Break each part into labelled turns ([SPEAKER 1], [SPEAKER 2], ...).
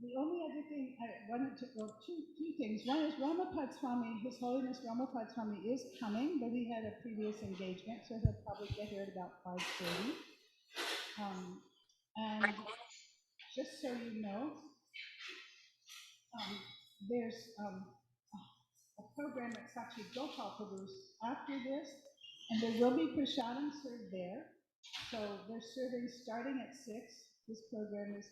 [SPEAKER 1] The only other thing I wanted to, well, two things. One is Ramapad Swami, His Holiness Ramapad Swami is coming, but he had a previous engagement, so he'll probably get here at about 5:30. And just so you know, there's a program at Sachi Gopal Prabhu's after this, and there will be prasadam served there. So they're serving starting at 6. This program is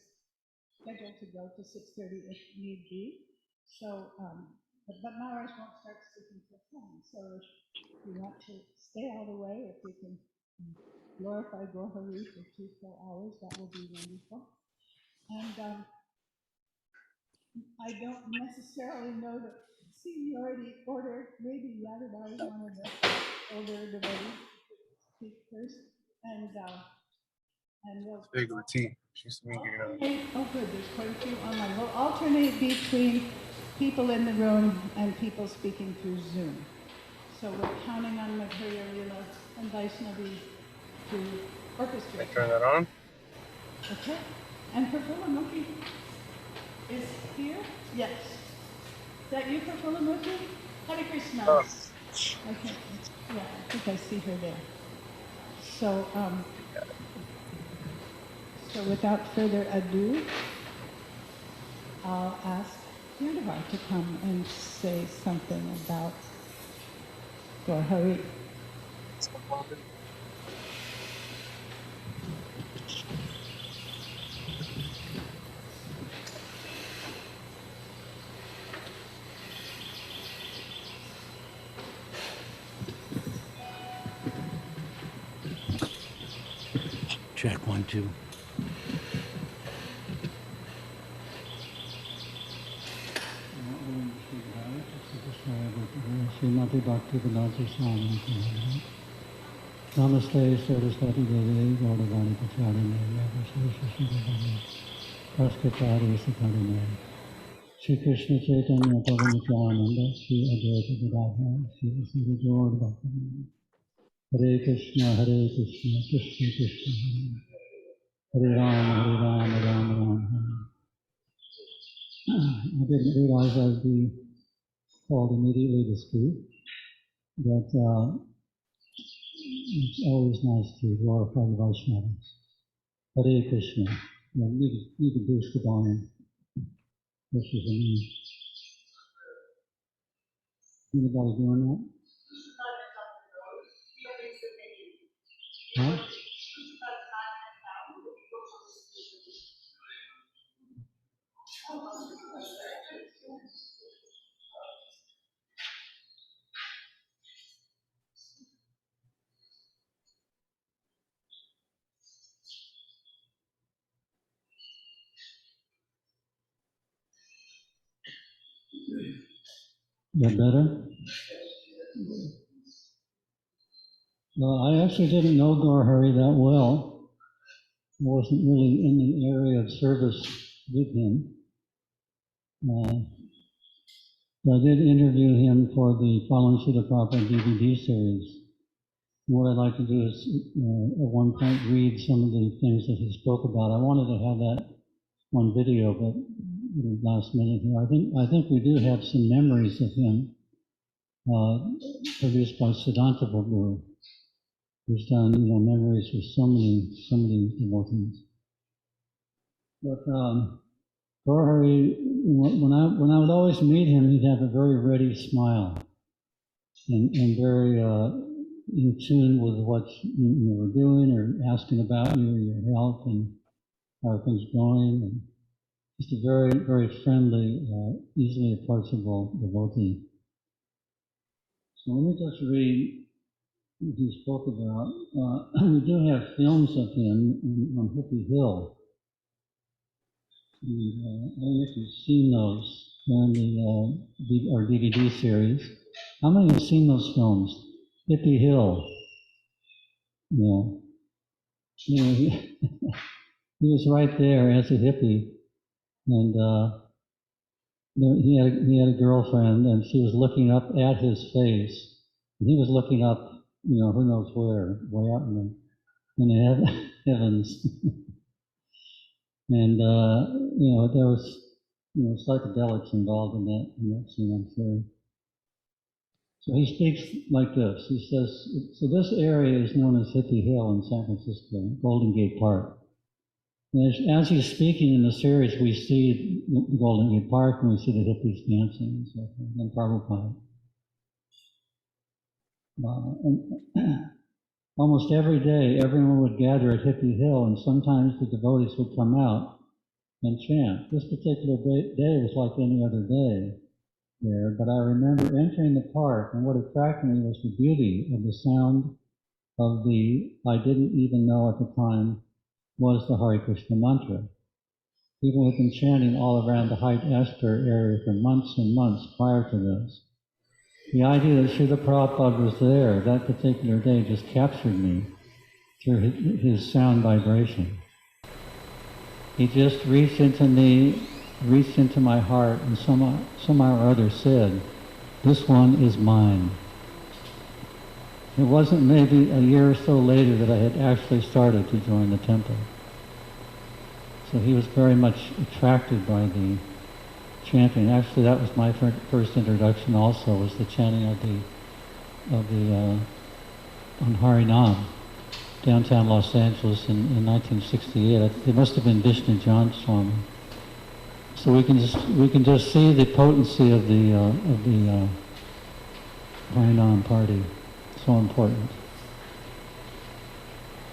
[SPEAKER 1] scheduled to go to 6:30 if need be. So, but Maharaj won't start speaking till 10. So if you want to stay all the way, if you can glorify Goura Hari for 2 full hours, that will be wonderful. And I don't necessarily know the seniority order. Maybe Yadava is one of the older devotees speak first, and we'll
[SPEAKER 2] big routine. She's speaking now.
[SPEAKER 1] Oh, good. There's quite a few online. We'll alternate between people in the room and people speaking through Zoom. So we're counting on Madhurya Leela and Vaishnavi to orchestrate.
[SPEAKER 2] Turn that on.
[SPEAKER 1] Okay. And Prafula Mukhi is here? Yes. Is that you, Prafula Mukhi? Hare Krishna.
[SPEAKER 2] Oh.
[SPEAKER 1] Okay. Yeah, I think I see her there. So, so without further ado, I'll ask Adideva to come and say something about Goura Hari.
[SPEAKER 3] Check 1, 2. Srimati Bhakti Vedanta Swami Namaste Saraswati Devi Gaudavani Pacharine Yavashishishivani Praskatari Sakharine Shri Krishna Chaitanya Pavanityananda Shri Advaita Gadadhara Shri Sri Bhakti Hare Krishna Krishna Krishna Hare Rama Rama Rama. I didn't realize I'd be called immediately to speak, but it's always nice to glorify the Vaishnavas. Hare Krishna. You can boost the volume. This is a me. Anybody doing that? Huh? That better? Well, I actually didn't know Goura Hari that well. I wasn't really in the area of service with him. I did interview him for the Following Srila Prabhupada DVD series. What I'd like to do is at one point read some of the things that he spoke about. I wanted to have that on video, but last minute here. I think we do have some memories of him produced by Siddhanta Prabhu, who's done memories with so many devotees. But Goura Hari, when I would always meet him, he'd have a very ready smile and very in tune with what you were doing or asking about you, your health and how are things going, and just a very, very friendly, easily approachable devotee. So let me just read what he spoke about. We do have films of him on Hippie Hill. And, I don't know if you've seen those. They're in our DVD series. How many have seen those films? Hippie Hill. Yeah. He was right there as a hippie, and he had a girlfriend, and she was looking up at his face, and he was looking up, who knows where, way up in the heavens. And there was psychedelics involved in that scene, I'm sure. So he speaks like this. He says, so this area is known as Hippie Hill in San Francisco, Golden Gate Park. And as he's speaking in the series, we see the Golden Gate Park and we see the hippies dancing and so forth, and Prabhupada. And almost every day, everyone would gather at Hippie Hill, and sometimes the devotees would come out and chant. This particular day was like any other day there, but I remember entering the park, and what attracted me was the beauty of the sound of I didn't even know at the time, was the Hare Krishna mantra. People had been chanting all around the Hyde Astor area for months and months prior to this. The idea that Srila Prabhupada was there that particular day just captured me through his sound vibration. He just reached into me, reached into my heart, and somehow or other said, "This one is mine." It wasn't maybe a year or so later that I had actually started to join the temple. So he was very much attracted by the chanting. Actually, that was my first introduction also, was the chanting of the on Harinam, downtown Los Angeles in 1968. It must have been Vishnu John Swami. So we can just see the potency of the Harinam party. So important.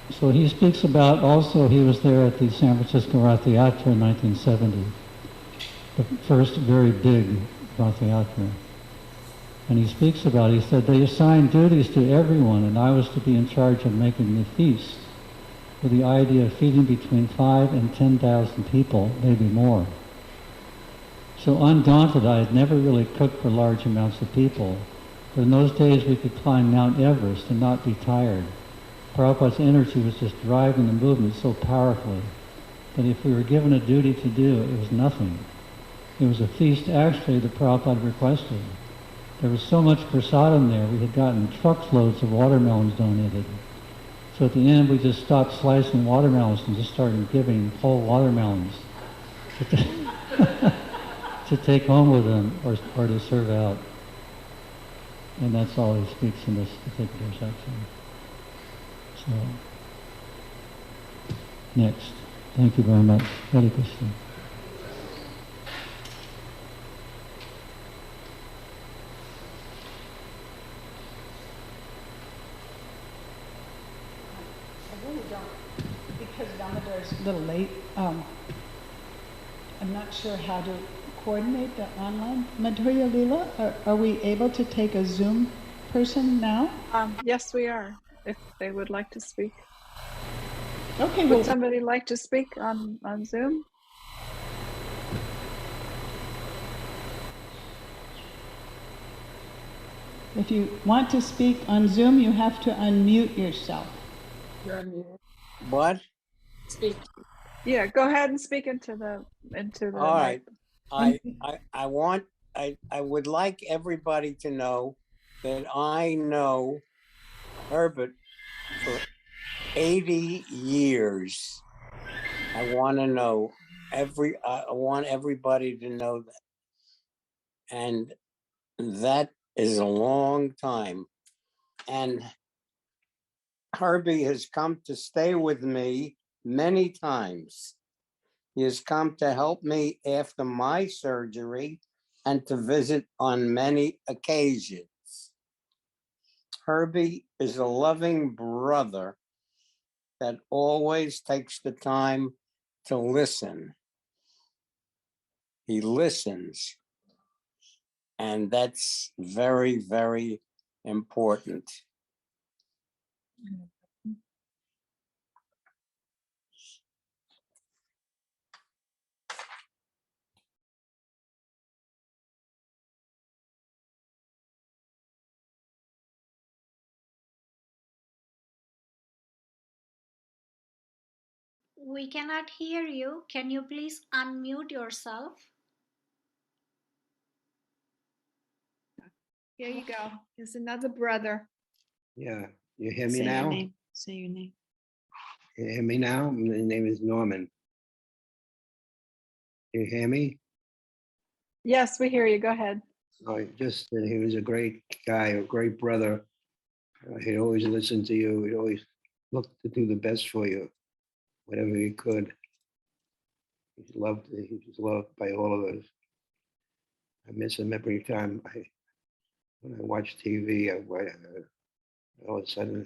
[SPEAKER 3] So he speaks about also, he was there at the San Francisco Rath Yatra in 1970, the first very big Rath Yatra. And he speaks about, he said, they assigned duties to everyone, and I was to be in charge of making the feast, with the idea of feeding between 5,000 and 10,000 people, maybe more. So undaunted, I had never really cooked for large amounts of people, but in those days we could climb Mount Everest and not be tired. Prabhupada's energy was just driving the movement so powerfully that if we were given a duty to do, it was nothing. It was a feast actually that Prabhupada requested. There was so much prasadam there, we had gotten truckloads of watermelons donated. So at the end we just stopped slicing watermelons and just started giving whole watermelons to take home with them or to serve out. And that's all he speaks in this particular section. So, next. Thank you very much. Hare Krishna.
[SPEAKER 1] I really don't, because Damodar's a little late. I'm not sure how to coordinate the online Madhurya Leela. Are we able to take a Zoom person now?
[SPEAKER 4] Yes, we are, if they would like to speak.
[SPEAKER 1] Okay,
[SPEAKER 4] Would
[SPEAKER 1] well,
[SPEAKER 4] somebody like to speak on Zoom?
[SPEAKER 1] if you want to speak on Zoom, you have to unmute yourself.
[SPEAKER 4] You're unmuted.
[SPEAKER 5] What?
[SPEAKER 4] Speak. Yeah, go ahead and speak into the
[SPEAKER 5] All right.
[SPEAKER 4] mic.
[SPEAKER 5] I would like everybody to know that I know Herbert for 80 years. I want to know I want everybody to know that. And that is a long time. And Herbie has come to stay with me many times. He has come to help me after my surgery and to visit on many occasions. Herbie is a loving brother that always takes the time to listen. He listens, and that's very, very important.
[SPEAKER 6] We cannot hear you. Can you please unmute yourself?
[SPEAKER 4] Here you go. Here's another brother.
[SPEAKER 7] Yeah, you hear me
[SPEAKER 4] Say
[SPEAKER 7] now?
[SPEAKER 4] your name. Say your name.
[SPEAKER 7] You hear me now? My name is Norman. You hear me?
[SPEAKER 4] Yes, we hear you. Go ahead.
[SPEAKER 7] Just that he was a great guy, a great brother. He'd always listen to you. He'd always look to do the best for you, whatever he could. He was loved by all of us. I miss him every time when I watch TV. All of a sudden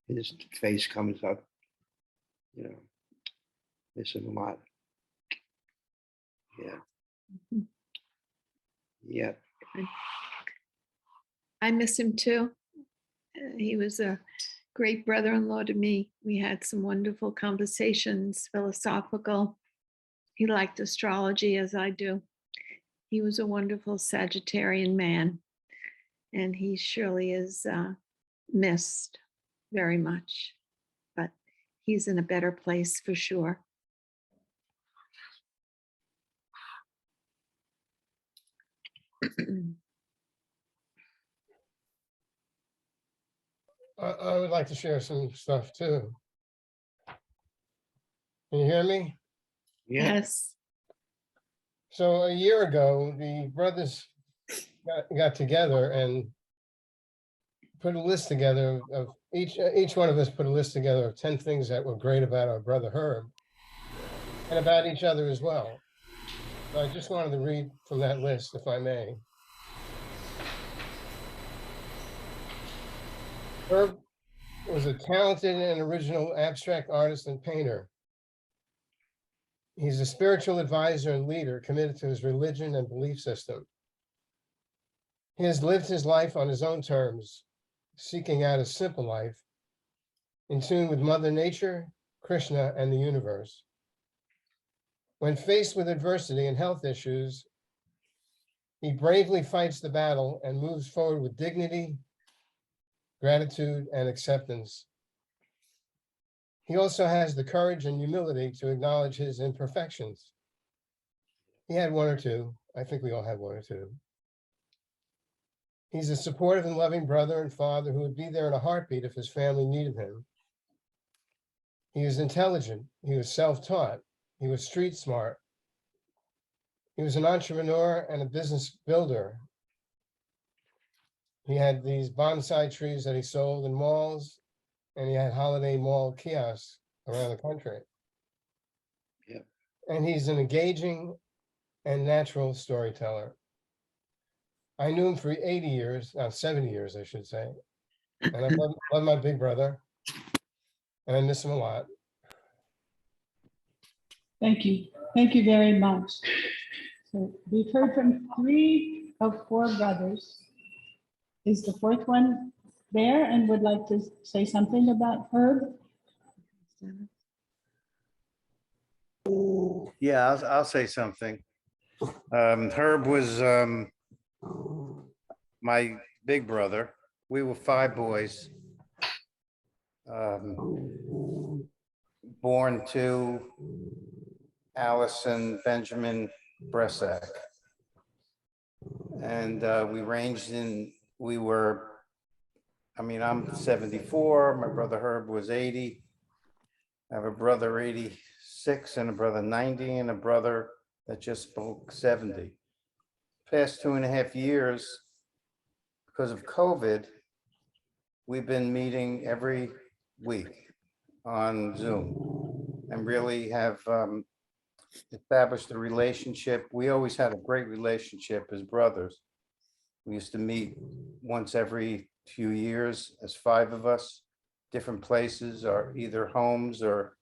[SPEAKER 7] his face comes up. You know, miss him a lot. Yeah. Yeah.
[SPEAKER 8] I miss him too. He was a great brother-in-law to me. We had some wonderful conversations, philosophical. He liked astrology as I do. He was a wonderful Sagittarian man, and he surely is missed very much, but he's in a better place for sure.
[SPEAKER 2] I would like to share some stuff too. Can you hear me?
[SPEAKER 7] Yeah.
[SPEAKER 8] Yes.
[SPEAKER 2] So a year ago, the brothers got together and put a list together of each one of us put a list together of 10 things that were great about our brother Herb and about each other as well. So I just wanted to read from that list, if I may. Herb was a talented and original abstract artist and painter. He's a spiritual advisor and leader committed to his religion and belief system. He has lived his life on his own terms, seeking out a simple life, in tune with Mother Nature, Krishna, and the universe. When faced with adversity and health issues, he bravely fights the battle and moves forward with dignity, gratitude, and acceptance. He also has the courage and humility to acknowledge his imperfections. He had one or two. I think we all had one or two. He's a supportive and loving brother and father who would be there in a heartbeat if his family needed him. He was intelligent. He was self-taught. He was street smart. He was an entrepreneur and a business builder. He had these bonsai trees that he sold in malls, and he had holiday mall kiosks around the country.
[SPEAKER 7] Yeah.
[SPEAKER 2] And he's an engaging and natural storyteller. I knew him for 80 years, 70 years, I should say. And I love my big brother, and I miss him a lot.
[SPEAKER 1] Thank you. Thank you very much. So we've heard from 3 of 4 brothers. Is the 4th one there and would like to say something about Herb?
[SPEAKER 9] Yeah, I'll say something. Herb was my big brother. We were 5 boys. Born to Alice and Benjamin Bressack. And we ranged in, I'm 74, my brother Herb was 80. I have a brother 86 and a brother 90 and a brother that just spoke 70. Past 2.5 years, because of COVID, we've been meeting every week on Zoom and really have established a relationship. We always had a great relationship as brothers. We used to meet once every few years as 5 of us, different places, or either homes or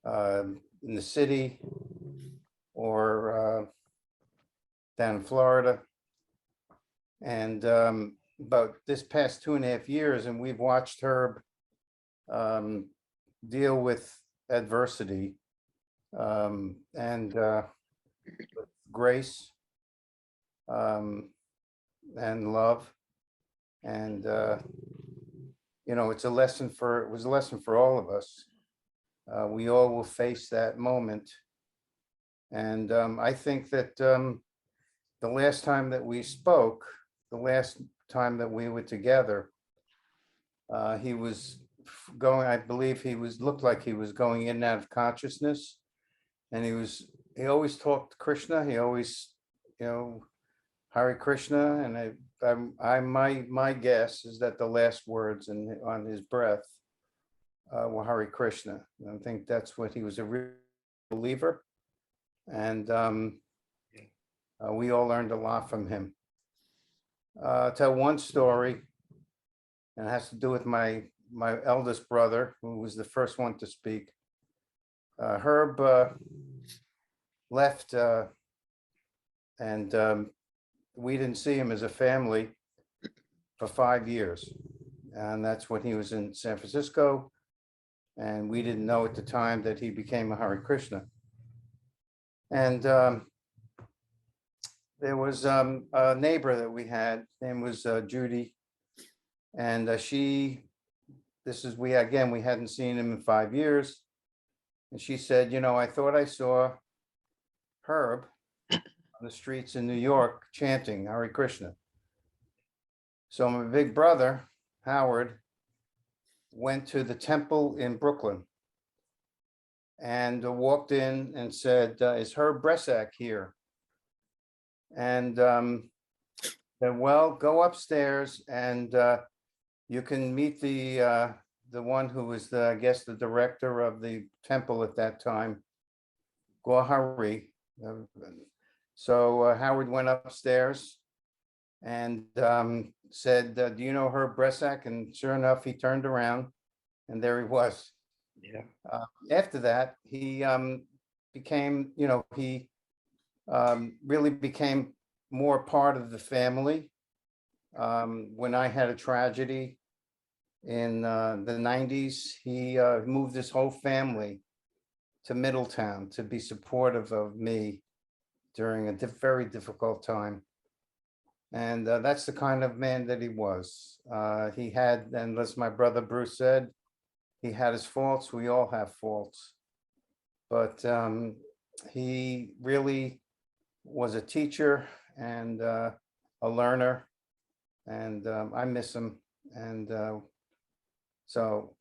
[SPEAKER 9] in the city or down in Florida. And about this past 2.5 years, and we've watched Herb deal with adversity and grace and love. And it's a lesson it was a lesson for all of us. We all will face that moment. And I think that the last time that we spoke, the last time that we were together, he was going, I believe looked like he was going in and out of consciousness. And he always talked to Krishna. He always Hare Krishna, and my guess is that the last words on his breath were Hare Krishna. I think that's what he was, a real believer, and we all learned a lot from him. I'll tell one story, and it has to do with my eldest brother, who was the first one to speak. Herb left, and we didn't see him as a family for 5 years. And that's when he was in San Francisco. And we didn't know at the time that he became a Hare Krishna. And there was a neighbor that we had, name was Judy. And we hadn't seen him in 5 years. And she said, I thought I saw Herb on the streets in New York chanting Hare Krishna. So my big brother, Howard, went to the temple in Brooklyn and walked in and said, is Herb Bressack here? And said, well, go upstairs and you can meet the one who was, I guess, the director of the temple at that time, Goura Hari. So Howard went upstairs and said, do you know Herb Bressack? And sure enough, he turned around and there he was.
[SPEAKER 7] Yeah.
[SPEAKER 9] After that, he became, he really became more part of the family. When I had a tragedy in the 90s, he moved his whole family to Middletown to be supportive of me during a very difficult time. And that's the kind of man that he was. He had, and as my brother Bruce said, he had his faults. We all have faults. But he really was a teacher and a learner. And I miss him. And so,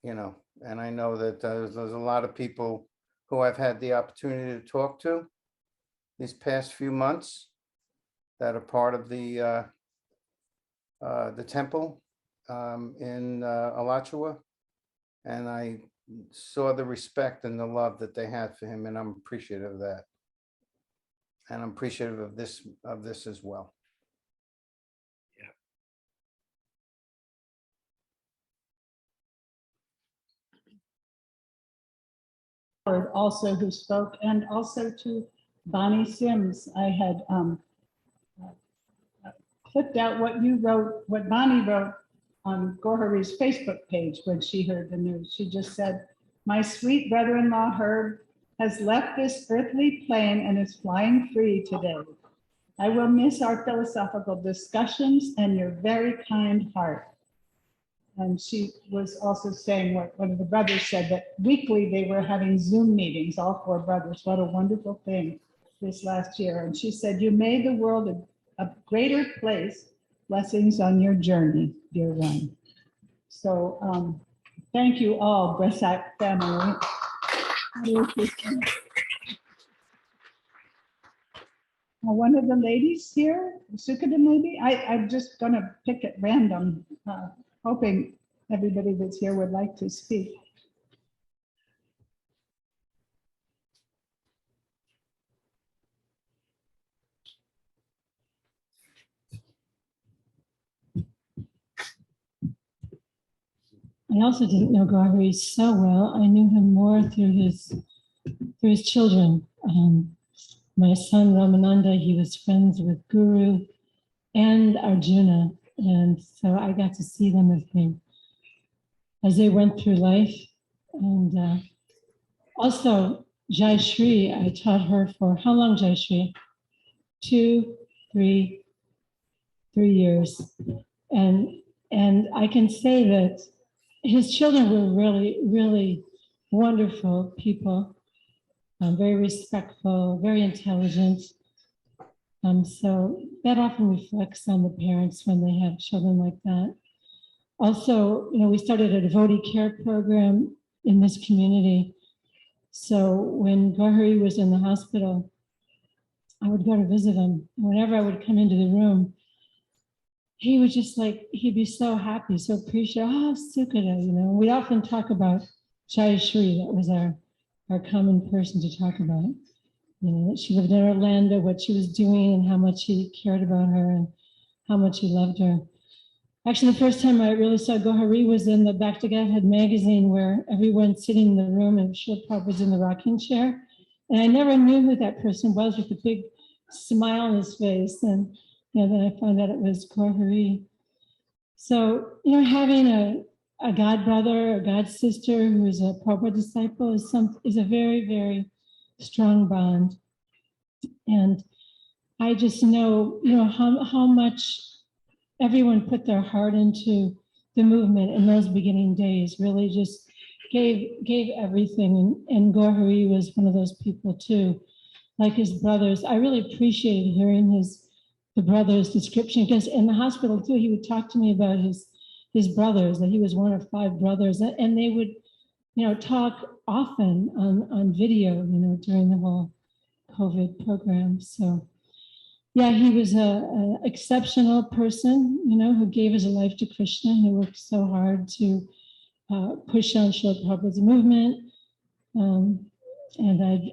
[SPEAKER 9] and I know that there's a lot of people who I've had the opportunity to talk to these past few months that are part of the temple in Alachua. And I saw the respect and the love that they had for him, and I'm appreciative of that. And I'm appreciative of this as well.
[SPEAKER 1] Also who spoke, and also to Bonnie Sims. I had clipped out what you wrote, what Bonnie wrote on Goura Hari's Facebook page when she heard the news. She just said, my sweet brother-in-law Herb has left this earthly plane and is flying free today. I will miss our philosophical discussions and your very kind heart. And she was also saying what one of the brothers said, that weekly they were having Zoom meetings, all four brothers. What a wonderful thing this last year. And she said, you made the world a greater place. Blessings on your journey, dear one. So thank you all, Bressack family. One of the ladies here, Sukada maybe? I'm just gonna pick at random, hoping everybody that's here would like to speak.
[SPEAKER 10] I also didn't know Goura Hari so well. I knew him more through his children. My son Ramananda, he was friends with Guru and Arjuna, and so I got to see them as they went through life. And also Jai Shri, I taught her for how long, Jai Shri? 3 years, and I can say that his children were really, really wonderful people, very respectful, very intelligent. So that often reflects on the parents when they have children like that. Also, we started a devotee care program in this community. So when Goura Hari was in the hospital, I would go to visit him. Whenever I would come into the room, he would just like, he'd be so happy, so appreciative. Oh, Sukada, you know. We'd often talk about Jai Shri. That was our common person to talk about. You know, that she lived in Orlando, what she was doing, and how much he cared about her, and how much he loved her. Actually, the first time I really saw Goura Hari was in the Bhakti Gadhead magazine, where everyone's sitting in the room and Srila Prabhupada was in the rocking chair. And I never knew who that person was with a big smile on his face. And you know, then I found out it was Goura Hari. So, you know, having a god brother, a god sister who is a Prabhupada disciple is a very, very strong bond. And I just know, you know, how much everyone put their heart into the movement in those beginning days, really just gave everything. And Goura Hari was one of those people too, like his brothers. I really appreciated hearing the brothers' description, because in the hospital too, he would talk to me about his brothers, that he was one of 5 brothers, and they would, you know, talk often on video, you know, during the whole COVID program. So yeah, he was a exceptional person, you know, who gave his life to Krishna. He worked so hard to push on Srila Prabhupada's movement. And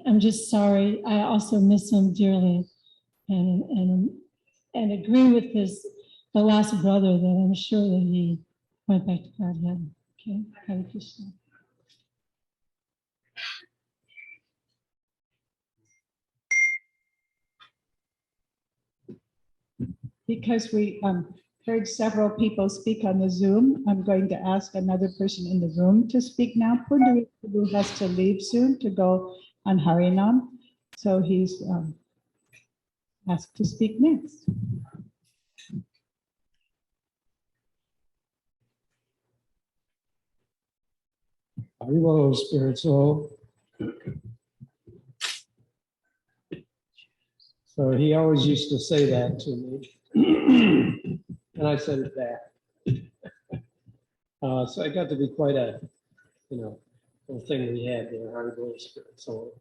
[SPEAKER 10] I'm just sorry. I also miss him dearly, and agree with the last brother, that I'm sure that he went back to Godhead. Okay, Hare Krishna.
[SPEAKER 1] Because we heard several people speak on the Zoom, I'm going to ask another person in the room to speak now. Pundari Prabhu has to leave soon to go on Harinam, so he's asked to speak next.
[SPEAKER 11] Haribo, spirit soul. So he always used to say that to me, and I said it back. So I got to be quite a, you know, little thing we had there, Haribo, spirit soul.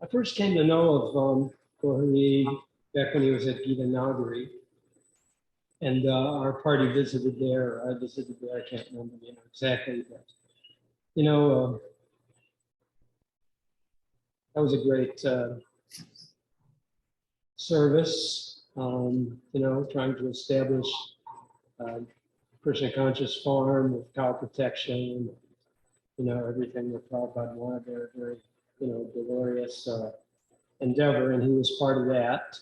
[SPEAKER 11] I first came to know of Goura Hari back when he was at Gita Nagari. And our party visited there, or I visited there, I can't remember, you know, exactly, but, you know, that was a great service, you know, trying to establish Krishna conscious farm with cow protection, you know, everything that Prabhupada wanted there, very, you know, glorious endeavor, and he was part of that.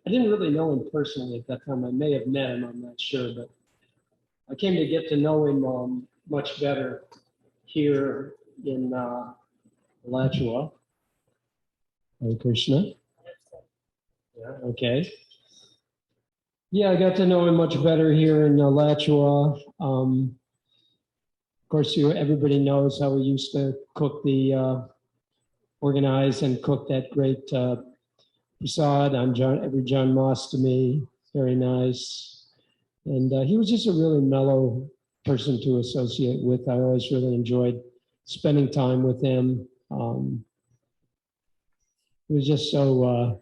[SPEAKER 11] I didn't really know him personally at that time. I may have met him, I'm not sure, but I came to get to know him much better here in Alachua. Hare Krishna. Yeah, okay. Yeah, I got to know him much better here in Alachua. Of course, everybody knows how we used to cook organize and cook that great prasad on every Janmashtami. Very nice. And he was just a really mellow person to associate with. I always really enjoyed spending time with him. He was just so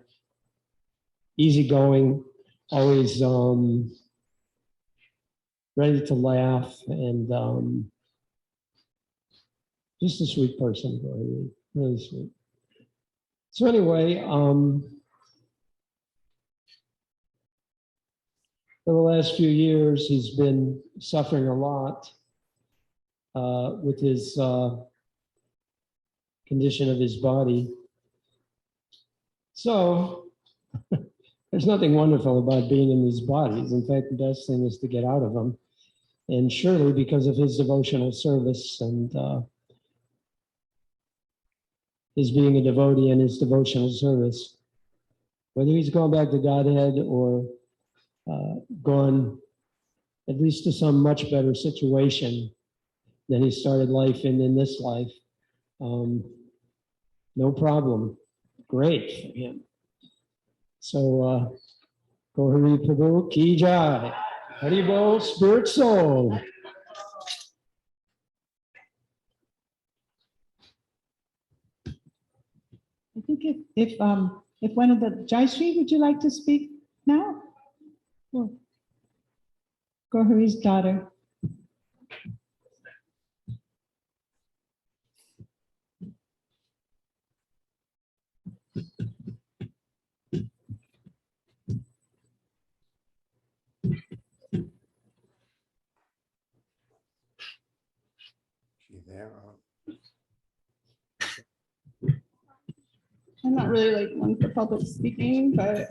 [SPEAKER 11] easygoing, always ready to laugh, and just a sweet person, really, really sweet. So anyway, for the last few years, he's been suffering a lot with his condition of his body. So there's nothing wonderful about being in these bodies. In fact, the best thing is to get out of them. And surely because of his devotional service and his being a devotee and his devotional service, whether he's gone back to Godhead or gone at least to some much better situation than he started life in this life, no problem. Great for him. So, Goura Hari Prabhu Ki Jai. Haribo, spirit soul.
[SPEAKER 1] think if one of the, Jayashree, would you like to speak now? Or Goura Hari's daughter.
[SPEAKER 9] She there?
[SPEAKER 12] I'm not really like one for public speaking, but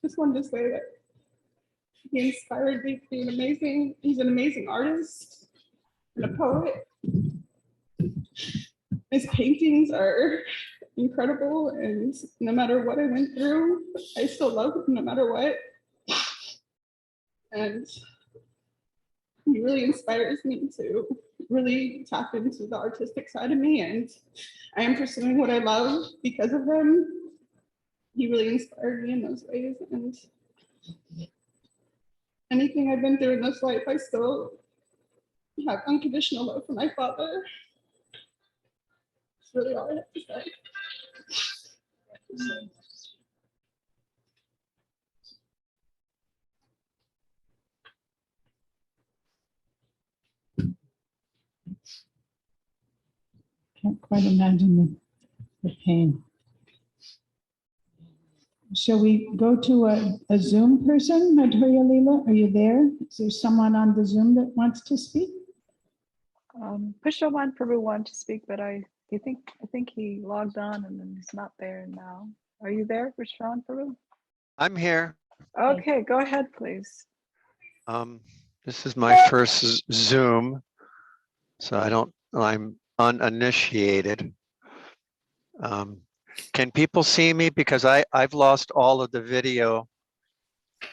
[SPEAKER 12] just wanted to say that he inspired me to be he's an amazing artist and a poet. His paintings are incredible, and no matter what I went through, I still love him no matter what. And he really inspires me to really tap into the artistic side of me, and I am pursuing what I love because of him. He really inspired me in those ways, and anything I've been through in this life, I still have unconditional love for my father. That's really all I have to say.
[SPEAKER 1] Can't quite imagine the pain. Shall we go to a Zoom person? Madhurya Leela, are you there? Is there someone on the Zoom that wants to speak?
[SPEAKER 4] Pushpavan Prabhu wanted to speak, but I think he logged on and then he's not there now. Are you there, Pushpavan Prabhu?
[SPEAKER 13] I'm here.
[SPEAKER 4] Okay, go ahead, please.
[SPEAKER 13] This is my first Zoom, so I'm uninitiated. Can people see me? Because I've lost all of the video,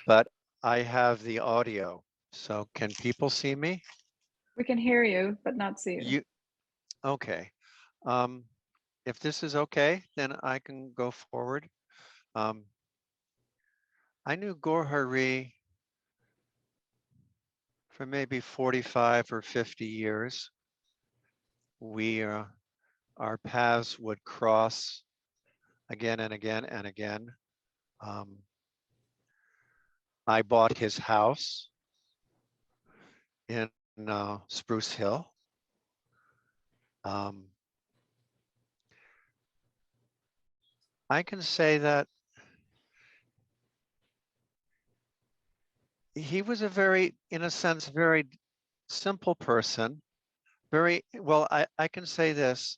[SPEAKER 13] but I have the audio. So can people see me?
[SPEAKER 4] We can hear you, but not see you.
[SPEAKER 13] Okay. If this is okay, then I can go forward. I knew Goura Hari for maybe 45 or 50 years. Our paths would cross again and again and again. I bought his house in Spruce Hill. I can say that he was a very, in a sense, very simple person. Very, well, I can say this.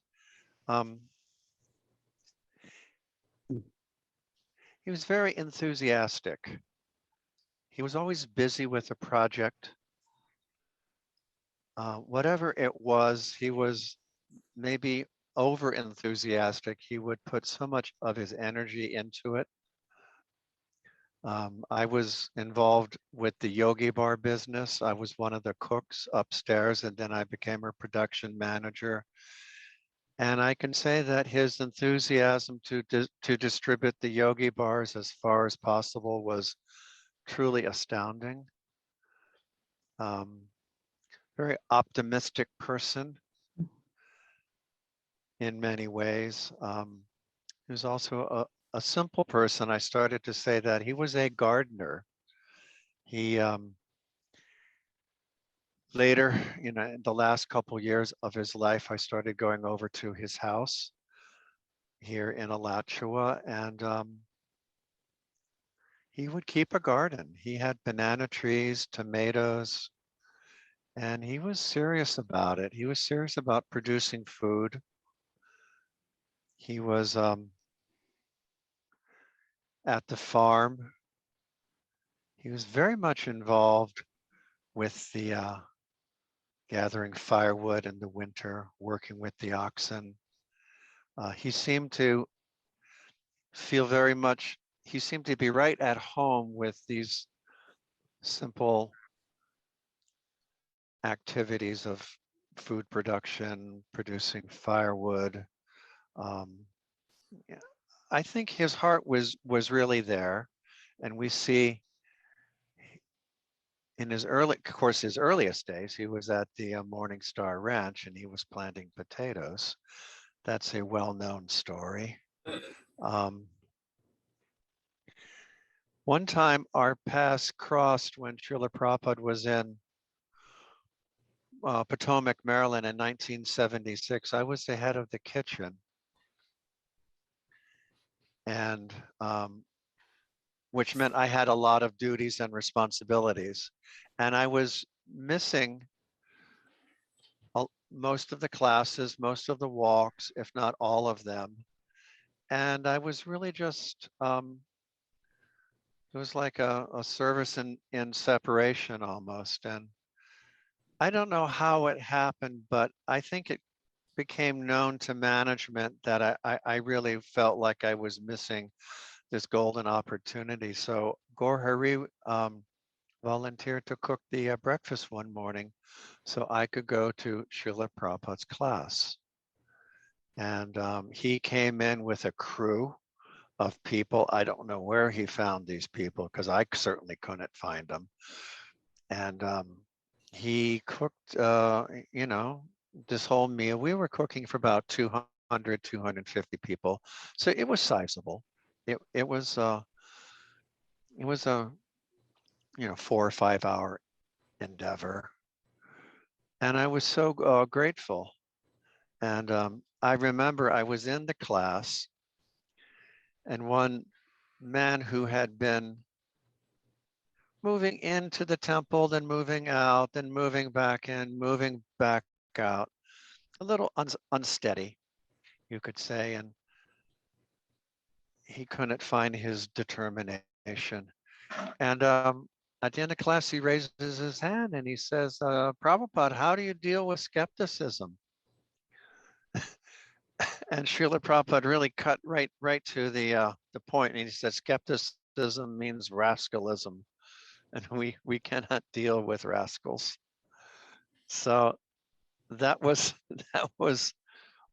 [SPEAKER 13] He was very enthusiastic. He was always busy with a project. Whatever it was, he was maybe over enthusiastic. He would put so much of his energy into it. I was involved with the Yogi Bar business. I was one of the cooks upstairs, and then I became a production manager. And I can say that his enthusiasm to distribute the Yogi Bars as far as possible was truly astounding. Very optimistic person in many ways. He was also a simple person. I started to say that he was a gardener. He later, in the last couple years of his life, I started going over to his house here in Alachua, and he would keep a garden. He had banana trees, tomatoes, and he was serious about it. He was serious about producing food. He was at the farm. He was very much involved with the gathering firewood in the winter, working with the oxen. He seemed to feel very much, he seemed to be right at home with these simple activities of food production, producing firewood. Yeah, I think his heart was really there, and we see in his earliest days, he was at the Morning Star Ranch and he was planting potatoes. That's a well-known story. One time our paths crossed when Srila Prabhupada was in Potomac, Maryland in 1976. I was the head of the kitchen, and which meant I had a lot of duties and responsibilities. And I was missing most of the classes, most of the walks, if not all of them. And I was really just, it was like a service in separation almost. And I don't know how it happened, but I think it became known to management that I really felt like I was missing this golden opportunity. So Goura Hari volunteered to cook the breakfast one morning so I could go to Srila Prabhupada's class. And he came in with a crew of people. I don't know where he found these people because I certainly couldn't find them. And he cooked, you know, this whole meal. We were cooking for about 200, 250 people. So it was sizable. It was a, you know, 4 or 5 hour endeavor. And I was so grateful. And I remember I was in the class, and one man who had been moving into the temple, then moving out, then moving back in, moving back out, a little unsteady, you could say, and he couldn't find his determination. And at the end of class, he raises his hand and he says, Prabhupada, how do you deal with skepticism? And Srila Prabhupada really cut right to the point, and he said, skepticism means rascalism, and we cannot deal with rascals. So that was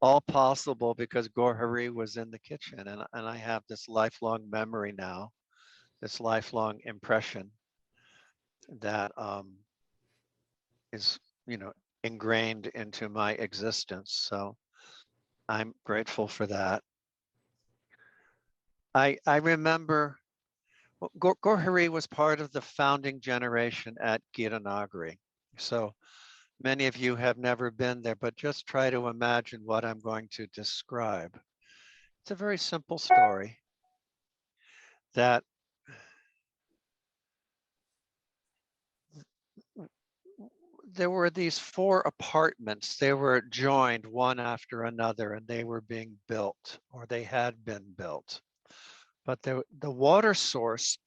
[SPEAKER 13] all possible because Goura Hari was in the kitchen, and I have this lifelong memory now, this lifelong impression that is, you know, ingrained into my existence. So I'm grateful for that. I remember Goura Hari was part of the founding generation at Gita Nagari. So many of you have never been there, but just try to imagine what I'm going to describe. It's a very simple story that there were these 4 apartments. They were joined one after another, and they were being built, or they had been built. But the water source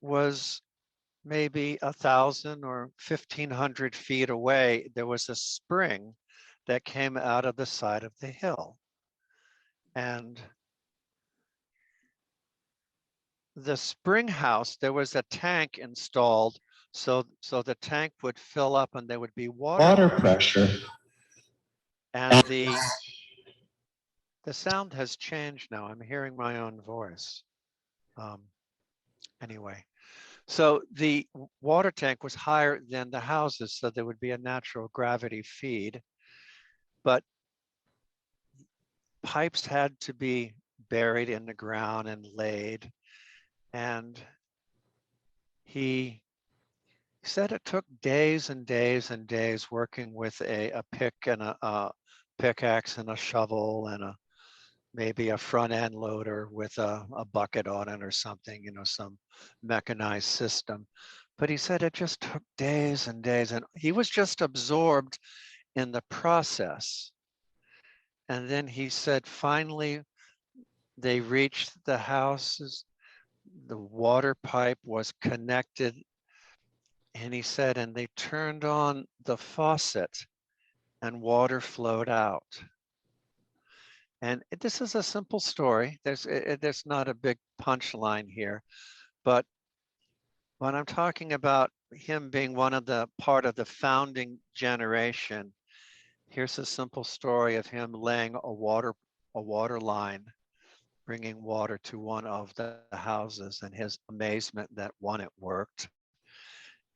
[SPEAKER 13] was maybe 1,000 or 1,500 feet away. There was a spring that came out of the side of the hill. And the spring house, there was a tank installed so the tank would fill up and there would be water pressure. And the sound has changed now. I'm hearing my own voice. Anyway, so the water tank was higher than the houses, so there would be a natural gravity feed. But pipes had to be buried in the ground and laid. And he said it took days and days and days working with a pick and a pickaxe and a shovel and maybe a front end loader with a bucket on it or something, you know, some mechanized system. But he said it just took days and days, and he was just absorbed in the process. And then he said, finally, they reached the houses, the water pipe was connected, and he said, and they turned on the faucet and water flowed out. And this is a simple story. There's not a big punchline here, but when I'm talking about him being part of the founding generation, here's a simple story of him laying a water line, bringing water to one of the houses, and his amazement that one, it worked.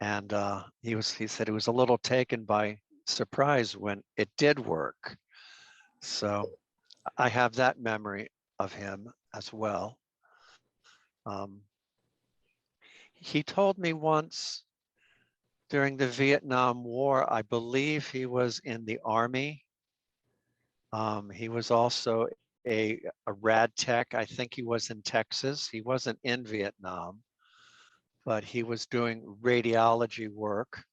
[SPEAKER 13] And he said he was a little taken by surprised when it did work. So I have that memory of him as well. He told me once during the Vietnam War, I believe he was in the Army. He was also a rad tech. I think he was in Texas. He wasn't in Vietnam, but he was doing radiology work,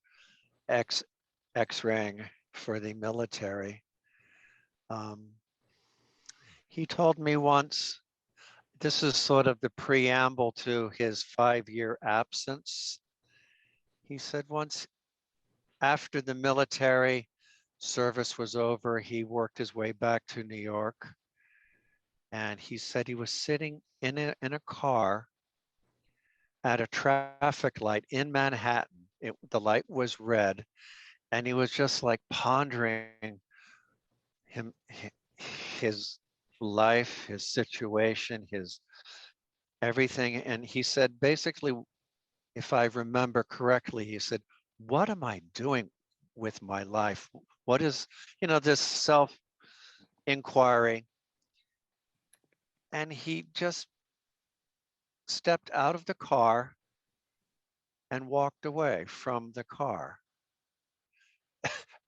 [SPEAKER 13] X-raying for the military. He told me once, this is sort of the preamble to his 5-year absence. He said once after the military service was over, he worked his way back to New York. And he said he was sitting in a car at a traffic light in Manhattan. The light was red, and he was just like pondering his life, his situation, his everything. And he said, basically, if I remember correctly, he said, what am I doing with my life? What is, this self-inquiry? And he just stepped out of the car and walked away from the car.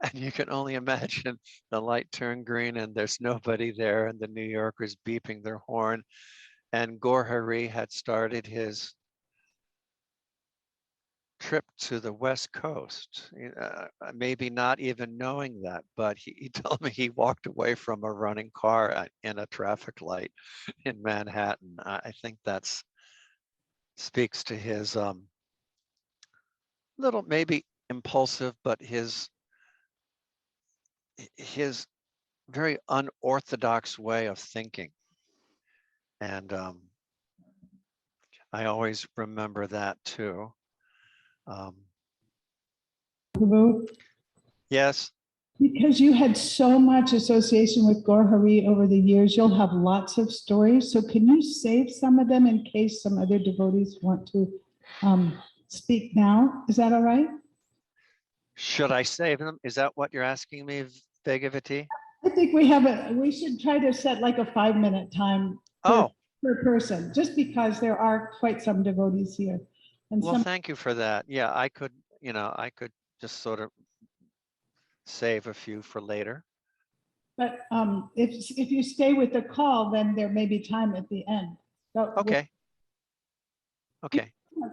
[SPEAKER 13] And you can only imagine the light turned green and there's nobody there, and the New Yorkers beeping their horn. And Goura Hari had started his trip to the West Coast, maybe not even knowing that, but he told me he walked away from a running car in a traffic light in Manhattan. I think that's speaks to his little, maybe impulsive, but his very unorthodox way of thinking. And I always remember that too.
[SPEAKER 1] Prabhu,
[SPEAKER 13] Yes.
[SPEAKER 1] because you had so much association with Goura Hari over the years, you'll have lots of stories. So can you save some of them in case some other devotees want to speak now? Is that all right?
[SPEAKER 13] Should I save them? Is that what you're asking me, Bhagavati?
[SPEAKER 1] I think we should try to set like a 5-minute time per person, just because there are quite some devotees here. And
[SPEAKER 13] well, thank you for that. Yeah, I could just sort of save a few for later.
[SPEAKER 1] But if you stay with the call, then there may be time at the end. So
[SPEAKER 13] okay.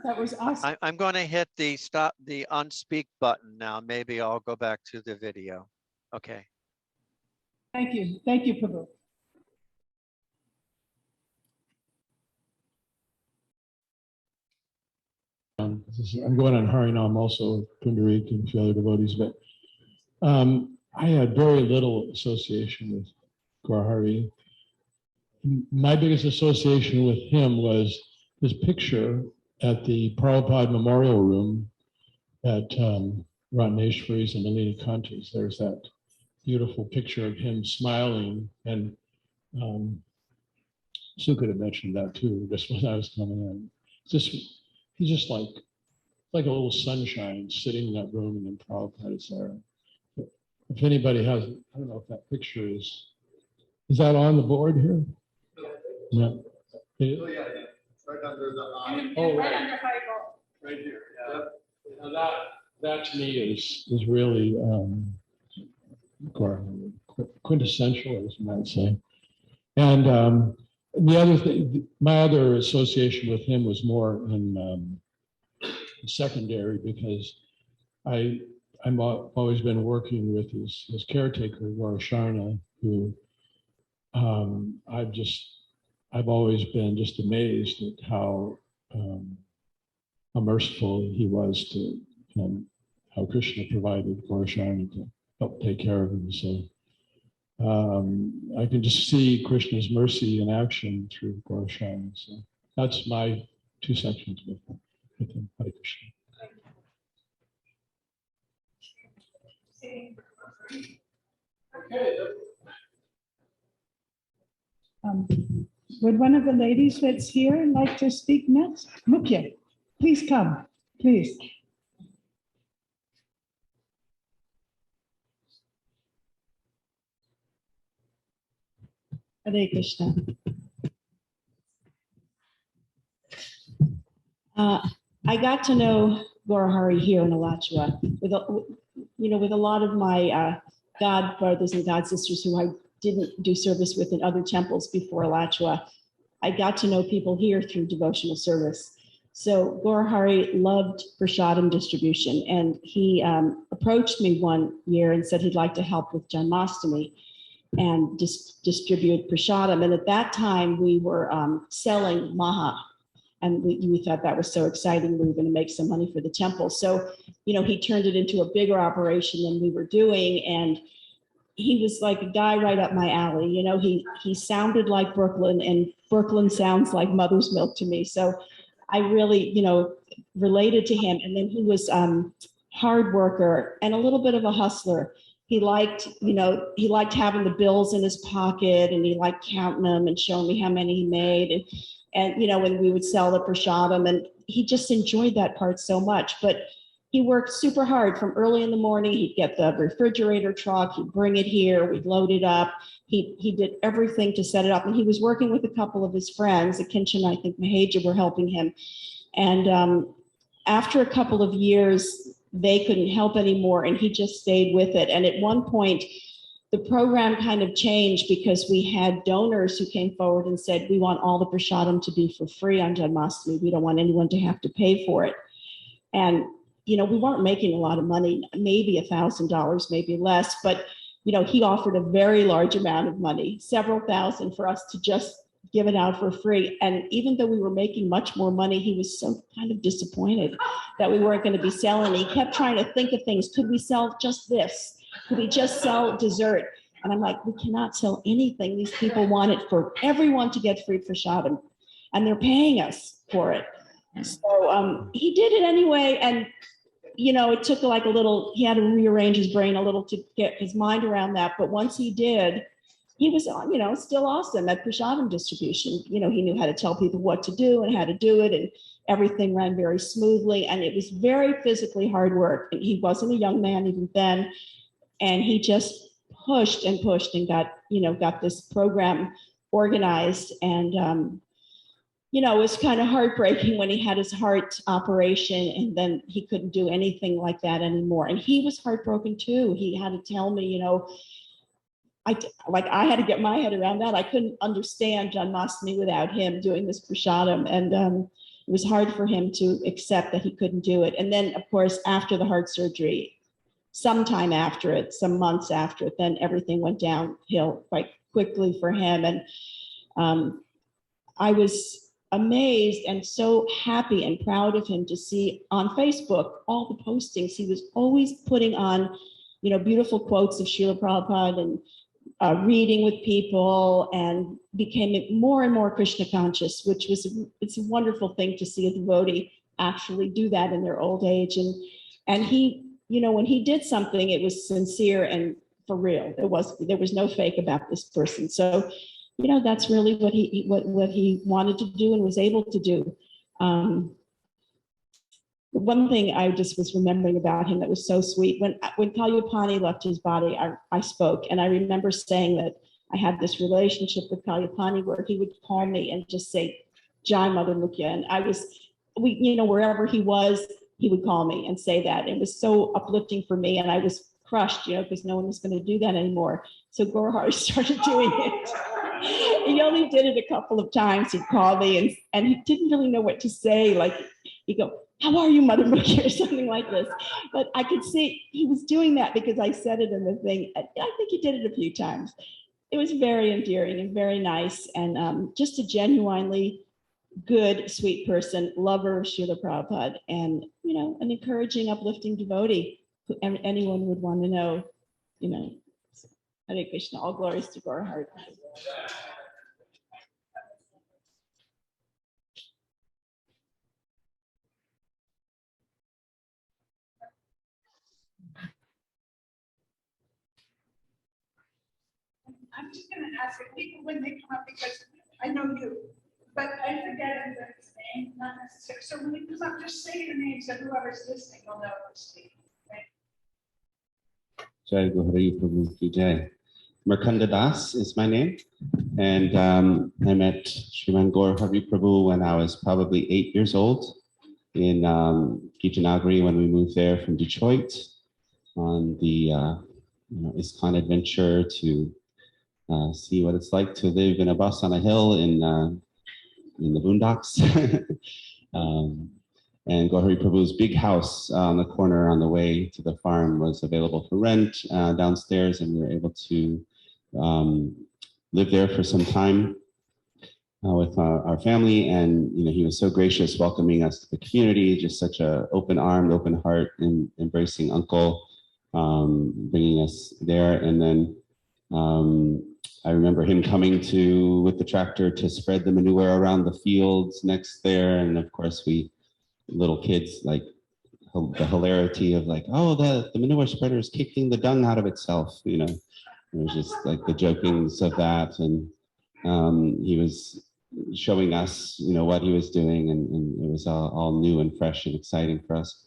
[SPEAKER 1] That was awesome.
[SPEAKER 13] I'm going to hit the unspeak button now. Maybe I'll go back to the video. Okay.
[SPEAKER 1] Thank you. Thank you, Prabhu.
[SPEAKER 14] I'm going on Harinam also, Pundarik and a few other devotees, but I had very little association with Goura Hari. My biggest association with him was his picture at the Prabhupada Memorial Room at Ratneshwari's and Nalini Kanti's. There's that beautiful picture of him smiling, and Sue could have mentioned that too, just when I was coming in. He's just like a little sunshine sitting in that room, and then Prabhupada is there. If anybody has, I don't know if that picture is that on the board here? Yeah. Oh, yeah. Right under the oh, right. Right here. Yeah. Now that to me is really quintessential, as you might say. And the other thing, my other association with him was more in secondary, because I've always been working with his caretaker, Varsharna, who I've always been just amazed at how merciful he was to him, how Krishna provided Varsharna to help take care of him. So I can just see Krishna's mercy in action through Varsharna. So that's my 2 sections with him. Hare Krishna.
[SPEAKER 1] Would one of the ladies that's here like to speak next? Mukhya, please come, please.
[SPEAKER 15] Hare Krishna. I got to know Goura Hari here in Alachua with a lot of my God brothers and God sisters who I didn't do service with in other temples before Alachua. I got to know people here through devotional service. So Goura Hari loved prasadam distribution, and he approached me one year and said he'd like to help with Janmashtami and distribute prasadam. And at that time we were selling maha. And we thought that was so exciting. We were going to make some money for the temple. So, he turned it into a bigger operation than we were doing. And he was like a guy right up my alley. He sounded like Brooklyn, and Brooklyn sounds like mother's milk to me. So I really, related to him. And then he was hard worker and a little bit of a hustler. He liked having the bills in his pocket, and he liked counting them and showing me how many he made. And when we would sell the prasadam, and he just enjoyed that part so much. But he worked super hard from early in the morning. He'd get the refrigerator truck, he'd bring it here, we'd load it up. He did everything to set it up. And he was working with a couple of his friends, Akinchan, I think Mahaja, were helping him. And after a couple of years, they couldn't help anymore, and he just stayed with it. And at one point, the program kind of changed because we had donors who came forward and said, we want all the prasadam to be for free on Janmashtami. We don't want anyone to have to pay for it. And, we weren't making a lot of money, maybe $1,000, maybe less, but, he offered a very large amount of money, several thousand, for us to just give it out for free. And even though we were making much more money, he was so kind of disappointed that we weren't going to be selling. He kept trying to think of things. Could we sell just this? Could we just sell dessert? And I'm like, we cannot sell anything. These people want it for everyone to get free prasadam, and they're paying us for it. So he did it anyway. And, it took like a little, he had to rearrange his brain a little to get his mind around that. But once he did, he was, still awesome at prasadam distribution. He knew how to tell people what to do and how to do it, and everything ran very smoothly. And it was very physically hard work. And he wasn't a young man even then. And he just pushed and pushed and got this program organized. And, it was kind of heartbreaking when he had his heart operation, and then he couldn't do anything like that anymore. And he was heartbroken too. He had to tell me, I had to get my head around that. I couldn't understand Janmashtami without him doing this prasadam. And it was hard for him to accept that he couldn't do it. And then, of course, after the heart surgery, sometime after it, some months after it, then everything went downhill quite quickly for him. And I was amazed and so happy and proud of him to see on Facebook all the postings. He was always putting on, beautiful quotes of Srila Prabhupada, and reading with people, and became more and more Krishna conscious, it's a wonderful thing to see a devotee actually do that in their old age. And he, when he did something, it was sincere and for real. There was no fake about this person. So, that's really what he wanted to do and was able to do. One thing I just was remembering about him that was so sweet, when Kalyapani left his body, I spoke, and I remember saying that I had this relationship with Kalyapani where he would call me and just say, Jai Mother Mukya. And wherever he was, he would call me and say that. It was so uplifting for me, and I was crushed, because no one was going to do that anymore. So Goura Hari started doing it. He only did it a couple of times. He'd call me and he didn't really know what to say. Like, he'd go, how are you, Mother Mukya, or something like this. But I could see he was doing that because I said it in the thing. I think he did it a few times. It was very endearing and very nice, and just a genuinely good, sweet person, lover of Srila Prabhupada, and, an encouraging, uplifting devotee who anyone would want to know, Hare Krishna, all glories to Goura Hari.
[SPEAKER 1] I'm just going to ask if people, when they come up, because I know you, but I forget everybody's name, not necessarily. So when it comes up, just say your name so whoever's listening will know who's speaking.
[SPEAKER 16] Jai Goura Hari Prabhu ki Jai. Mukunda Das is my name. And I met Sriman Goura Hari Prabhu when I was probably 8 years old in Gita when we moved there from Detroit on the ISKCON adventure to see what it's like to live in a bus on a hill in the boondocks. And Goura Hari Prabhu's big house on the corner on the way to the farm was available for rent downstairs, and we were able to live there for some time with our family. And he was so gracious welcoming us to the community, just such a open armed, open heart, and embracing uncle, bringing us there. And then I remember him coming with the tractor to spread the manure around the fields next there. And of course, we little kids, like the hilarity of like, oh, the manure spreader is kicking the dung out of itself. It was just like the jokings of that. And he was showing us, what he was doing, and it was all new and fresh and exciting for us.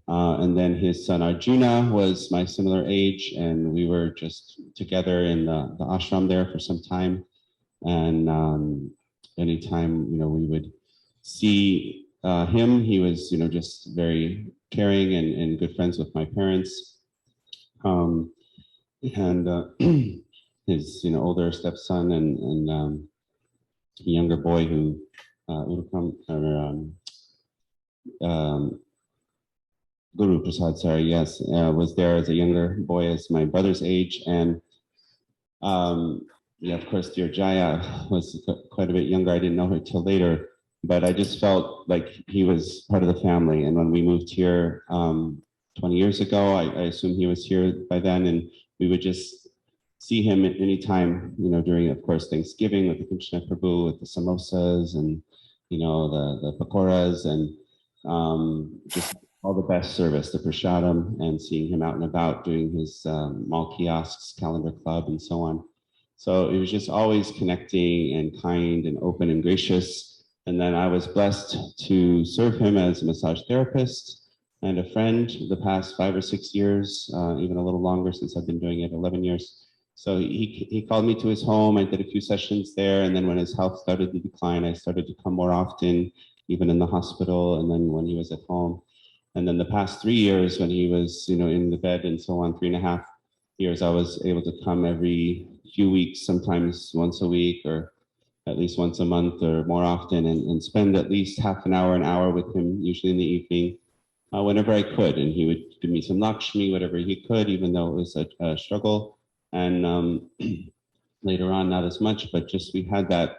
[SPEAKER 16] And then his son Arjuna was my similar age, and we were just together in the ashram there for some time. And anytime, we would see him, he was, just very caring and good friends with my parents. And his, older stepson and younger boy who Guru Prasad, sorry, yes, was there as a younger boy as my brother's age. And of course, dear Jaya was quite a bit younger. I didn't know her till later, but I just felt like he was part of the family. And when we moved here 20 years ago, I assume he was here by then, and we would just see him at any time, during, of course, Thanksgiving with the Krishna Prabhu, with the samosas and, the pakoras, and just all the best service, the prasadam, and seeing him out and about doing his mall kiosks, Calendar Club, and so on. So it was just always connecting and kind and open and gracious. And then I was blessed to serve him as a massage therapist and a friend the past 5 or 6 years, even a little longer since I've been doing it, 11 years. So he called me to his home. I did a few sessions there. And then when his health started to decline, I started to come more often, even in the hospital, and then when he was at home. And then the past 3 years when he was, in the bed and so on, 3.5 years, I was able to come every few weeks, sometimes once a week or at least once a month or more often, and spend at least half an hour with him, usually in the evening, whenever I could. And he would give me some Lakshmi, whatever he could, even though it was a struggle. And later on, not as much, but just we had that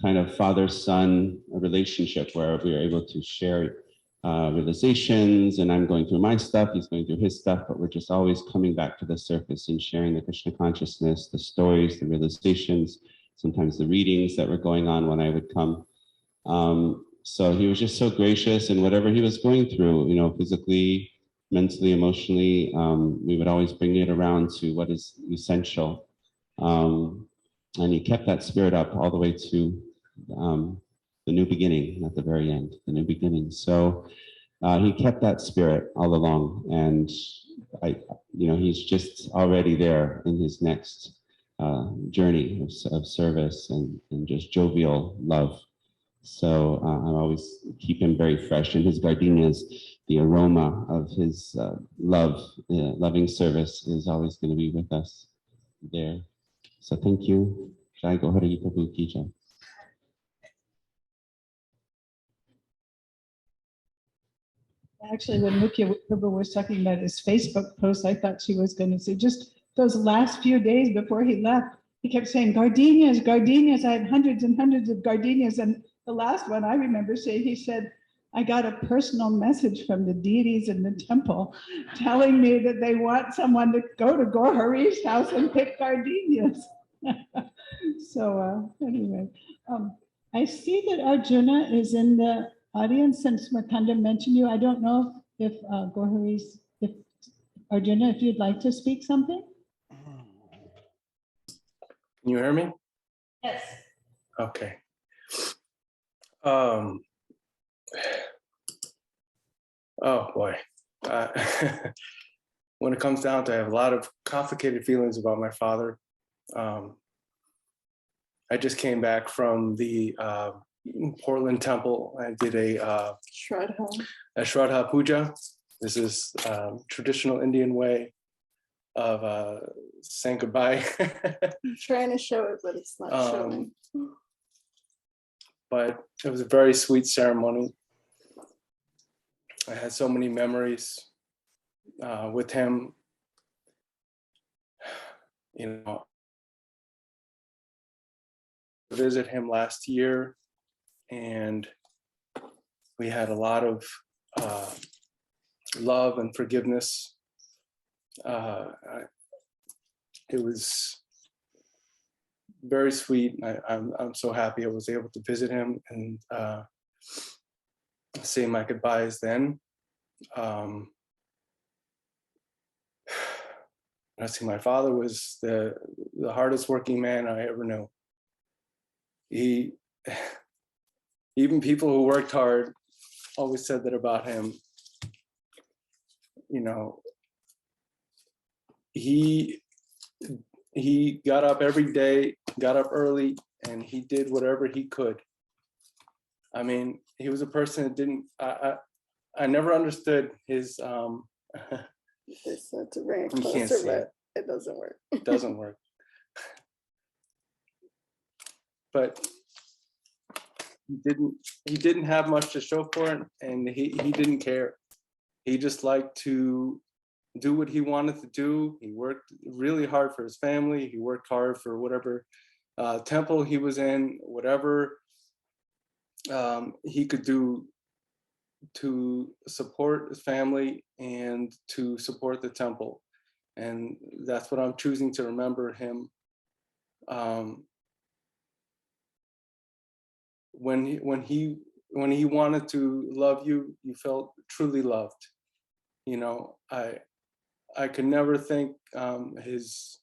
[SPEAKER 16] kind of father-son relationship where we were able to share realizations, and I'm going through my stuff, he's going through his stuff, but we're just always coming back to the surface and sharing the Krishna consciousness, the stories, the realizations, sometimes the readings that were going on when I would come. So he was just so gracious, and whatever he was going through, physically, mentally, emotionally, we would always bring it around to what is essential. And he kept that spirit up all the way to the new beginning, at the very end, the new beginning. So he kept that spirit all along, and he's just already there in his next journey of service and just jovial love. So I always keep him very fresh, and his gardenias, the aroma of his loving service is always going to be with us there. So thank you. Jai Goura Hari Prabhu Ki Jai.
[SPEAKER 1] Actually, when Mukhya Prabhu was talking about his Facebook post, I thought she was going to say just those last few days before he left, he kept saying, gardenias, gardenias. I have hundreds and hundreds of gardenias. And the last one I remember saying, he said, I got a personal message from the deities in the temple telling me that they want someone to go to Goura Hari's house and pick gardenias. So anyway, I see that Arjuna is in the audience since Mukunda mentioned you. I don't know if Goura Hari's, if Arjuna, if you'd like to speak something.
[SPEAKER 11] Can you hear me?
[SPEAKER 1] Yes.
[SPEAKER 11] Okay. Oh boy. When it comes down to it, I have a lot of complicated feelings about my father.
[SPEAKER 17] I just came back from the Portland temple. I did a Shraddha Puja. This is traditional Indian way of saying goodbye.
[SPEAKER 12] I'm trying to show it, but it's not showing.
[SPEAKER 17] But it was a very sweet ceremony. I had so many memories with him. You know, visit him last year, and we had a lot of love and forgiveness. It was very sweet. I'm so happy I was able to visit him and say my goodbyes then. I see my father was the hardest working man I ever knew. Even people who worked hard always said that about him. You know, he got up every day, got up early, and he did whatever he could. I mean, he was a person that didn't, I never understood his,
[SPEAKER 12] It's not to bring it
[SPEAKER 17] you can't
[SPEAKER 12] closer,
[SPEAKER 17] see
[SPEAKER 12] but
[SPEAKER 17] it.
[SPEAKER 12] it doesn't work.
[SPEAKER 17] It doesn't work. But he didn't have much to show for it, and he didn't care. He just liked to do what he wanted to do. He worked really hard for his family. He worked hard for whatever temple he was in, whatever he could do to support his family and to support the temple. And that's what I'm choosing to remember him. When he wanted to love you, you felt truly loved. You know, I could never thank his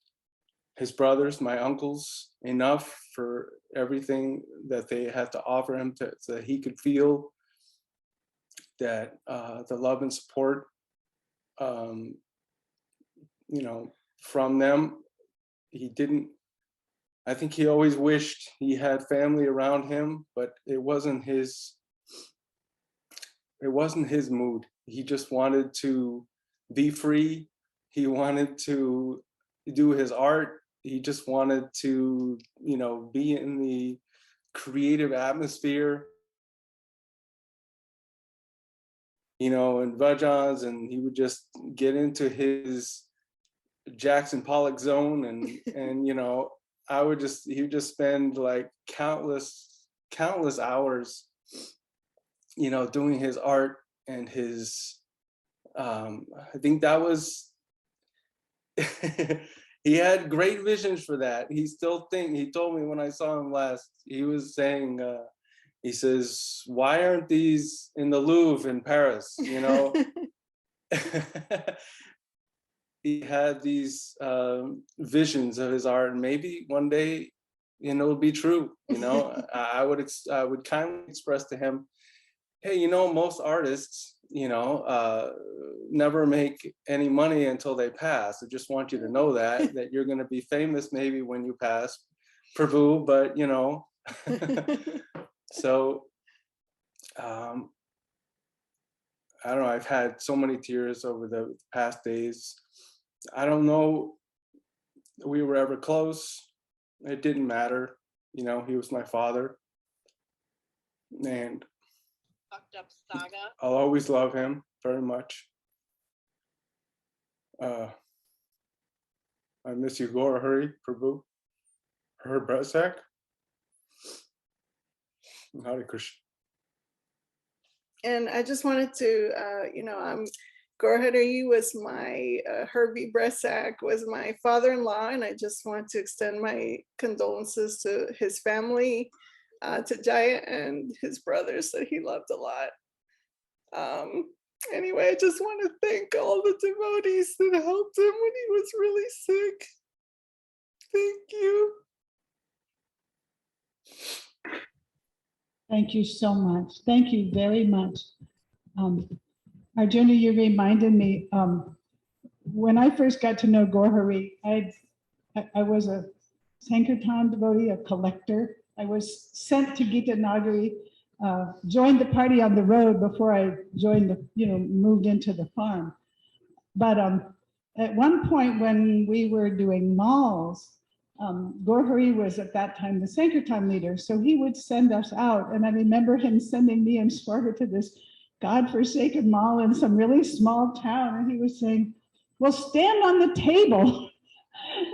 [SPEAKER 17] brothers, my uncles, enough for everything that they had to offer him so that he could feel that the love and support, you know, from them. I think he always wished he had family around him, but it wasn't his mood. He just wanted to be free. He wanted to do his art. He just wanted to, you know, be in the creative atmosphere, you know, and bhajans, and he would just get into his Jackson Pollock zone, and you know, he would just spend like countless hours, you know, doing his art and his I think that was he had great visions for that. He told me when I saw him last, he was saying he says, why aren't these in the Louvre in Paris, you know? He had these visions of his art, and maybe one day, you know, it'll be true. You know, I would kindly express to him, hey, you know, most artists, you know, never make any money until they pass. I just want you to know that you're going to be famous maybe when you pass, Prabhu, but you know. So, I don't know. I've had so many tears over the past days. I don't know if we were ever close. It didn't matter. You know, he was my father. And I'll always love him very much. I miss you, Goura Hari, Prabhu, her Bressack. Hare Krishna.
[SPEAKER 12] And I just wanted to, you know, Goura Hari was my, Herbie Bressack was my father-in-law, and I just want to extend my condolences to his family, to Jaya and his brothers that he loved a lot. Anyway, I just want to thank all the devotees that helped him when he was really sick. Thank you.
[SPEAKER 1] Thank you so much. Thank you very much. Arjuna, you reminded me, when I first got to know Goura Hari, I was a Sankirtan devotee, a collector. I was sent to Gita Nagari, joined the party on the road before I joined moved into the farm. But at one point when we were doing malls, Goura Hari was at that time the Sankirtan leader, so he would send us out. And I remember him sending me and Swarga to this godforsaken mall in some really small town. And he was saying, well, stand on the table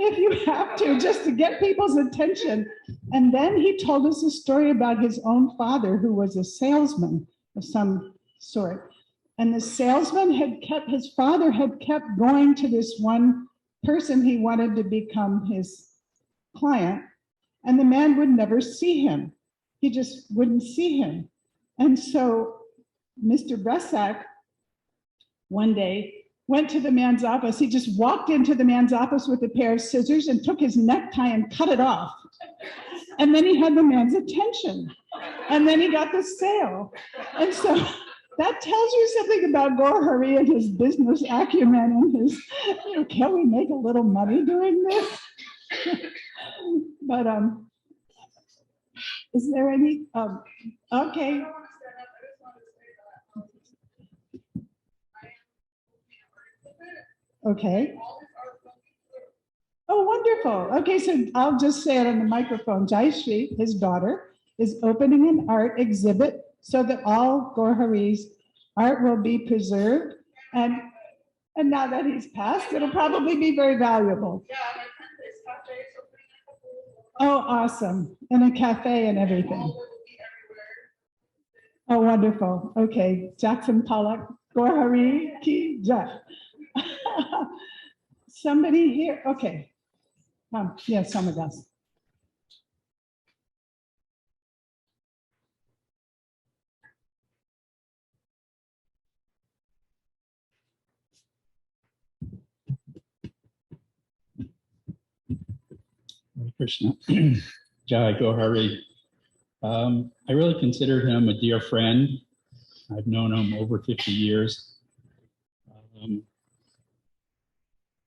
[SPEAKER 1] if you have to, just to get people's attention. And then he told us a story about his own father, who was a salesman of some sort. And the salesman his father had kept going to this one person he wanted to become his client, and the man would never see him. He just wouldn't see him. And so Mr. Bressack one day went to the man's office. He just walked into the man's office with a pair of scissors and took his necktie and cut it off. And then he had the man's attention. And then he got the sale. And so that tells you something about Goura Hari and his business acumen and his, can we make a little money doing this? But is there any, okay. Okay. Oh, wonderful. Okay, so I'll just say it on the microphone. Jayashree, his daughter, is opening an art exhibit so that all Goura Hari's art will be preserved. And now that he's passed, it'll probably be very valuable. Oh, awesome. And a cafe and everything. Oh, wonderful. Okay, Jackson Pollock, Goura Hari ki jai. Somebody here, okay. Yes, some of us.
[SPEAKER 18] Hare Krishna. Jai Goura Hari. I really consider him a dear friend. I've known him over 50 years.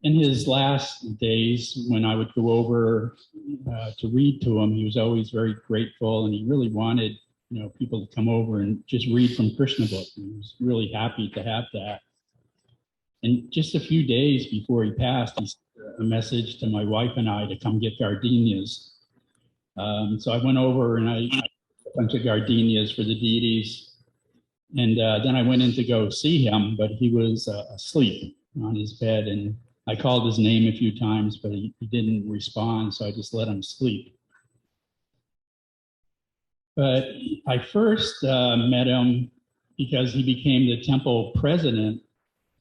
[SPEAKER 18] In his last days, when I would go over to read to him, he was always very grateful, and he really wanted, people to come over and just read from Krishna book. He was really happy to have that. And just a few days before he passed, he sent a message to my wife and I to come get gardenias. So I went over and I got a bunch of gardenias for the deities. And then I went in to go see him, but he was asleep on his bed. And I called his name a few times, but he didn't respond, so I just let him sleep. But I first met him because he became the temple president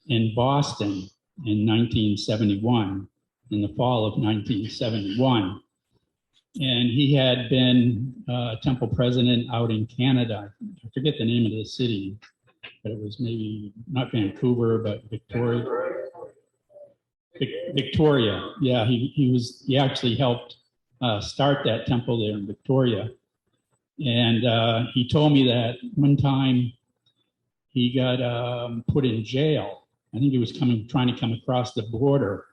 [SPEAKER 18] in Boston in 1971, in the fall of 1971. And he had been temple president out in Canada. I forget the name of the city, but it was maybe not Vancouver, but Victoria. Victoria, yeah, he actually helped start that temple there in Victoria. And he told me that one time he got put in jail. I think he was trying to come across the border.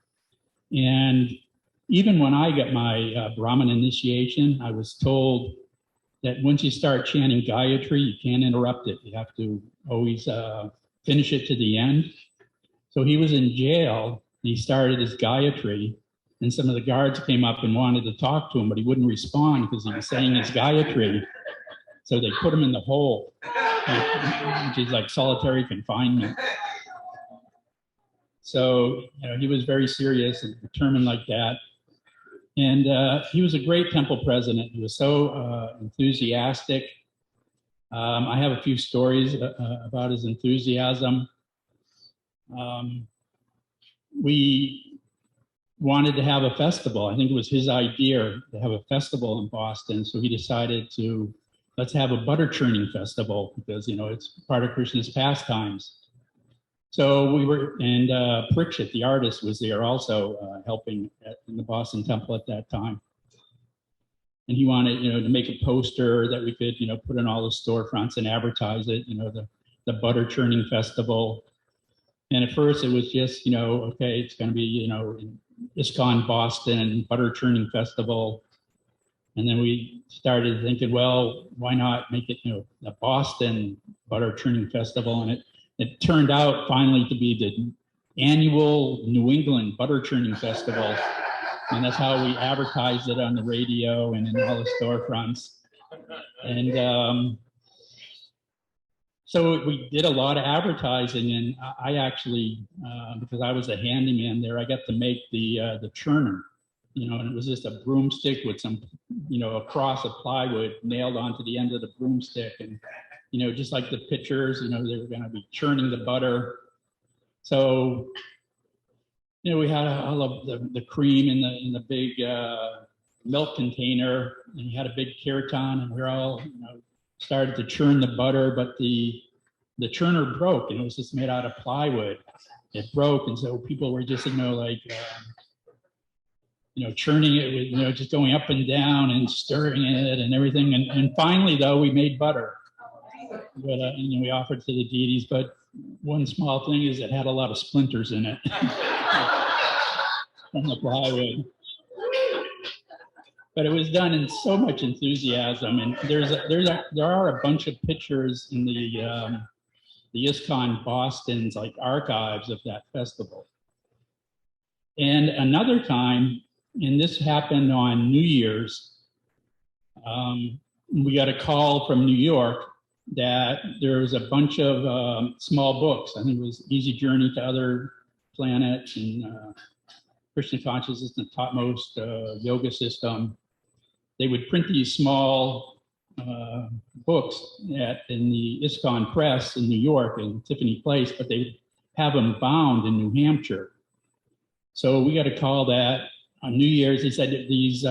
[SPEAKER 18] And even when I got my Brahmin initiation, I was told that once you start chanting Gayatri, you can't interrupt it. You have to always finish it to the end. So he was in jail. He started his Gayatri, and some of the guards came up and wanted to talk to him, but he wouldn't respond because he was saying his Gayatri. So they put him in the hole, which is like solitary confinement. So he was very serious and determined like that. And he was a great temple president. He was so enthusiastic. I have a few stories about his enthusiasm. We wanted to have a festival. I think it was his idea to have a festival in Boston. So he decided let's have a butter churning festival because, it's part of Krishna's pastimes. So we were, and Parikshit, the artist, was there also helping in the Boston temple at that time. And he wanted, to make a poster that we could, put in all the storefronts and advertise it, the butter churning festival. And at first it was just, okay, it's going to be, ISKCON Boston Butter Churning Festival. And then we started thinking, well, why not make it, the Boston Butter Churning Festival? And it turned out finally to be the annual New England Butter Churning Festival. And that's how we advertised it on the radio and in all the storefronts. And so we did a lot of advertising, and I actually, because I was a handyman there, I got to make the churner, and it was just a broomstick with some, a cross of plywood nailed onto the end of the broomstick. And, just like the pictures, they were going to be churning the butter. So, we had all of the cream in the big milk container, and you had a big kirtan, and we were all, started to churn the butter, but the churner broke, and it was just made out of plywood. It broke, and so people were just, churning it with, just going up and down and stirring it and everything. And finally, though, we made butter. But and we offered to the deities, but one small thing is it had a lot of splinters in it from the plywood. But it was done in so much enthusiasm, and there are a bunch of pictures in the ISKCON Boston's archives of that festival. And another time, and this happened on New Year's, we got a call from New York that there was a bunch of small books. I think it was Easy Journey to Other Planets and Krishna Consciousness, the Topmost Yoga System. They would print these small books in the ISKCON Press in New York in Tiffany Place, but they would have them bound in New Hampshire. So we got a call that on New Year's, they said that these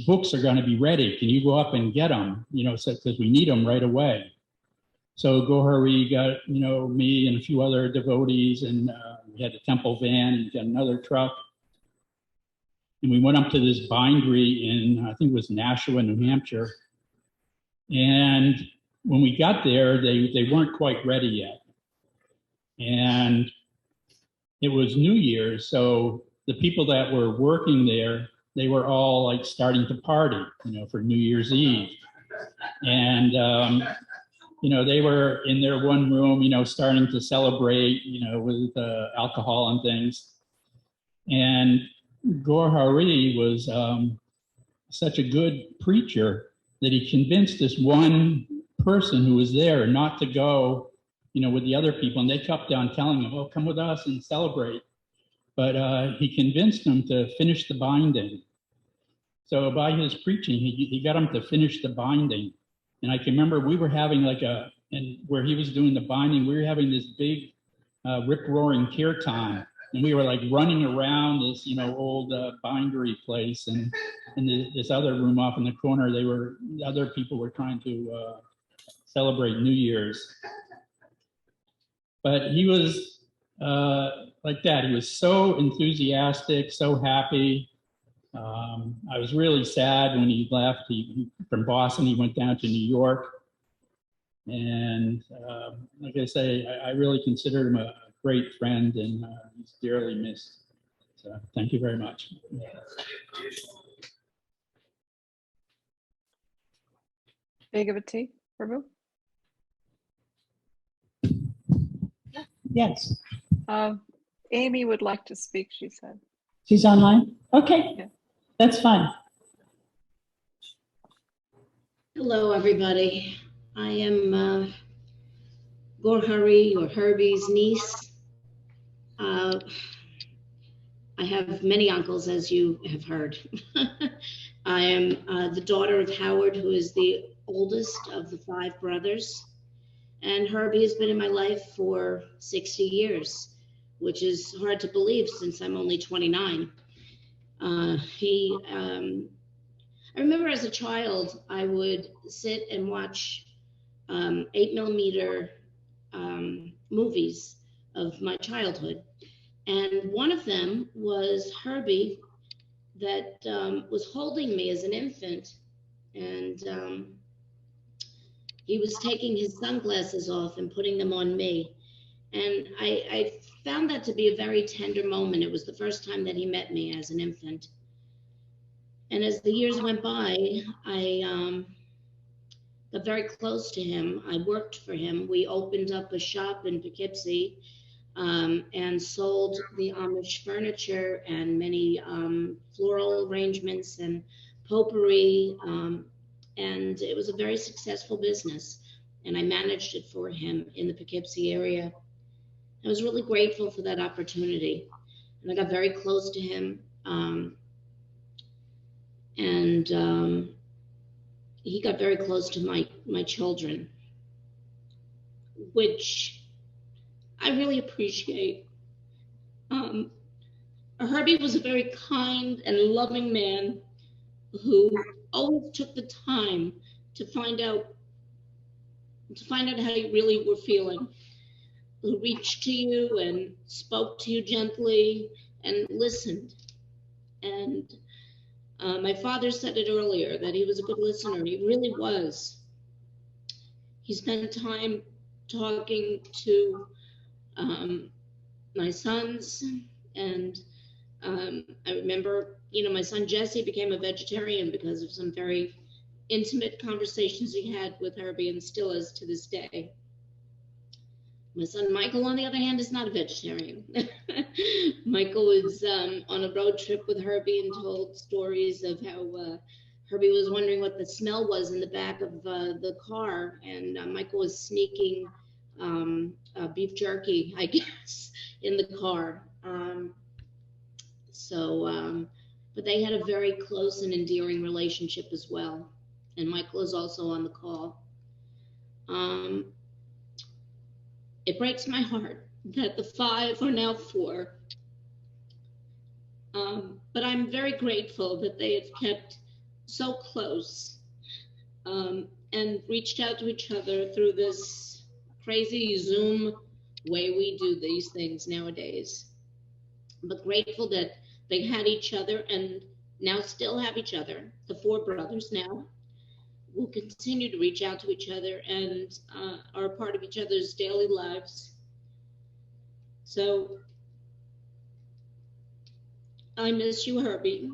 [SPEAKER 18] books are going to be ready. Can you go up and get them? Because we need them right away. So Goura Hari got, me and a few other devotees, and we had a temple van and got another truck. And we went up to this bindery in, I think it was Nashua, New Hampshire. And when we got there, they weren't quite ready yet. And it was New Year's, so the people that were working there, they were all starting to party, for New Year's Eve. And, they were in their one room, starting to celebrate, with alcohol and things. And Goura Hari was such a good preacher that he convinced this one person who was there not to go, with the other people. And they kept on telling him, oh, come with us and celebrate. But he convinced them to finish the binding. So by his preaching, he got them to finish the binding. And I can remember we were having and where he was doing the binding, we were having this big rip-roaring kirtan. And we were running around this, old bindery place, and in this other room off in the corner, other people were trying to celebrate New Year's. But he was like that. He was so enthusiastic, so happy. I was really sad when he left. From Boston, he went down to New York. And like I say, I really consider him a great friend, and he's dearly missed. So thank you very much.
[SPEAKER 4] Bhagavati, Prabhu?
[SPEAKER 15] Yes.
[SPEAKER 4] Amy would like to speak, she said.
[SPEAKER 15] She's online? Okay,
[SPEAKER 4] yeah.
[SPEAKER 15] That's fine.
[SPEAKER 19] Hello, everybody. I am Goura Hari, or Herbie's niece. I have many uncles, as you have heard. I am the daughter of Howard, who is the oldest of the 5 brothers. And Herbie has been in my life for 60 years, which is hard to believe since I'm only 29. I remember as a child, I would sit and watch 8mm movies of my childhood. And one of them was Herbie that was holding me as an infant. And he was taking his sunglasses off and putting them on me. And I found that to be a very tender moment. It was the first time that he met me as an infant. And as the years went by, I got very close to him. I worked for him. We opened up a shop in Poughkeepsie and sold the Amish furniture and many floral arrangements and potpourri. And it was a very successful business. And I managed it for him in the Poughkeepsie area. I was really grateful for that opportunity. And I got very close to him. He got very close to my children, which I really appreciate. Herbie was a very kind and loving man who always took the time to find out how you really were feeling, who reached to you and spoke to you gently and listened. And my father said it earlier, that he was a good listener. He really was. He spent time talking to my sons, and I remember, my son Jesse became a vegetarian because of some very intimate conversations he had with Herbie, and still is to this day. My son Michael, on the other hand, is not a vegetarian. Michael was on a road trip with Herbie and told stories of how Herbie was wondering what the smell was in the back of the car, and Michael was sneaking beef jerky, I guess, in the car. But they had a very close and endearing relationship as well. And Michael is also on the call. It breaks my heart that the 5 are now 4. But I'm very grateful that they have kept so close and reached out to each other through this crazy Zoom way we do these things nowadays. But grateful that they had each other and now still have each other. The 4 brothers now will continue to reach out to each other and are a part of each other's daily lives. So I miss you, Herbie,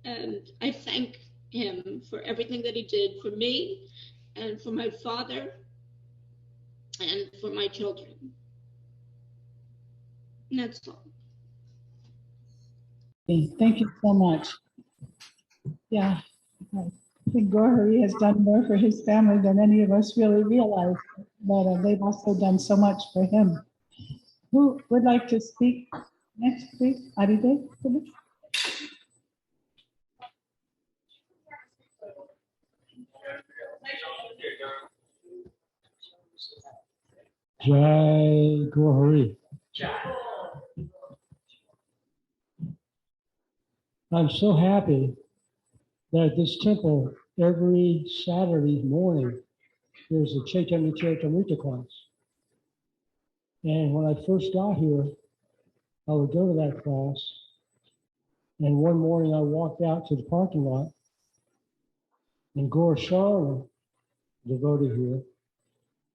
[SPEAKER 19] and I thank him for everything that he did for me and for my father and for my children. And that's all.
[SPEAKER 1] Thank you so much. Yeah, I think Goura Hari has done more for his family than any of us really realize, but they've also done so much for him. Who would like to speak next, please? Adideva, please.
[SPEAKER 14] Jai Goura Hari. I'm so happy that at this temple, every Saturday morning, there's a Chaitanya Charitamrita class. And when I first got here, I would go to that class. And one morning I walked out to the parking lot, and Gaura Sharma, devotee here,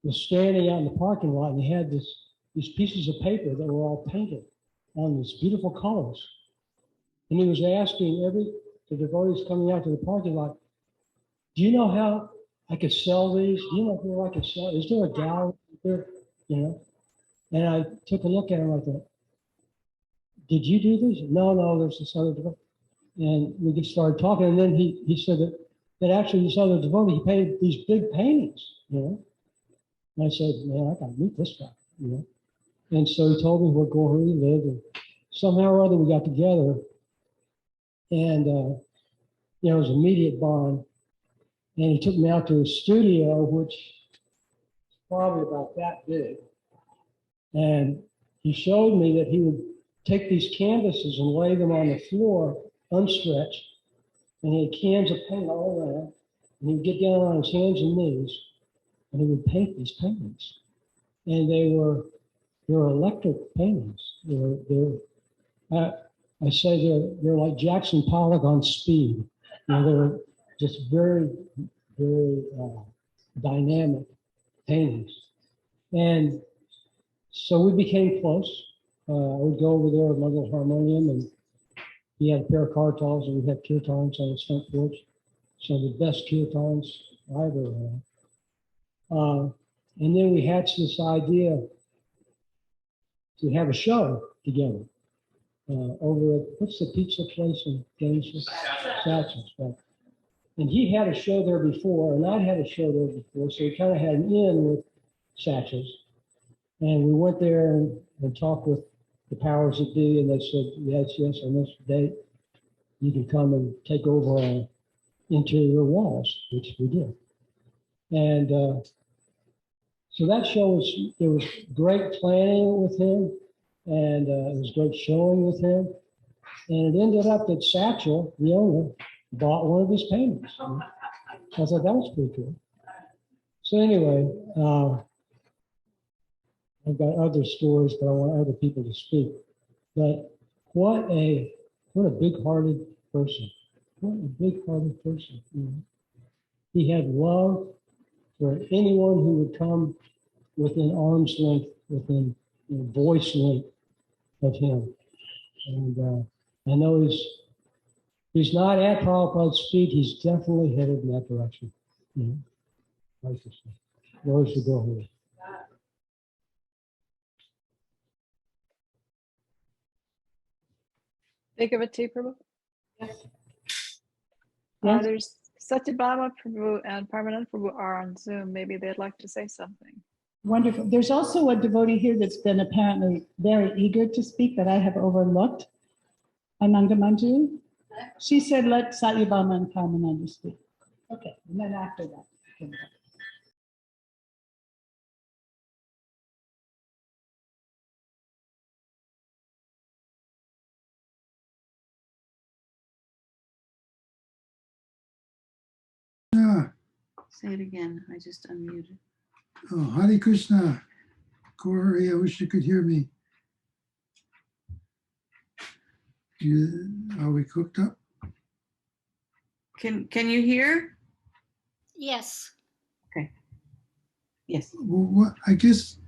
[SPEAKER 14] was standing out in the parking lot, and he had these pieces of paper that were all painted on these beautiful colors. And he was asking the devotees coming out to the parking lot, do you know how I could sell these? Do you know where I could sell? Is there a gallery there? And I took a look at him. I thought, did you do these? No, there's this other devotee. And we just started talking. And then he said that actually this other devotee, he painted these big paintings, And I said, man, I got to meet this guy, And so he told me where Goura Hari lived. And somehow or other we got together. And, it was immediate bond. And he took me out to his studio, which is probably about that big. And he showed me that he would take these canvases and lay them on the floor, unstretched. And he had cans of paint all around. And he would get down on his hands and knees, and he would paint these paintings. And they were electric paintings. I say they're like Jackson Pollock on speed. They're just very, very dynamic paintings. And so we became close.
[SPEAKER 3] I would go over there with my little harmonium, and he had a pair of kartals, and we had kirtans on his front porch. Some of the best kirtans I ever had. And then we hatched this idea to have a show together over at, what's the pizza place in Gainesville? Satchel's, right. And he had a show there before, and I had a show there before, so we kind of had an in with Satchel's. And we went there and talked with the powers that be, and they said, yes, on this date, you can come and take over our interior walls, which we did. And so that show was, there was great planning with him, and it was great showing with him. And it ended up that Satchel, the owner, bought one of his paintings. So I thought that was pretty cool. So anyway, I've got other stories, but I want other people to speak. But what a big-hearted person. What a big-hearted person. You know? He had love for anyone who would come within arm's length, within voice length of him. And I know he's not at Prabhupada's feet. He's definitely headed in that direction. You know? Like to say. Where's the girl here?
[SPEAKER 4] Think of it, T. Prabhu.
[SPEAKER 1] Yes.
[SPEAKER 4] There's Satyabhama Prabhu and Parmanand Prabhu are on Zoom. Maybe they'd like to say something.
[SPEAKER 1] Wonderful. There's also a devotee here that's been apparently very eager to speak that I have overlooked. Ananga Manju. She said, let Satyabhama and Parmanand speak. Okay, and then after that.
[SPEAKER 20] Say it again. I just unmuted.
[SPEAKER 21] Oh, Hare Krishna. Goura Hari, I wish you could hear me. Are we cooked up?
[SPEAKER 20] Can you hear?
[SPEAKER 6] Yes.
[SPEAKER 20] Okay. Yes.
[SPEAKER 21] Well, what, I guess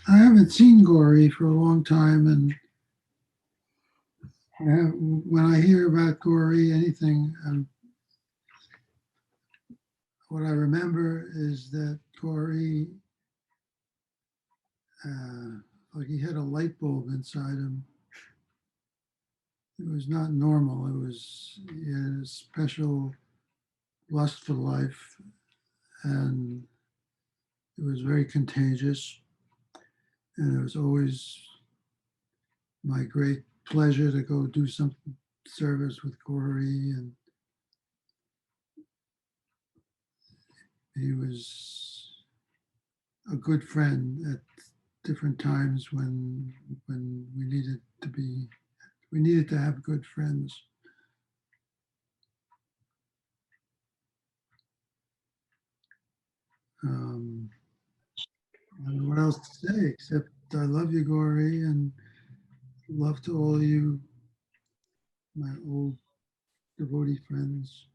[SPEAKER 21] I haven't seen Goura Hari for a long time, and when I hear about Goura Hari, anything, what I remember is that Goura Hari, like he had a light bulb inside him. It was not normal. It was, he had a special lust for life, and it was very contagious. And it was always my great pleasure to go do some service with Goura Hari, and he was a good friend at different times when we needed to have good friends. I don't know what else to say, except I love you, Goura Hari, and love to all of you, my old devotee friends.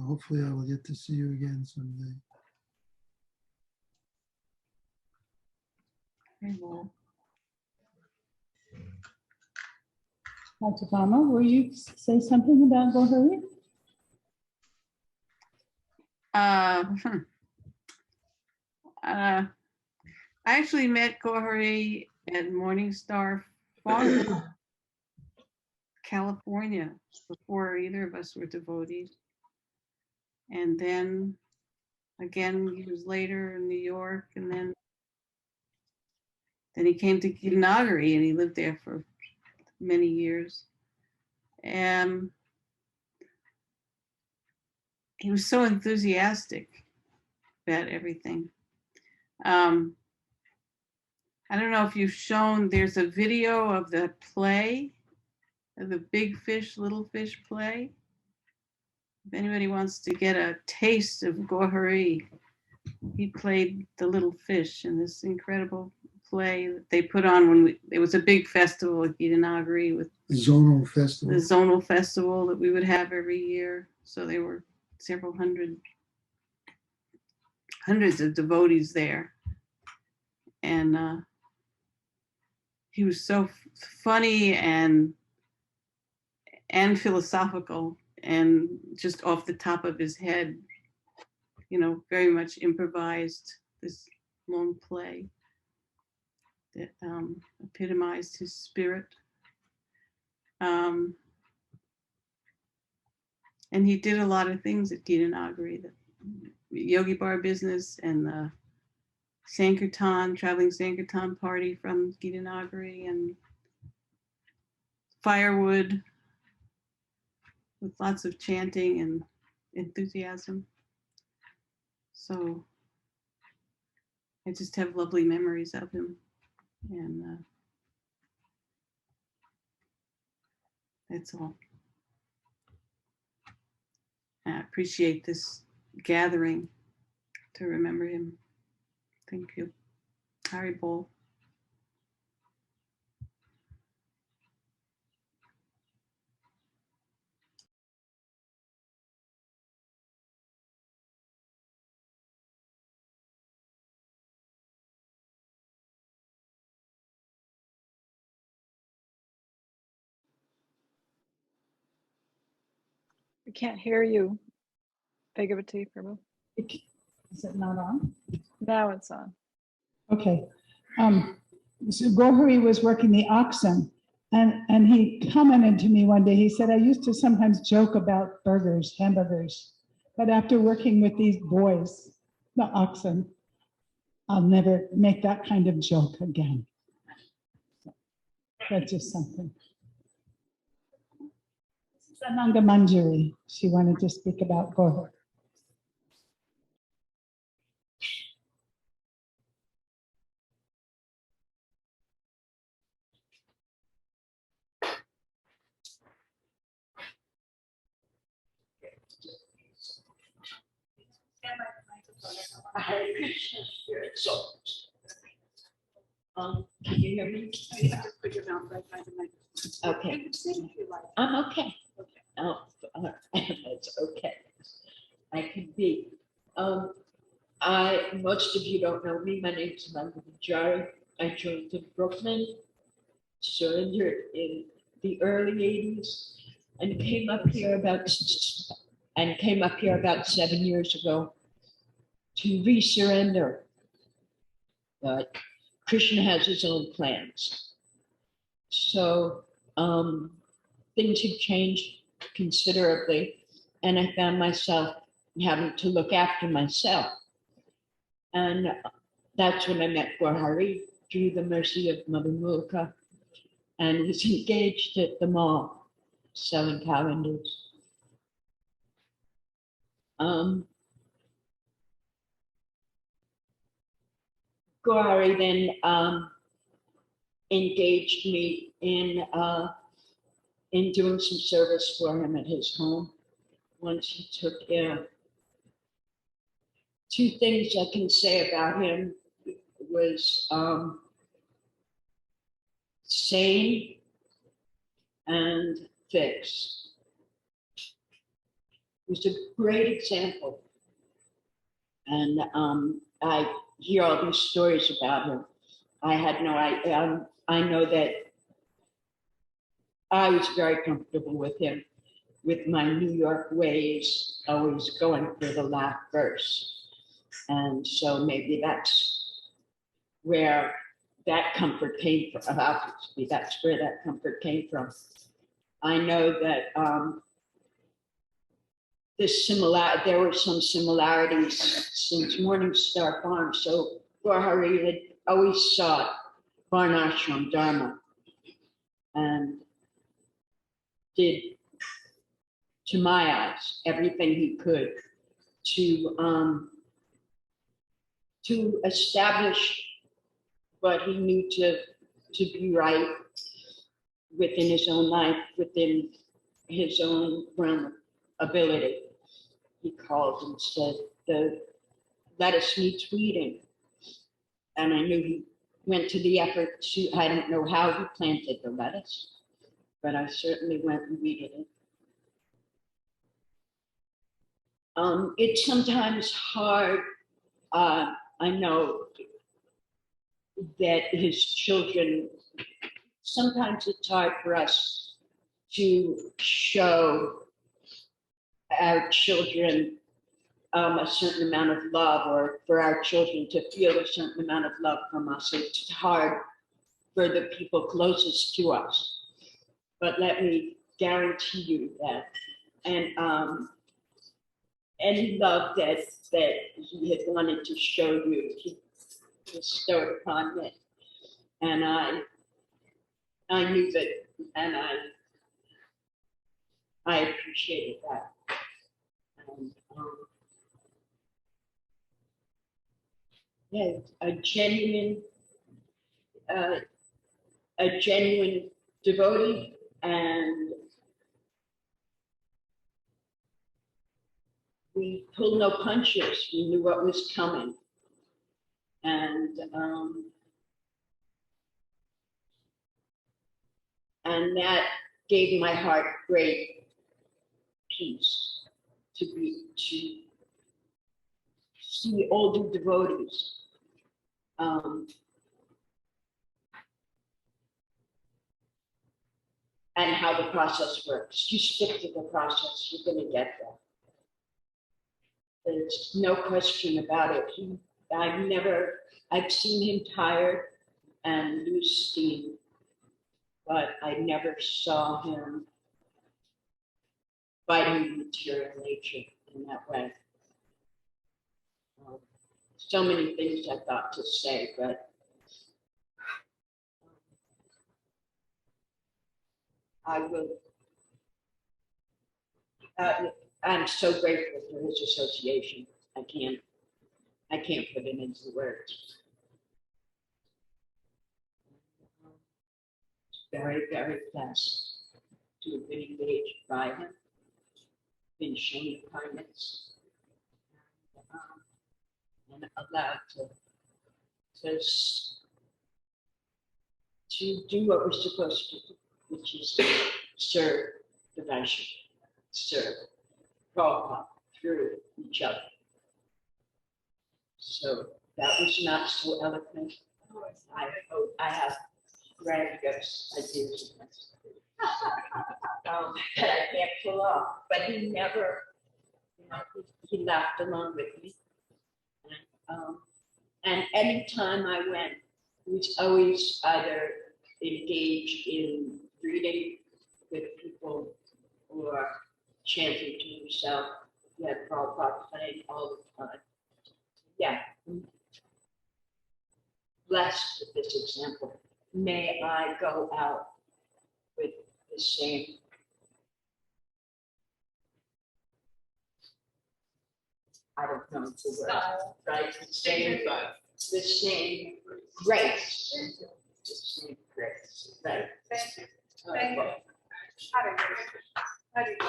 [SPEAKER 21] Hopefully I will get to see you again someday.
[SPEAKER 1] Satyabhama, will you say something about Goura Hari?
[SPEAKER 20] I actually met Goura Hari at Morningstar Farm, California, before either of us were devotees. And then again, years later in New York, and then he came to Gita, and he lived there for many years. And he was so enthusiastic about everything. I don't know if you've shown, there's a video of the play, of the Big Fish, Little Fish play. If anybody wants to get a taste of Goura Hari, he played the little fish in this incredible play that they put on when it was a big festival at Gita with
[SPEAKER 21] Zonal festival.
[SPEAKER 20] the zonal festival that we would have every year. So there were several hundreds of devotees there. And he was so funny and philosophical and just off the top of his head, you know, very much improvised this long play that epitomized his spirit. And he did a lot of things at Gita Nagari, the Yogi Bar business and the Sankirtan, traveling Sankirtan party from Gita Nagari, and firewood with lots of chanting and enthusiasm. So I just have lovely memories of him. And that's all. I appreciate this gathering to remember him. Thank you. Hari Bol.
[SPEAKER 4] We can't hear you. Bhagavati Prabhu.
[SPEAKER 1] Is it not on?
[SPEAKER 4] Now it's on.
[SPEAKER 1] Okay. So Goura Hari was working the oxen, and he commented to me one day, he said, I used to sometimes joke about burgers, hamburgers, but after working with these boys, the oxen, I'll never make that kind of joke again. That's just something. Sananga Manjari, she wanted to speak about Goura Hari.
[SPEAKER 5] Hare Krishna, spirit souls. Can you hear me? You have to put your mouth right by the microphone. Okay. You can sing if you like. I'm okay. Oh, it's okay. I can be. Most of you don't know me. My name is Nanda Vijay. I joined in Brooklyn, surrendered in the early 80s, and came up here about 7 years ago to resurrender. But Krishna has his own plans. So things have changed considerably, and I found myself having to look after myself. And that's when I met Goura Hari through the mercy of Mother Mulika, and was engaged at the mall selling calendars. Goura Hari then engaged me in doing some service for him at his home. Once he took care. Two things I can say about him was sane and fixed. He was a great example. And I hear all these stories about him. I had no idea. I know that I was very comfortable with him, with my New York ways, always going for the laugh first. And so maybe that's where that comfort came from. Obviously, that's where that comfort came from. I know that there were some similarities since Morning Star Farm. So Goura Hari had always sought Varnashram Dharma and did, to my eyes, everything he could to establish what he knew to be right within his own life, within his own realm of ability. He called and said, the lettuce needs weeding. And I knew he went to the effort to, I don't know how he planted the lettuce, but I certainly went and weeded it. It's sometimes hard, I know that his children sometimes it's hard for us to show our children a certain amount of love, or for our children to feel a certain amount of love from us. It's hard for the people closest to us. But let me guarantee you that, and any love that he had wanted to show you, he bestowed upon me. And I knew that, and I appreciated that. And, yeah, a genuine devotee, and we pulled no punches. We knew what was coming, and that gave my heart great peace to see older devotees. And how the process works. You stick to the process, you're going to get there. There's no question about it. I've seen him tired and lose steam, but I never saw him fighting material nature in that way. So many things I thought to say, but I will. I'm so grateful for his association. I can't put it into words. Very, very blessed to have been engaged by him, been shown kindness, and allowed to do what we're supposed to do, which is to serve the Vaishnav, serve Prabhupada through each other. So that was not so eloquent. I hope I have grandiose ideas that I can't pull off. But he never, he laughed along with me. And anytime I went, he was always either engaged in reading with people or chanting to himself. He had Prabhupada playing all the time. Yeah. Blessed with this example. May I go out with the same I don't know the word, right? The same grace. The same grace. Right.
[SPEAKER 1] Thank you. Thank you.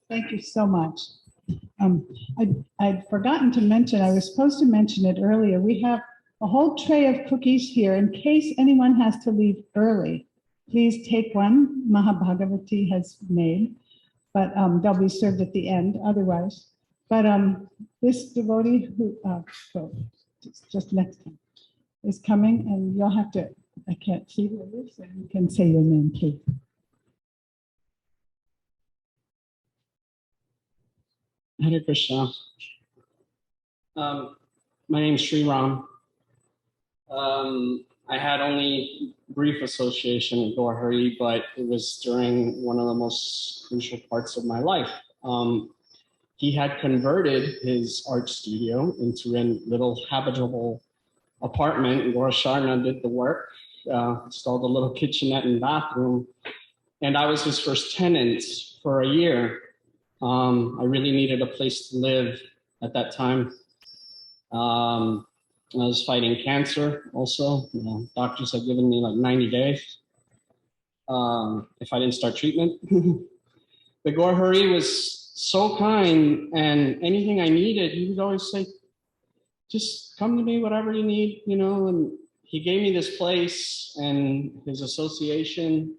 [SPEAKER 1] Thank you so much. I'd forgotten to mention, I was supposed to mention it earlier. We have a whole tray of cookies here in case anyone has to leave early. Please take one. Mahabhagavati has made, but they'll be served at the end otherwise. But this devotee who, just next time, is coming, and you'll have to, I can't see who it is, so you can say your name, please.
[SPEAKER 8] Hare Krishna. My name is Sri Ram. I had only brief association with Goura Hari, but it was during one of the most crucial parts of my life. He had converted his art studio into a little habitable apartment, and Gaura Sharna did the work, installed a little kitchenette and bathroom, and I was his first tenant for a year. I really needed a place to live at that time. I was fighting cancer also. Doctors had given me like 90 days if I didn't start treatment. But Goura Hari was so kind, and anything I needed, he would always say, just come to me, whatever you need, and he gave me this place and his association.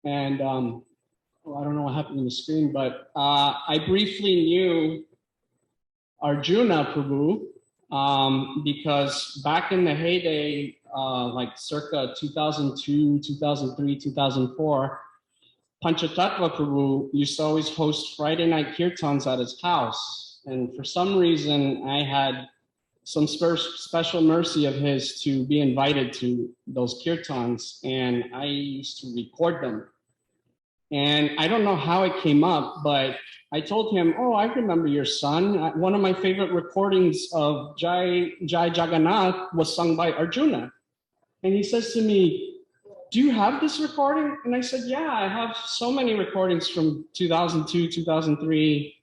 [SPEAKER 8] And I don't know what happened on the screen, but I briefly knew Arjuna Prabhu, because back in the heyday, like circa 2002, 2003, 2004, Panchatattva Prabhu used to always host Friday night kirtans at his house. And for some reason, I had some special mercy of his to be invited to those kirtans, and I used to record them. And I don't know how it came up, but I told him, oh, I remember your son. One of my favorite recordings of Jai Jagannath was sung by Arjuna. And he says to me, do you have this recording? And I said, yeah, I have so many recordings from 2002, 2003.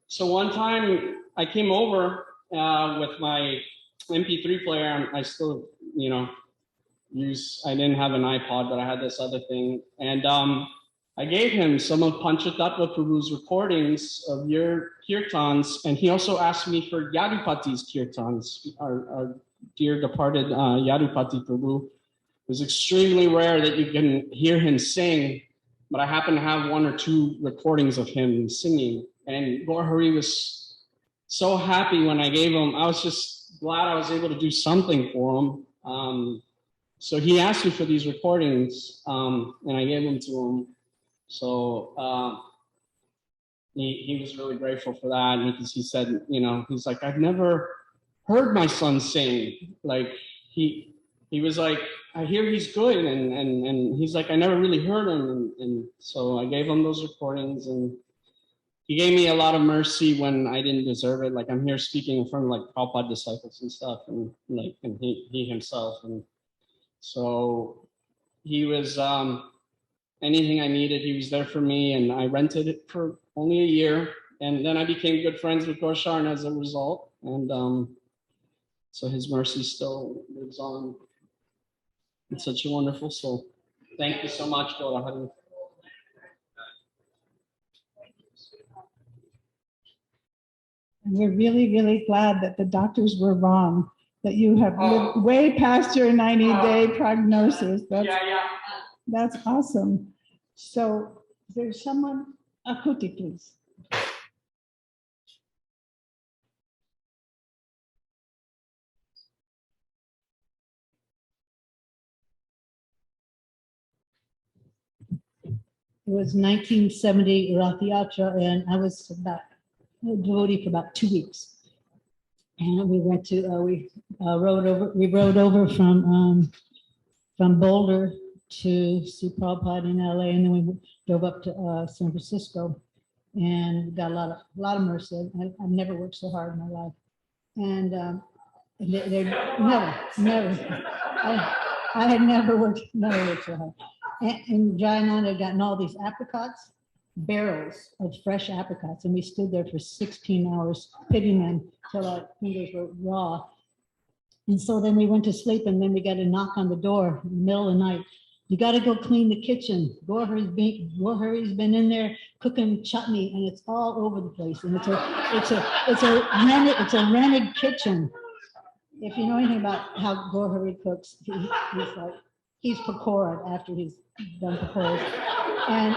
[SPEAKER 8] So one time I came over with my MP3 player, and I still, I didn't have an iPod, but I had this other thing. And I gave him some of Panchatattva Prabhu's recordings of your kirtans, and he also asked me for Yadupati's kirtans, our dear departed Yadupati Prabhu. It was extremely rare that you can hear him sing, but I happen to have 1 or 2 recordings of him singing. And Goura Hari was so happy when I gave him. I was just glad I was able to do something for him. So he asked me for these recordings, and I gave them to him. So he was really grateful for that, because he said, he's like, I've never heard my son sing. Like he was like, I hear he's good, and he's like, I never really heard him, and so I gave him those recordings, and he gave me a lot of mercy when I didn't deserve it. Like I'm here speaking in front of like Prabhupada disciples and stuff, and he himself, and so he was anything I needed, he was there for me, and I rented it for only a year, and then I became good friends with Gosharn as a result, and so his mercy still lives on. It's such a wonderful soul. Thank you so much, Goura Hari.
[SPEAKER 1] And we're really, really glad that the doctors were wrong, that you have lived way past your 90-day prognosis. That's awesome. So there's someone, Akuti, please.
[SPEAKER 2] It was 1970 Rath Yatra, and I was a devotee for about 2 weeks. And we went to we rode over from Boulder to see Prabhupada in LA, and then we drove up to San Francisco, and got a lot of mercy. I've never worked so hard in my life, and they never. I had never worked so hard. And Jayananda had gotten all these apricots, barrels of fresh apricots, and we stood there for 16 hours pitting them till our fingers were raw. And so then we went to sleep, and then we got a knock on the door in the middle of the night. You got to go clean the kitchen. Goura Hari's been in there cooking chutney, and it's all over the place. And it's a rented kitchen. If you know anything about how Goura Hari cooks, he's pakoran after he's done pakoras. And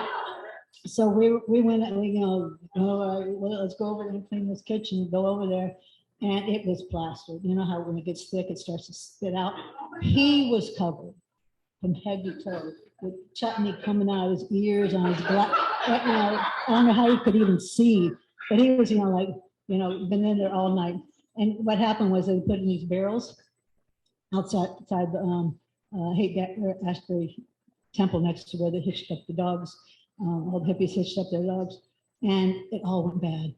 [SPEAKER 2] so we went, let's go over and clean this kitchen, go over there, and it was plastered. You know how when it gets thick, it starts to spit out. He was covered from head to toe with chutney coming out of his ears, on his black. I don't know how he could even see, but he was, been in there all night. And what happened was they put in these barrels outside the Ashbury temple next to where they hitched up the dogs. All the hippies hitched up their dogs, and it all went bad.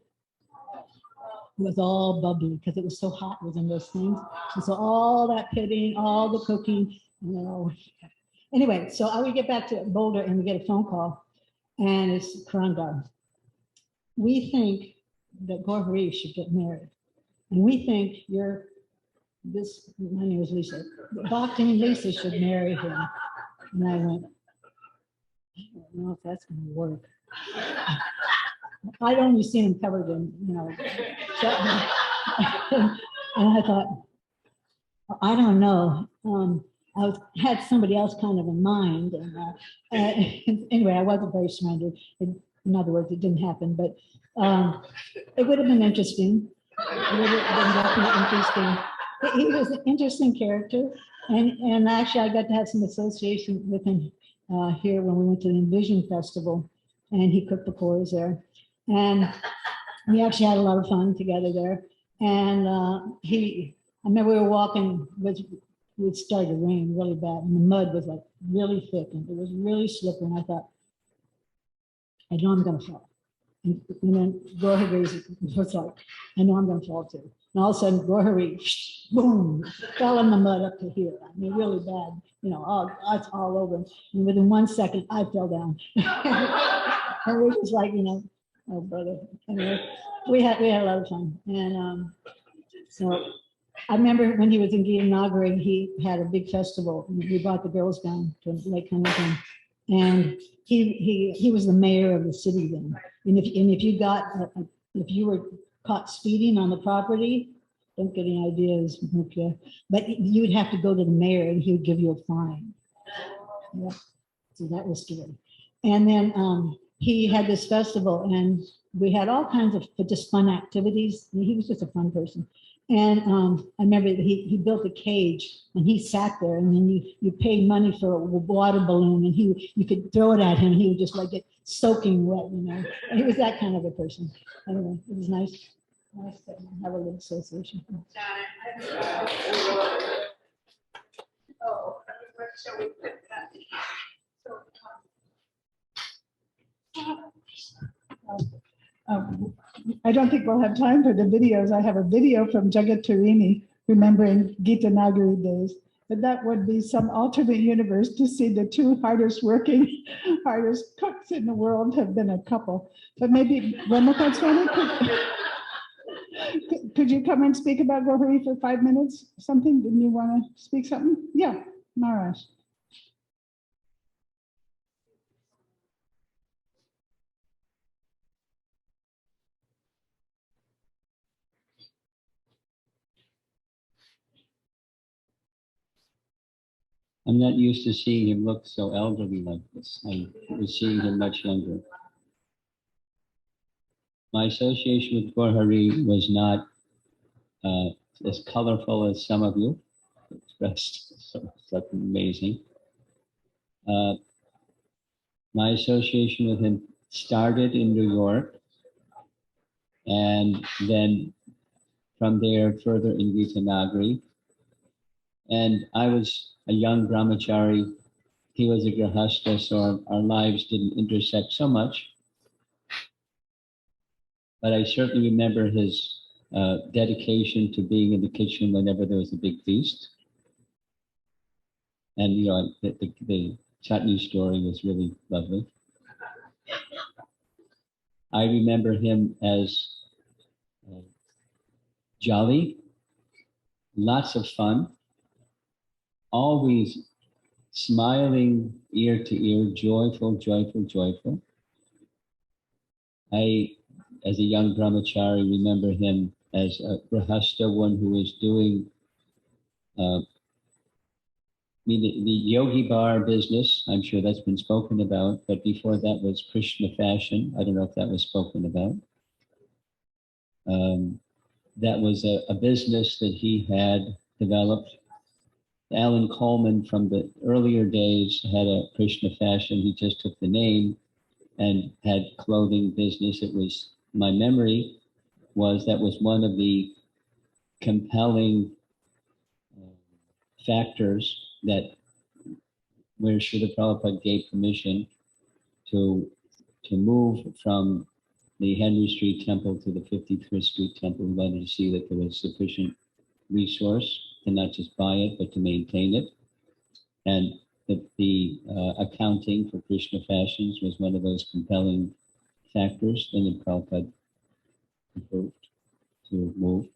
[SPEAKER 2] It was all bubbly because it was so hot within those things. And so all that pitting, all the cooking, Anyway, so we get back to Boulder and we get a phone call, and it's Karandar. We think that Goura Hari should get married. And we think my name is Lisa, Bhakti and Lisa should marry him. And I went, I don't know if that's going to work. I'd only seen him covered in, and I thought, I don't know. I had somebody else kind of in mind. And anyway, I wasn't very surrendered. In other words, it didn't happen, but it would have been interesting. It would have been definitely interesting. He was an interesting character, and actually I got to have some association with him here when we went to the Envision Festival, and he cooked the pores there, and we actually had a lot of fun together there. And I remember we were walking, it started to rain really bad, and the mud was like really thick, and it was really slippery, and I thought, I know I'm gonna fall. And then Goura Hari was like, I know I'm gonna fall too. And all of a sudden, Goura Hari, boom, fell in the mud up to here. I mean, really bad, it's all over. And within 1 second, I fell down. And we was like, oh brother. Anyway, we had a lot of fun. And so I remember when he was in Gita Nagari, he had a big festival. And we brought the girls down to Lake Huntington. And he was the mayor of the city then. And if you were caught speeding on the property, don't get any ideas, but you would have to go to the mayor and he would give you a fine. Yeah. So that was scary. And then he had this festival, and we had all kinds of just fun activities. He was just a fun person. And I remember he built a cage, and he sat there, and then you paid money for a water balloon, and you could throw it at him, and he would just like get soaking wet, And he was that kind of a person. Anyway, it was nice to have a little association.
[SPEAKER 1] Oh, where shall we put that? I don't think we'll have time for the videos. I have a video from Jagat Tarini remembering Gita Nagari days. But that would be some alternate universe to see the two hardest working, hardest cooks in the world have been a couple. But maybe Ramapad Swami, could you come and speak about Goura Hari for 5 minutes? Something? Didn't you want to speak something? Yeah, Maharaj.
[SPEAKER 3] I'm not used to seeing him look so elderly like this. I was seeing him much younger. My association with Goura Hari was not as colorful as some of you expressed. So something amazing. My association with him started in New York, and then from there further in Gita Nagari. And I was a young brahmachari. He was a grihastha, so our lives didn't intersect so much. But I certainly remember his dedication to being in the kitchen whenever there was a big feast. And the chutney story was really lovely. I remember him as jolly, lots of fun, always smiling ear to ear, joyful, joyful, joyful. I, as a young brahmachari, remember him as a grihastha, one who was doing the Yogi Bar business. I'm sure that's been spoken about, but before that was Krishna fashion. I don't know if that was spoken about. That was a business that he had developed. Alan Coleman from the earlier days had a Krishna fashion. He just took the name and had clothing business. It was, my memory was that was one of the compelling factors that where Srila Prabhupada gave permission to move from the Henry Street Temple to the 53rd Street Temple. We wanted to see that there was sufficient resource to not just buy it, but to maintain it. And the accounting for Krishna fashions was one of those compelling factors. Then the Prabhupada approved to move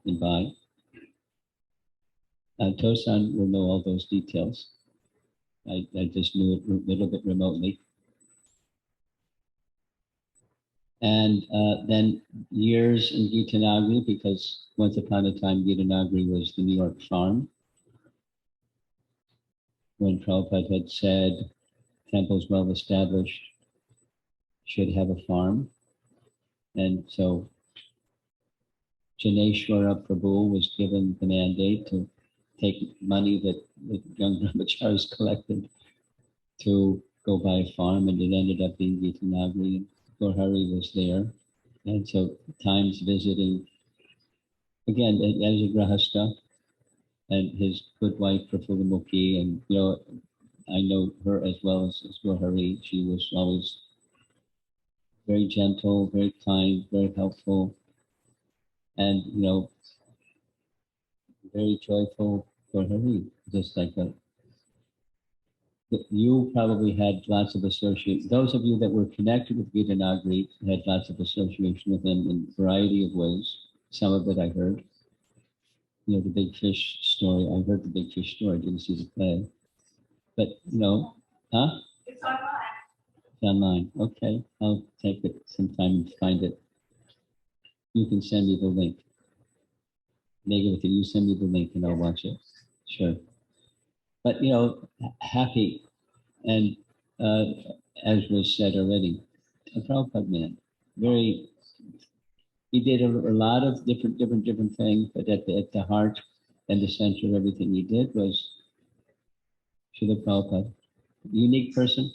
[SPEAKER 3] and buy. Tosan will know all those details. I just knew it a little bit remotely. And then years in Gita Nagari, because once upon a time Gita Nagari was the New York farm. When Prabhupada had said temples well established should have a farm. And so Janeshwara Prabhu was given the mandate to take money that the young brahmacharis collected to go buy a farm, and it ended up being Gita Nagari, and Goura Hari was there. And so times visiting, again, as a grahastha, and his good wife, Prafulla Mukhi, and I know her as well as Goura Hari. She was always very gentle, very kind, very helpful, and very joyful Goura Hari. Just like you probably had lots of association. Those of you that were connected with Gita Nagari had lots of association with him in a variety of ways. Some of it I heard. The big fish story. I heard the big fish story. I didn't see the play. But, huh?
[SPEAKER 12] It's online.
[SPEAKER 3] It's online. Okay. I'll take it sometime and find it. You can send me the link. Megan, can you send me the link and I'll watch it? Sure. But, happy. And as was said already, a Prabhupada man. He did a lot of different things, but at the heart and the center of everything he did was Srila Prabhupada. Unique person,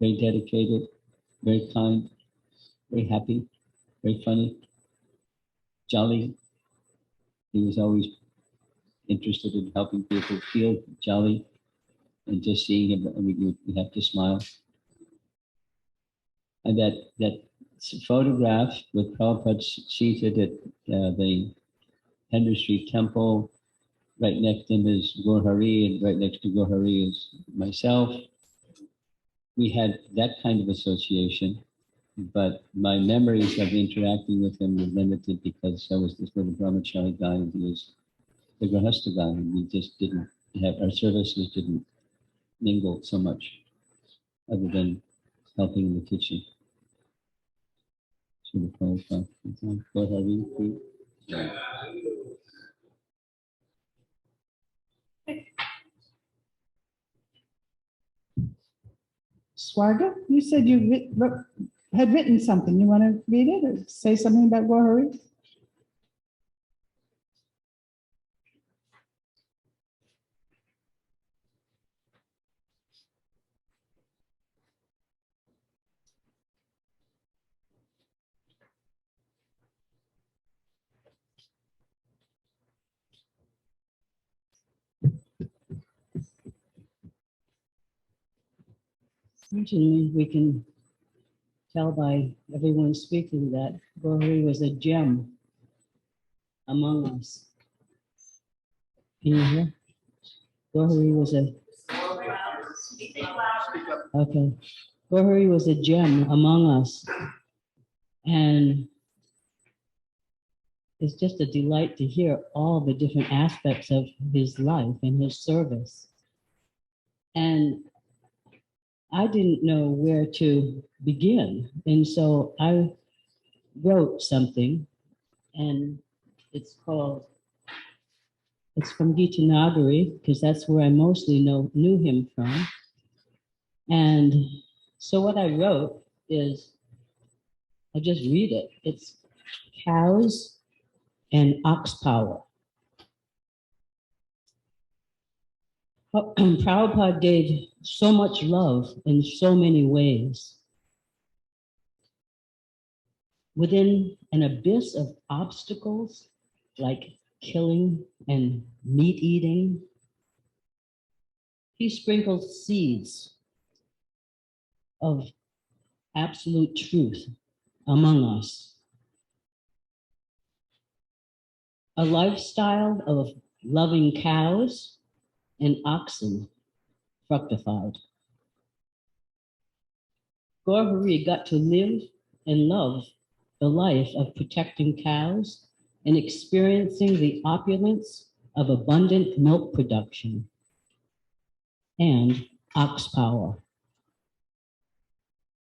[SPEAKER 3] very dedicated, very kind, very happy, very funny, jolly. He was always interested in helping people feel jolly, and just seeing him, you have to smile. And that photograph with Prabhupada seated at the Henry Street Temple, right next to him is Goura Hari, and right next to Goura Hari is myself. We had that kind of association, but my memories of interacting with him were limited because I was this little brahmachari guy and he was the grahastha guy, and we just didn't have, our services didn't mingle so much other than helping in the kitchen. Goura Hari, please.
[SPEAKER 1] Swarga, you said you had written something. You want to read it or say something about Goura Hari?
[SPEAKER 2] Certainly, we can tell by everyone speaking that Goura Hari was a gem among us. Can you hear? Goura Hari was okay. Goura Hari was a gem among us, and it's just a delight to hear all the different aspects of his life and his service. And I didn't know where to begin. And so I wrote something, and it's from Gita Nagari, because that's where I mostly knew him from. And so what I wrote is, I'll just read it. It's cows and ox power. Prabhupada gave so much love in so many ways. Within an abyss of obstacles like killing and meat eating, he sprinkled seeds of absolute truth among us. A lifestyle of loving cows and oxen fructified. Goura Hari got to live and love the life of protecting cows and experiencing the opulence of abundant milk production and ox power.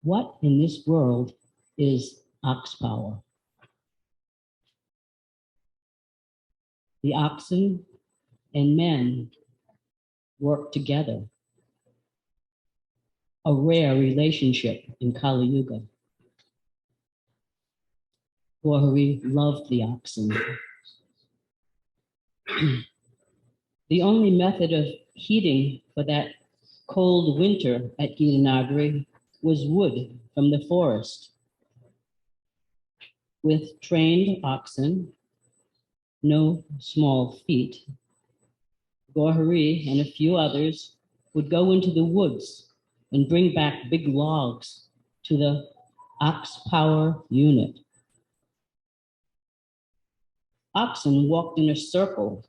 [SPEAKER 2] What in this world is ox power? The oxen and men work together. A rare relationship in Kali Yuga.
[SPEAKER 5] Goura Hari loved the oxen. The only method of heating for that cold winter at Gita Nagari was wood from the forest. With trained oxen, no small feat, Goura Hari and a few others would go into the woods and bring back big logs to the ox power unit. Oxen walked in a circle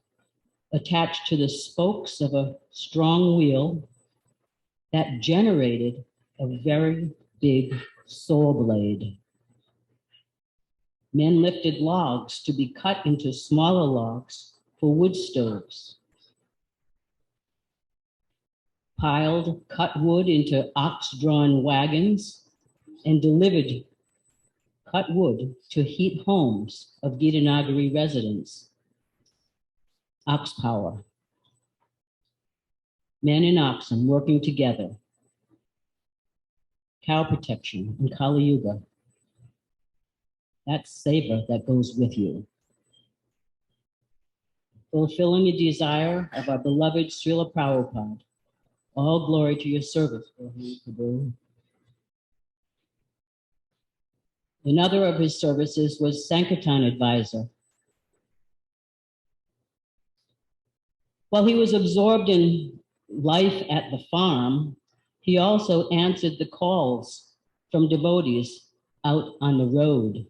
[SPEAKER 5] attached to the spokes of a strong wheel that generated a very big saw blade. Men lifted logs to be cut into smaller logs for wood stoves. Piled cut wood into ox-drawn wagons and delivered cut wood to heat homes of Gita Nagari residents. Ox power. Men and oxen working together. Cow protection in Kali Yuga. That savor that goes with you. Fulfilling the desire of our beloved Srila Prabhupada. All glory to your service, Prabhu. Another of his services was Sankirtan advisor. While he was absorbed in life at the farm, he also answered the calls from devotees out on the road,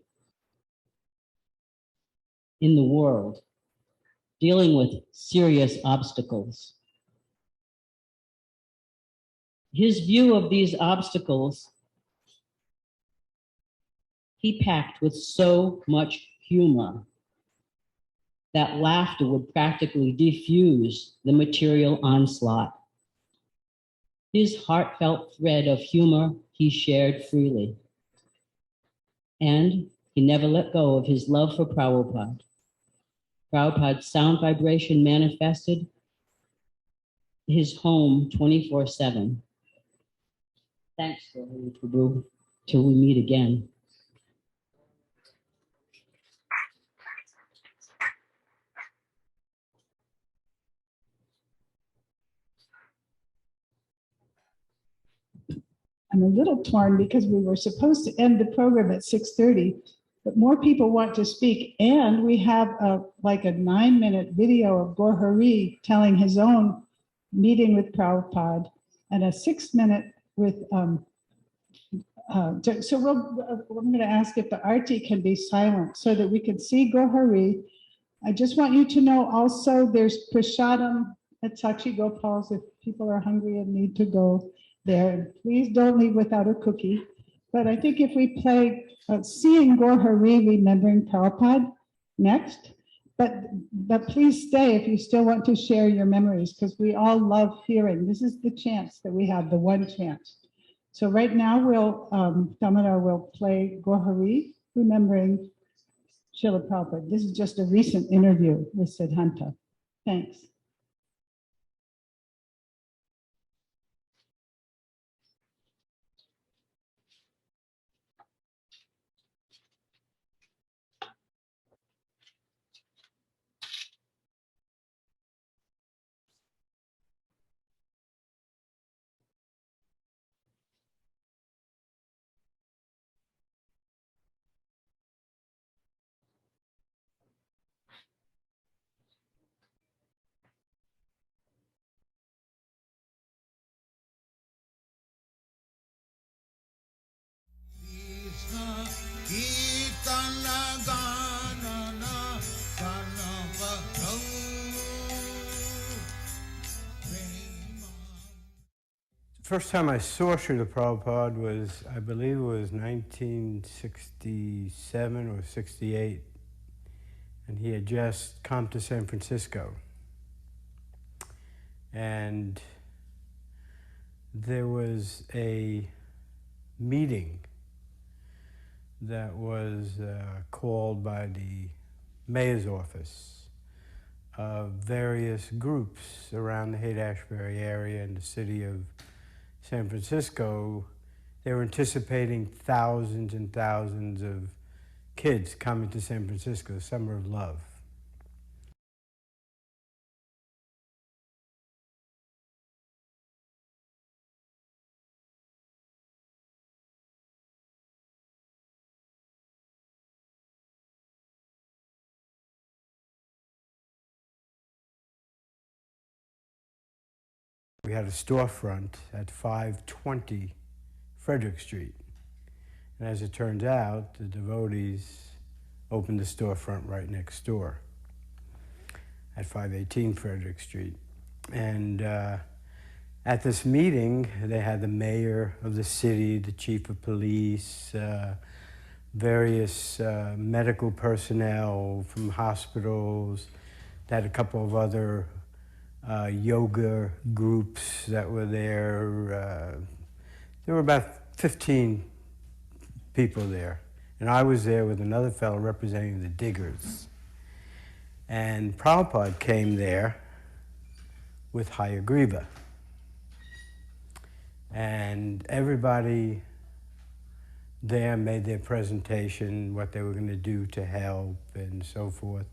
[SPEAKER 5] in the world, dealing with serious obstacles. His view of these obstacles, he packed with so much humor that laughter would practically diffuse the material onslaught. His heartfelt thread of humor he shared freely. And he never let go of his love for Prabhupada. Prabhupada's sound vibration manifested his home 24/7. Thanks, Prabhu. Till we meet again.
[SPEAKER 1] I'm a little torn because we were supposed to end the program at 6:30, but more people want to speak. And we have like a 9-minute video of Goura Hari telling his own meeting with Prabhupada and a 6-minute with, so I'm going to ask if the arti can be silent so that we can see Goura Hari. I just want you to know also there's prasadam at Sachi Gopal's if people are hungry and need to go there. Please don't leave without a cookie. But I think if we play Seeing Goura Hari, Remembering Prabhupada next, but please stay if you still want to share your memories because we all love hearing. This is the chance that we have, the one chance. So right now Damodar will play Goura Hari, Remembering Srila Prabhupada. This is just a recent interview with Siddhanta. Thanks.
[SPEAKER 7] First time I saw Srila Prabhupada was, I believe it was 1967 or 68. And he had just come to San Francisco. And there was a meeting that was called by the mayor's office of various groups around the Haight-Ashbury area and the city of San Francisco. They were anticipating thousands and thousands of kids coming to San Francisco, Summer of Love. We had a storefront at 520 Frederick Street. And as it turns out, the devotees opened the storefront right next door at 518 Frederick Street. And at this meeting, they had the mayor of the city, the chief of police, various medical personnel from hospitals. They had a couple of other yoga groups that were there. There were about 15 people there. And I was there with another fellow representing the diggers. And Prabhupada came there with Hayagriva. And everybody there made their presentation, what they were going to do to help and so forth.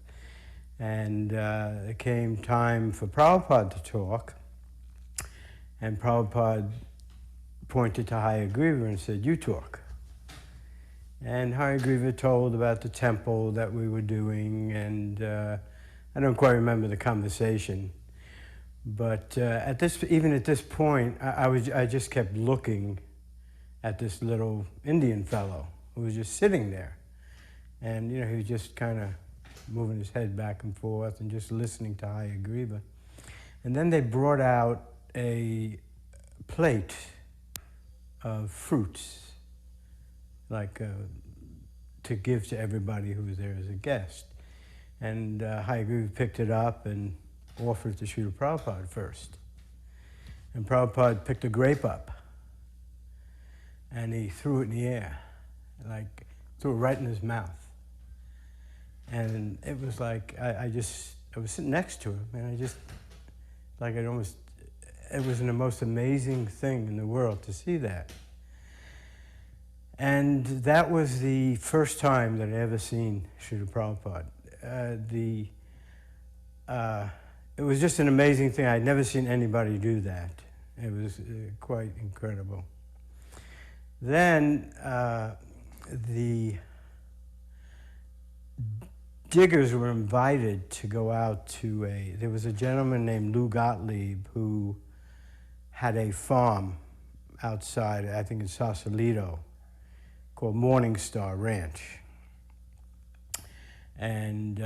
[SPEAKER 7] And it came time for Prabhupada to talk. And Prabhupada pointed to Hayagriva and said, "You talk." And Hayagriva told about the temple that we were doing, and I don't quite remember the conversation. But even at this point, I just kept looking at this little Indian fellow who was just sitting there. And he was just kind of moving his head back and forth and just listening to Hayagriva. And then they brought out a plate of fruits, like to give to everybody who was there as a guest. And Hayagriva picked it up and offered it to Srila Prabhupada first. And Prabhupada picked a grape up and he threw it in the air, like threw it right in his mouth. And it was like, I was sitting next to him, and it was the most amazing thing in the world to see that. And that was the first time that I ever seen Srila Prabhupada. It was just an amazing thing. I'd never seen anybody do that. It was quite incredible. Then the diggers were invited to go out to there was a gentleman named Lou Gottlieb who had a farm outside, I think in Sausalito, called Morning Star Ranch. And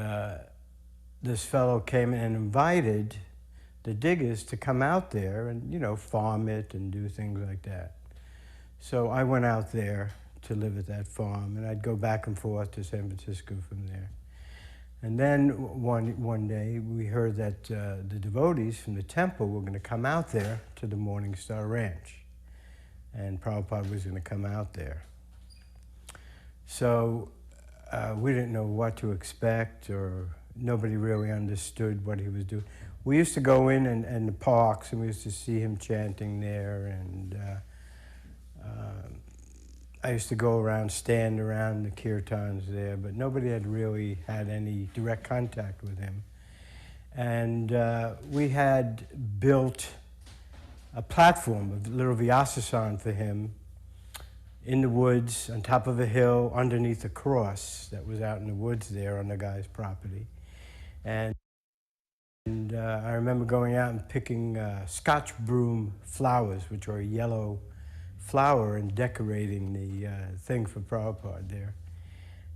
[SPEAKER 7] this fellow came and invited the diggers to come out there and, farm it and do things like that. So I went out there to live at that farm, and I'd go back and forth to San Francisco from there. And then one day we heard that the devotees from the temple were going to come out there to the Morning Star Ranch. And Prabhupada was going to come out there. So we didn't know what to expect, or nobody really understood what he was doing. We used to go in and the parks, and we used to see him chanting there, and I used to go around, stand around the kirtans there, but nobody had really had any direct contact with him. And we had built a platform, a little vyasasana for him in the woods, on top of a hill, underneath a cross that was out in the woods there on the guy's property. And I remember going out and picking Scotch broom flowers, which are a yellow flower, and decorating the thing for Prabhupada there.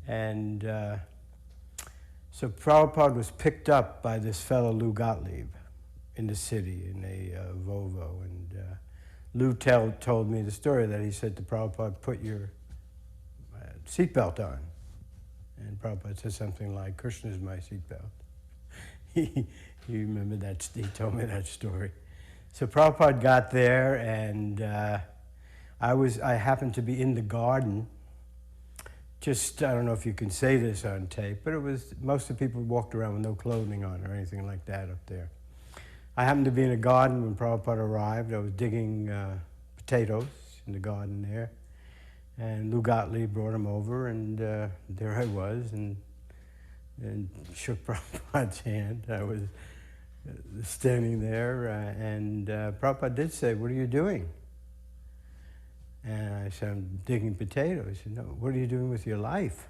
[SPEAKER 7] And so Prabhupada was picked up by this fellow Lou Gottlieb in the city in a Volvo. And Lou told me the story that he said to Prabhupada, "Put your seatbelt on." And Prabhupada said something like, "Krishna is my seatbelt." He remembered that, he told me that story. So Prabhupada got there, and I happened to be in the garden. Just, I don't know if you can say this on tape, but most of the people walked around with no clothing on or anything like that up there. I happened to be in a garden when Prabhupada arrived. I was digging potatoes in the garden there. And Lou Gottlieb brought him over, and there I was, and shook Prabhupada's hand. I was standing there, and Prabhupada did say, "What are you doing?" And I said, "I'm digging potatoes." He said, "No, what are you doing with your life?"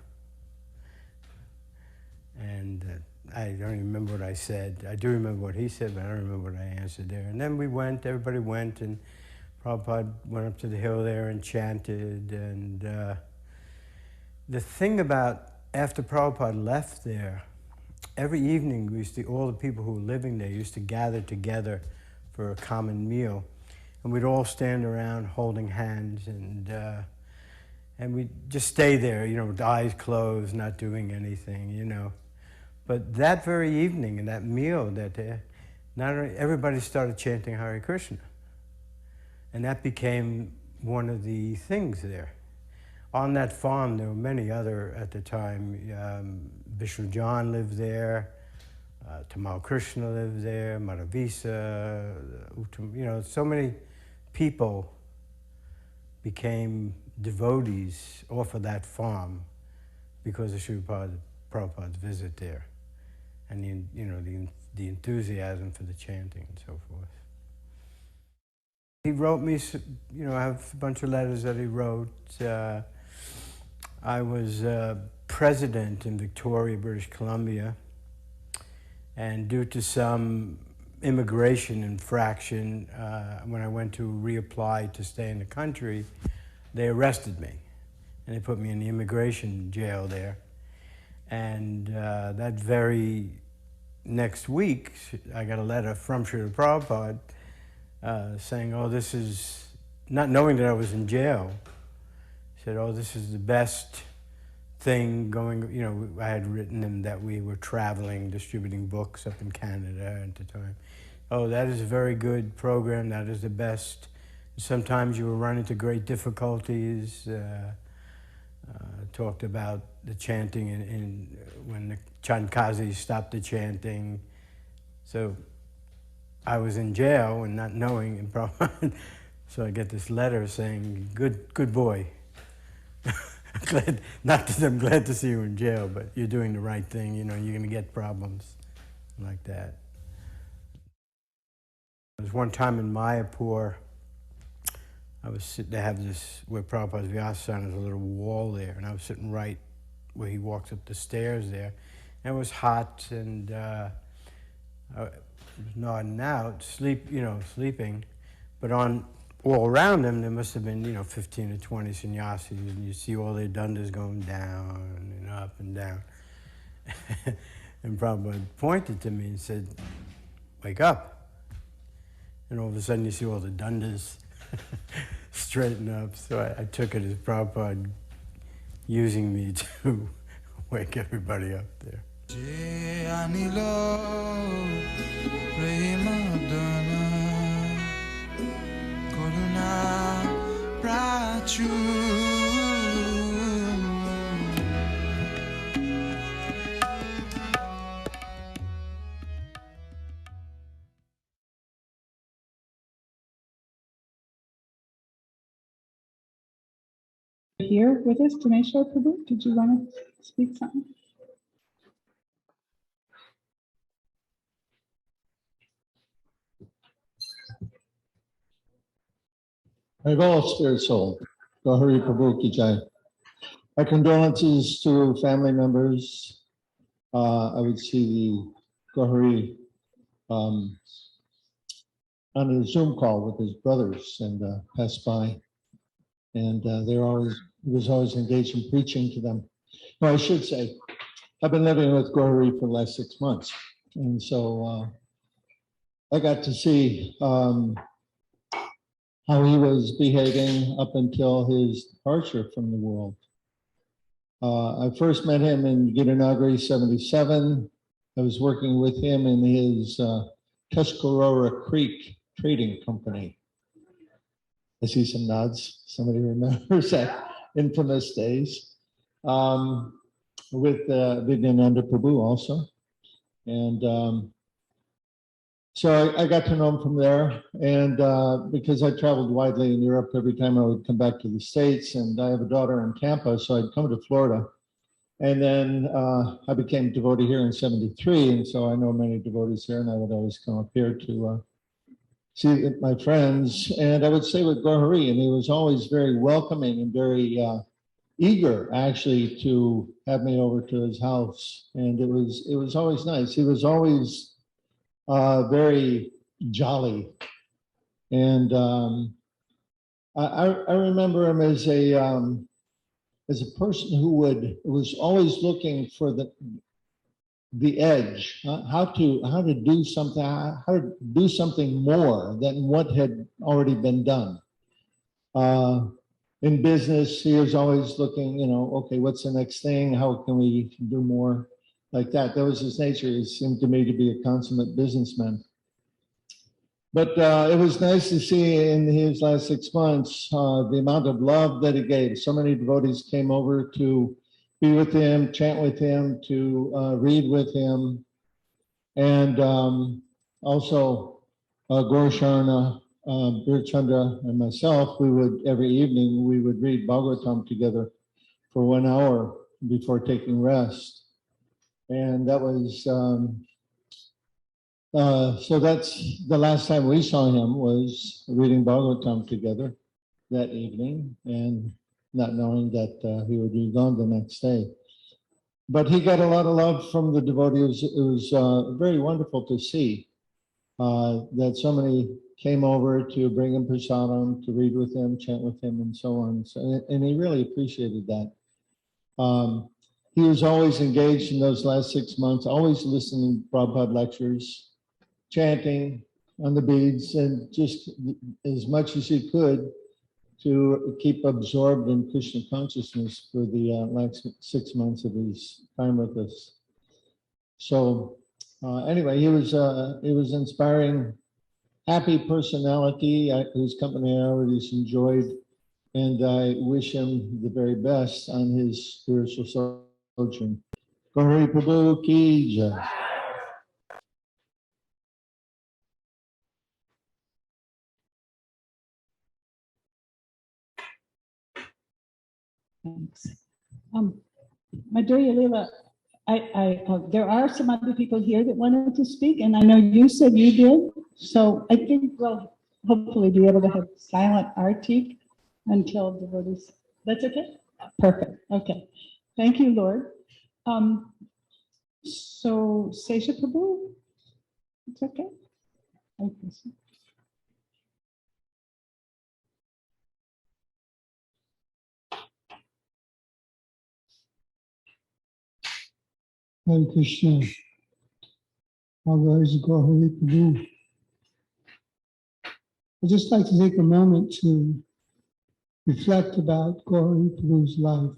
[SPEAKER 7] And I don't even remember what I said. I do remember what he said, but I don't remember what I answered there. And then we went, everybody went, and Prabhupada went up to the hill there and chanted. And the thing about, after Prabhupada left there, every evening all the people who were living there used to gather together for a common meal. And we'd all stand around holding hands, and we'd just stay there, with eyes closed, not doing anything, But that very evening, in that meal, not only everybody started chanting Hare Krishna. And that became one of the things there. On that farm, there were many other, at the time, Vishnu John lived there, Tamal Krishna lived there, Madhavisa, so many people became devotees off of that farm because of Srila Prabhupada's visit there, and the enthusiasm for the chanting and so forth. He wrote me, I have a bunch of letters that he wrote. I was president in Victoria, British Columbia, and due to some immigration infraction, when I went to reapply to stay in the country, they arrested me, and they put me in the immigration jail there. And that very next week, I got a letter from Srila Prabhupada saying, "Oh, this is," not knowing that I was in jail, said, "Oh, this is the best thing going," I had written him that we were traveling, distributing books up in Canada at the time. "Oh, that is a very good program, that is the best. Sometimes you will run into great difficulties." Talked about the chanting when the Chankazis stopped the chanting. So I was in jail and not knowing, and so I get this letter saying, good boy. Not that I'm glad to see you in jail, but you're doing the right thing, you're going to get problems like that. There was one time in Mayapur, they have this, where Prabhupada's Vyasana, there's a little wall there, and I was sitting right where he walks up the stairs there, and it was hot, and I was nodding out, sleeping, but all around them, there must have been, 15 or 20 sannyasis, and you see all their dandas going down and up and down. And Prabhupada pointed to me and said, "Wake up." And all of a sudden you see all the dandas straighten up. So I took it as Prabhupada using me to wake everybody up there.
[SPEAKER 12] Here with us, Taneshwar Prabhu, did you want to speak something?
[SPEAKER 14] I've all spirit soul. Goura Hari Prabhu ki jai. My condolences to family members. I would see the Goura Hari on a Zoom call with his brothers and pass by. And he was always engaged in preaching to them. No, I should say, I've been living with Goura Hari for the last 6 months. And so I got to see how he was behaving up until his departure from the world. I first met him in Gita 77. I was working with him in his Tuscarora Creek trading company. I see some nods. Somebody remembers that infamous days. With Vidyananda Prabhu also. And So I got to know him from there. And because I traveled widely in Europe, every time I would come back to the States, and I have a daughter in Tampa, so I'd come to Florida. And then I became a devotee here in '73. And so I know many devotees here, and I would always come up here to see my friends. And I would stay with Goura Hari, and he was always very welcoming and very eager actually to have me over to his house. And it was always nice. He was always very jolly. And I remember him as a person who was always looking for the edge, how to do something more than what had already been done. In business, he was always looking, okay, what's the next thing? How can we do more like that? That was his nature. He seemed to me to be a consummate businessman. But it was nice to see in his last 6 months the amount of love that he gave. So many devotees came over to be with him, chant with him, to read with him. And also Gaurasharna, Birchandra, and myself, every evening, we would read Bhagavatam together for 1 hour before taking rest. And that was... so that's the last time we saw him, was reading Bhagavatam together that evening, and not knowing that he would be gone the next day. But he got a lot of love from the devotees. It was very wonderful to see that so many came over to bring him prasadam, to read with him, chant with him, and so on. So, and he really appreciated that. He was always engaged in those last 6 months, always listening to Prabhupada lectures, chanting on the beads, and just as much as he could to keep absorbed in Krishna consciousness for the last 6 months of his time with us. So anyway, he was inspiring, happy personality whose company I always enjoyed, and I wish him the very best on his spiritual sojourn. Goura Hari Prabhu ki jai.
[SPEAKER 1] Thanks. My dear Leela, there are some other people here that wanted to speak, and I know you said you did. So I think we'll hopefully be able to have silent arti until devotees. That's okay? Perfect. Okay. Thank you, Lord. So Sesha Prabhu, it's okay? Okay.
[SPEAKER 21] Hare Krishna. Otherwise, Goura Hari Prabhu. I'd just like to take a moment to reflect about Goura Hari Prabhu's life.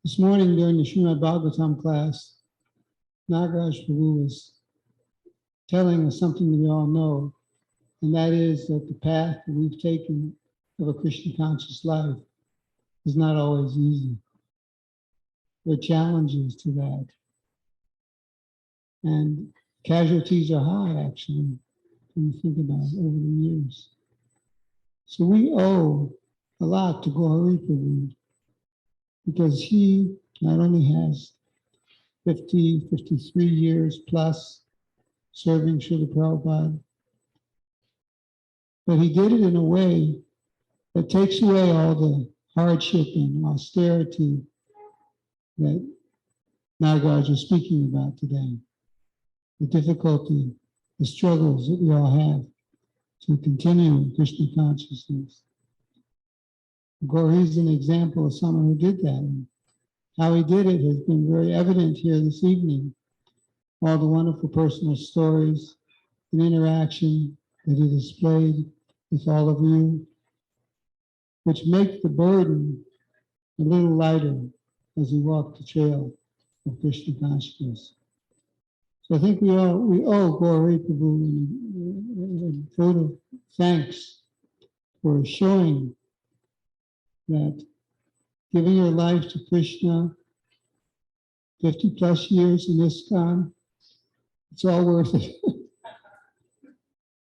[SPEAKER 21] This morning during the Srimad Bhagavatam class, Nagaraj Prabhu was telling us something that we all know, and that is that the path that we've taken of a Krishna conscious life is not always easy. There are challenges to that. And casualties are high, actually, when you think about it over the years. So we owe a lot to Goura Hari Prabhu, because he not only has 50, 53 years plus serving Srila Prabhupada, but he did it in a way that takes away all the hardship and austerity that Nagaraj was speaking about today. The difficulty, the struggles that we all have to continue in Krishna consciousness. Goura is an example of someone who did that. And how he did it has been very evident here this evening. All the wonderful personal stories and interaction that he displayed with all of you, which make the burden a little lighter as we walk the trail of Krishna consciousness. So I think we owe Goura Hari Prabhu a vote of thanks for showing that giving your life to Krishna, 50 plus years in ISKCON,
[SPEAKER 14] It's all worth it.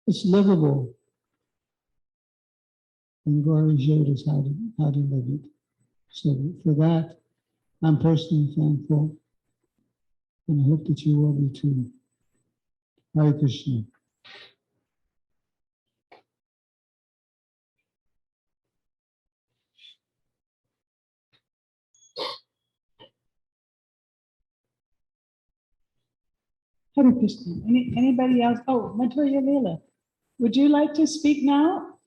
[SPEAKER 14] It's livable. And Gauri showed us how to live it. So for that, I'm personally thankful. And I hope that you will be too. Hare Krishna.
[SPEAKER 1] Hare Krishna. Anybody else? Oh, Maturya Leela. Would you like to speak now?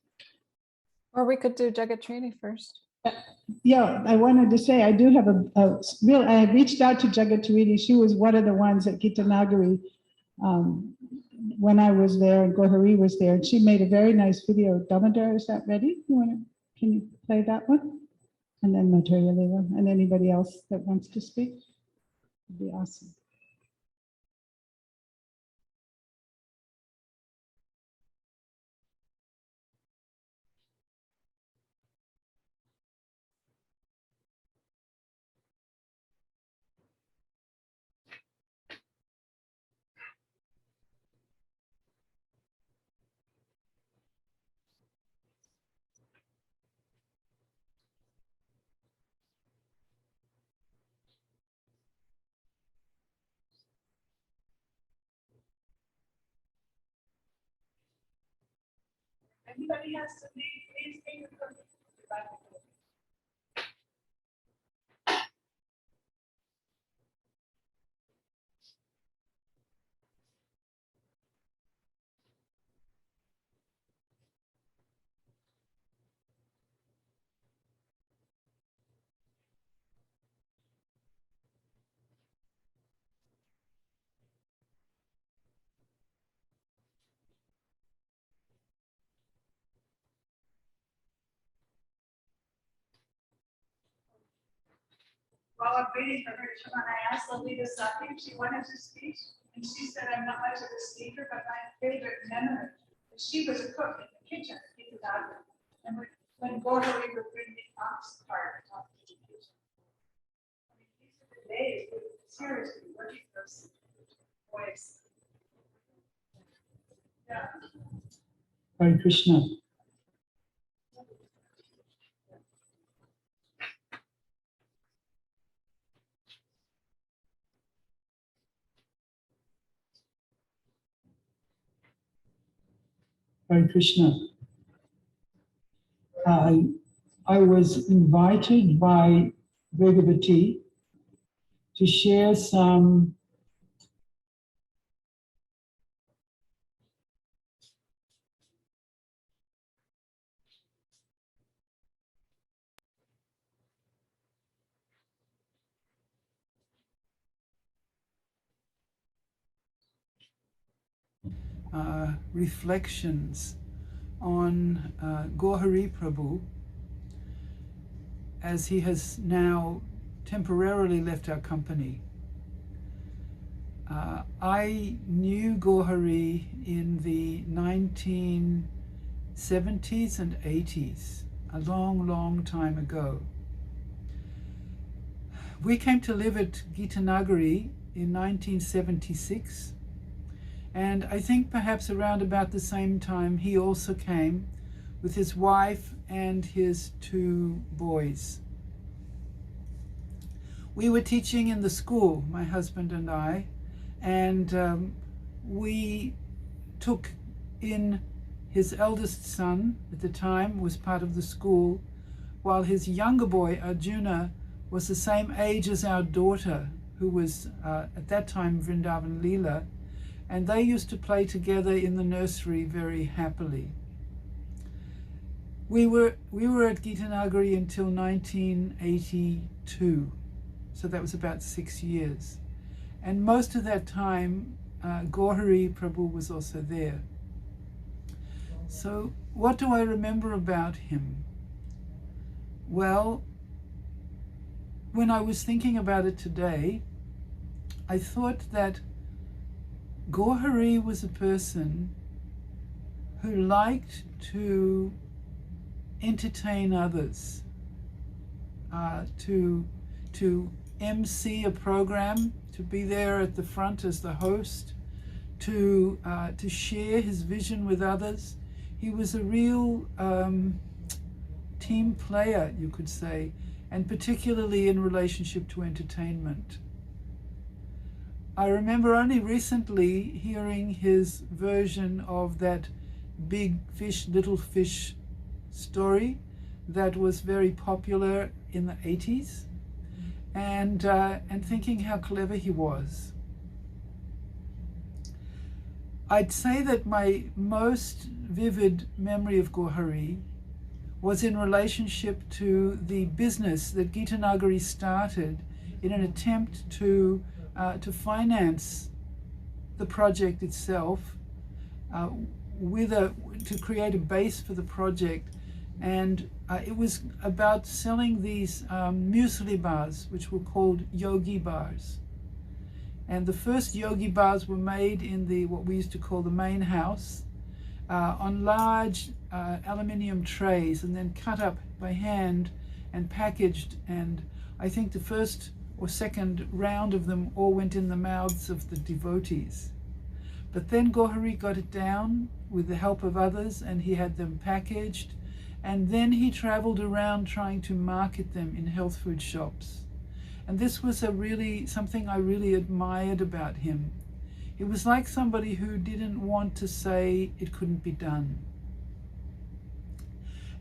[SPEAKER 4] Or we could do Jagatrini first.
[SPEAKER 1] Yeah, I wanted to say I do have I reached out to Jagatrini. She was one of the ones at Gita Nagari when I was there and Goura Hari was there, and she made a very nice video. Damodar, is that ready? Can you play that one? And then Maturya Leela and anybody else that wants to speak. It'd be awesome. Anybody has to leave, please take a picture. While I'm waiting for her to come on, I asked Lalita Saki if she wanted to speak, and she said, I'm not much of a speaker, but my favorite memory is she was a cook in the kitchen at Gita Nagari. And when Goura Hari would bring the ox cart up to the kitchen. I mean, these are the days when seriously working those boys. Yeah.
[SPEAKER 10] Hare Krishna. Hare Krishna. I was invited by Bhagavati to share some reflections on Goura Hari Prabhu, as he has now temporarily left our company. I knew Goura Hari in the 1970s and 80s, a long, long time ago. We came to live at Gita Nagari in 1976, and I think perhaps around about the same time he also came with his wife and his 2 boys. We were teaching in the school, my husband and I, and we took in his eldest son at the time, was part of the school, while his younger boy, Arjuna, was the same age as our daughter, who was at that time Vrindavan Leela, and they used to play together in the nursery very happily. We were at Gita Nagari until 1982, so that was about 6 years. And most of that time, Goura Hari Prabhu was also there. So what do I remember about him? Well, when I was thinking about it today, I thought that Goura Hari was a person who liked to entertain others, to MC a program, to be there at the front as the host, to share his vision with others. He was a real team player, you could say, and particularly in relationship to entertainment. I remember only recently hearing his version of that big fish, little fish story that was very popular in the 80s, and thinking how clever he was. I'd say that my most vivid memory of Goura Hari was in relationship to the business that Gita Nagari started in an attempt to finance the project itself, to create a base for the project. And it was about selling these muesli bars, which were called Yogi Bars. And the first Yogi Bars were made in what we used to call the main house, on large aluminium trays, and then cut up by hand and packaged. And I think the first or second round of them all went in the mouths of the devotees. But then Goura Hari got it down with the help of others, and he had them packaged, and then he traveled around trying to market them in health food shops. And this was something I really admired about him. It was like somebody who didn't want to say it couldn't be done.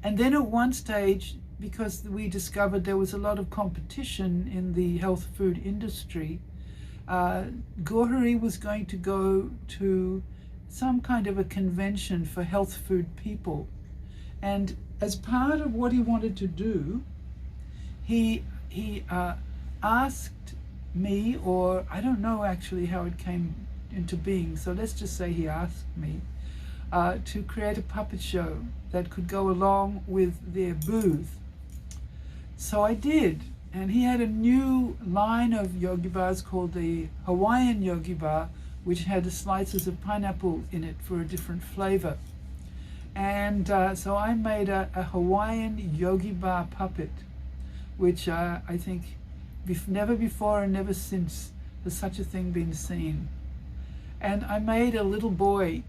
[SPEAKER 10] And then at one stage, because we discovered there was a lot of competition in the health food industry, Goura Hari was going to go to some kind of a convention for health food people. And as part of what he wanted to do, he asked me, or I don't know actually how it came into being, so let's just say he asked me to create a puppet show that could go along with their booth. So I did, and he had a new line of Yogi Bars called the Hawaiian Yogi Bar, which had slices of pineapple in it for a different flavor. And so I made a Hawaiian Yogi Bar puppet, which I think never before and never since has such a thing been seen. And I made a little boy,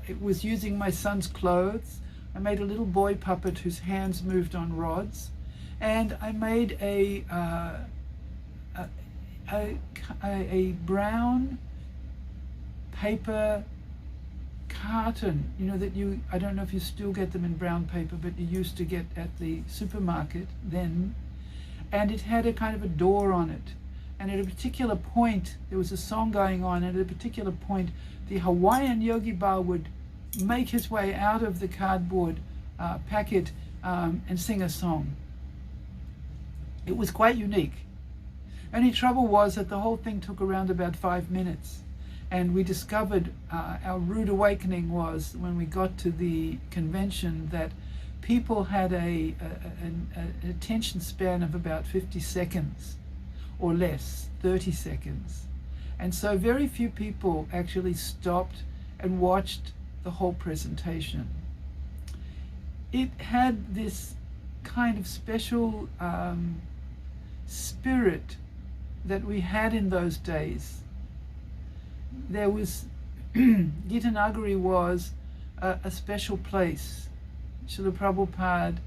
[SPEAKER 10] it was using my son's clothes. I made a little boy puppet whose hands moved on rods, and I made a brown paper carton, I don't know if you still get them in brown paper, but you used to get at the supermarket then, and it had a kind of a door on it. And at a particular point, there was a song going on, and at a particular point, the Hawaiian Yogi Bar would make his way out of the cardboard packet and sing a song. It was quite unique. Only trouble was that the whole thing took around about 5 minutes. And we discovered our rude awakening was when we got to the convention that people had an attention span of about 50 seconds or less, 30 seconds. And so very few people actually stopped and watched the whole presentation. It had this kind of special spirit that we had in those days. There was, Gita Nagari was a special place. Srila Prabhupada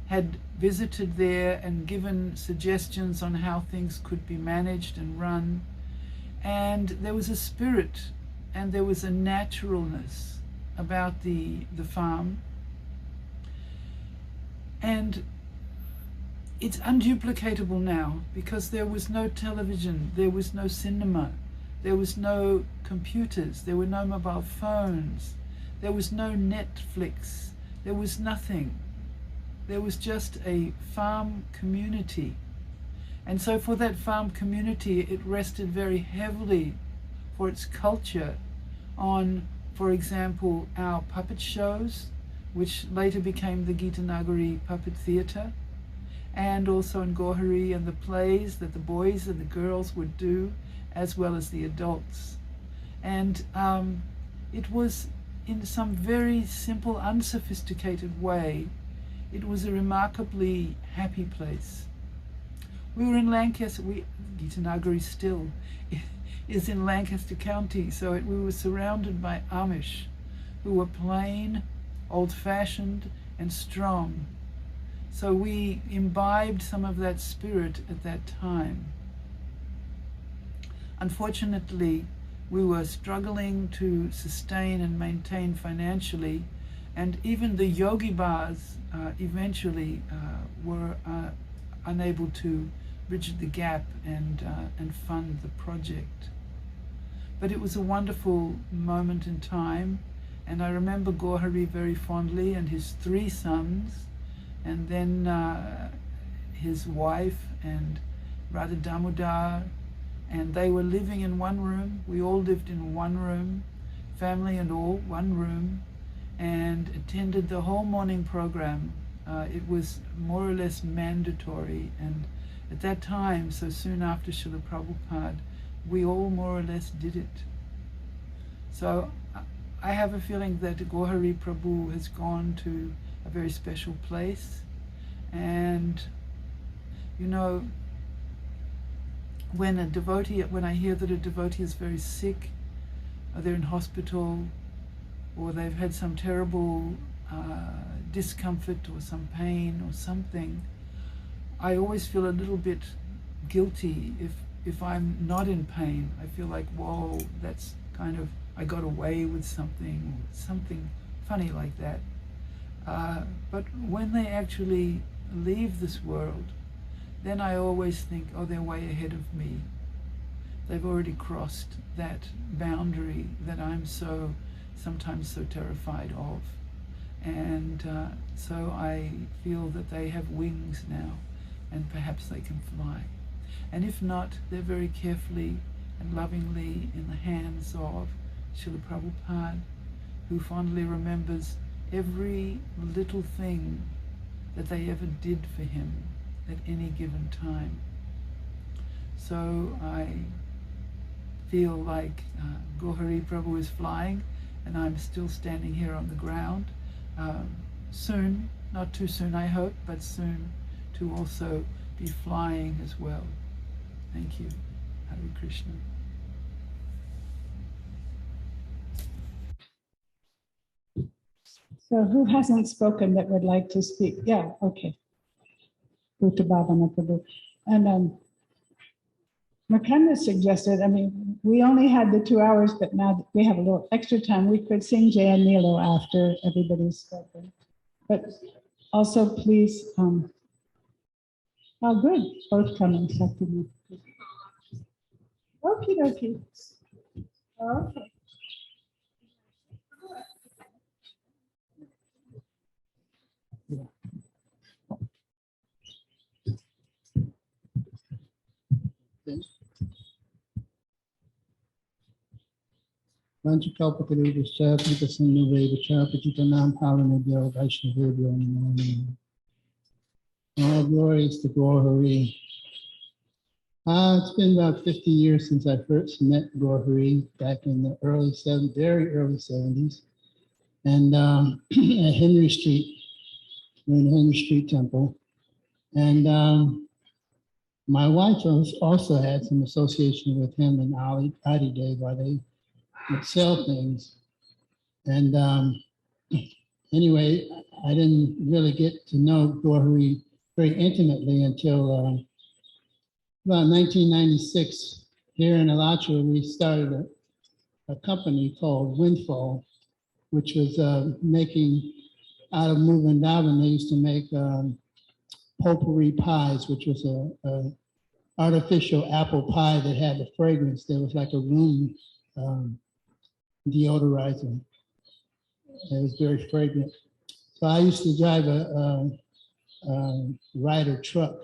[SPEAKER 10] had visited there and given suggestions on how things could be managed and run. And there was a spirit and there was a naturalness about the farm. And it's unduplicatable now because there was no television, there was no cinema, there was no computers, there were no mobile phones, there was no Netflix, there was nothing. There was just a farm community. And so for that farm community, it rested very heavily for its culture on, for example, our puppet shows, which later became the Gita Nagari Puppet Theatre, and also in Goura Hari and the plays that the boys and the girls would do, as well as the adults. And it was, in some very simple, unsophisticated way, it was a remarkably happy place. We were in Lancaster, Gita Nagari still. is in Lancaster County. So we were surrounded by Amish who were plain, old-fashioned, and strong. So we imbibed some of that spirit at that time. Unfortunately, we were struggling to sustain and maintain financially, and even the Yogi Bars eventually were unable to bridge the gap and fund the project. But it was a wonderful moment in time, and I remember Goura Hari very fondly, and his 3 sons, and then his wife and Radha Damodar, and they were living in one room. We all lived in one room, family and all, one room, and attended the whole morning program. It was more or less mandatory, and at that time, so soon after Srila Prabhupada, we all more or less did it. So I have a feeling that Goura Hari Prabhu has gone to a very special place, and you know, when I hear that a devotee is very sick, or they're in hospital, or they've had some terrible discomfort or some pain or something, I always feel a little bit guilty if I'm not in pain. I feel like, whoa, that's kind of, I got away with something, or something funny like that. But when they actually leave this world, then I always think, oh, they're way ahead of me. They've already crossed that boundary that I'm sometimes so terrified of. And so I feel that they have wings now, and perhaps they can fly. And if not, they're very carefully and lovingly in the hands of Srila Prabhupada, who fondly remembers every little thing that they ever did for him at any given time. So I feel like Goura Hari Prabhu is flying, and I'm still standing here on the ground. Soon, not too soon I hope, but soon to also be flying as well. Thank you. Hare Krishna.
[SPEAKER 1] So who hasn't spoken that would like to speak? Yeah, okay. Bhuta Bhavana Prabhu. And Makanda suggested, I mean, we only had the 2 hours, but now we have a little extra time. We could sing Jaya Nilo after everybody's spoken. But also please, oh good, both coming, Shakti. Okie dokie. Okay.
[SPEAKER 9] Vanchakalpatarubhascha Kritasannavaivacha Patitanam Pavanabhyo Vaishnavabhyo Namo Namo. All glories to Goura Hari. It's been about 50 years since I first met Goura Hari, back in the very early 70s. And at Henry Street, we're in the Henry Street Temple. And my wife also had some association with him and Adideva. They would sell things. And anyway, I didn't really get to know Goura Hari very intimately until about 1996. Here in Alachua, we started a company called Windfall, which was making, out of Vrindavan, they used to make potpourri pies, which was a artificial apple pie that had the fragrance. There was like a room deodorizer. It was very fragrant. So I used to drive a Ryder truck,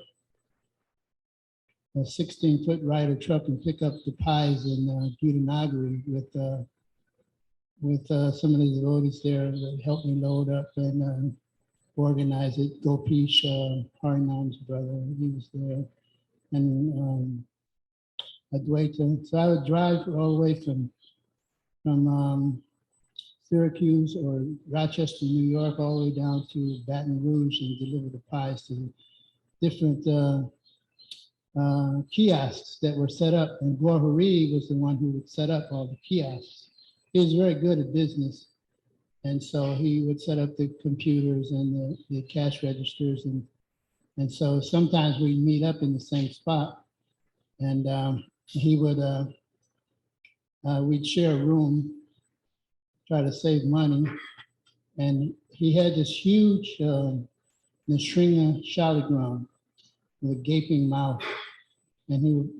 [SPEAKER 9] a 16-foot Ryder truck, and pick up the pies in Gitanagari with some of the devotees there that helped me load up and organize it. Gopish, Harinam's brother, he was there, and Advaita. So I would drive all the way from Syracuse or Rochester, New York, all the way down to Baton Rouge and deliver the pies to different kiosks that were set up, and Goura Hari was the one who would set up all the kiosks. He was very good at business, and so he would set up the computers and the cash registers, and so sometimes we'd meet up in the same spot, and he would we'd share a room, try to save money, and he had this huge Nishringa shaligram with a gaping mouth, and he would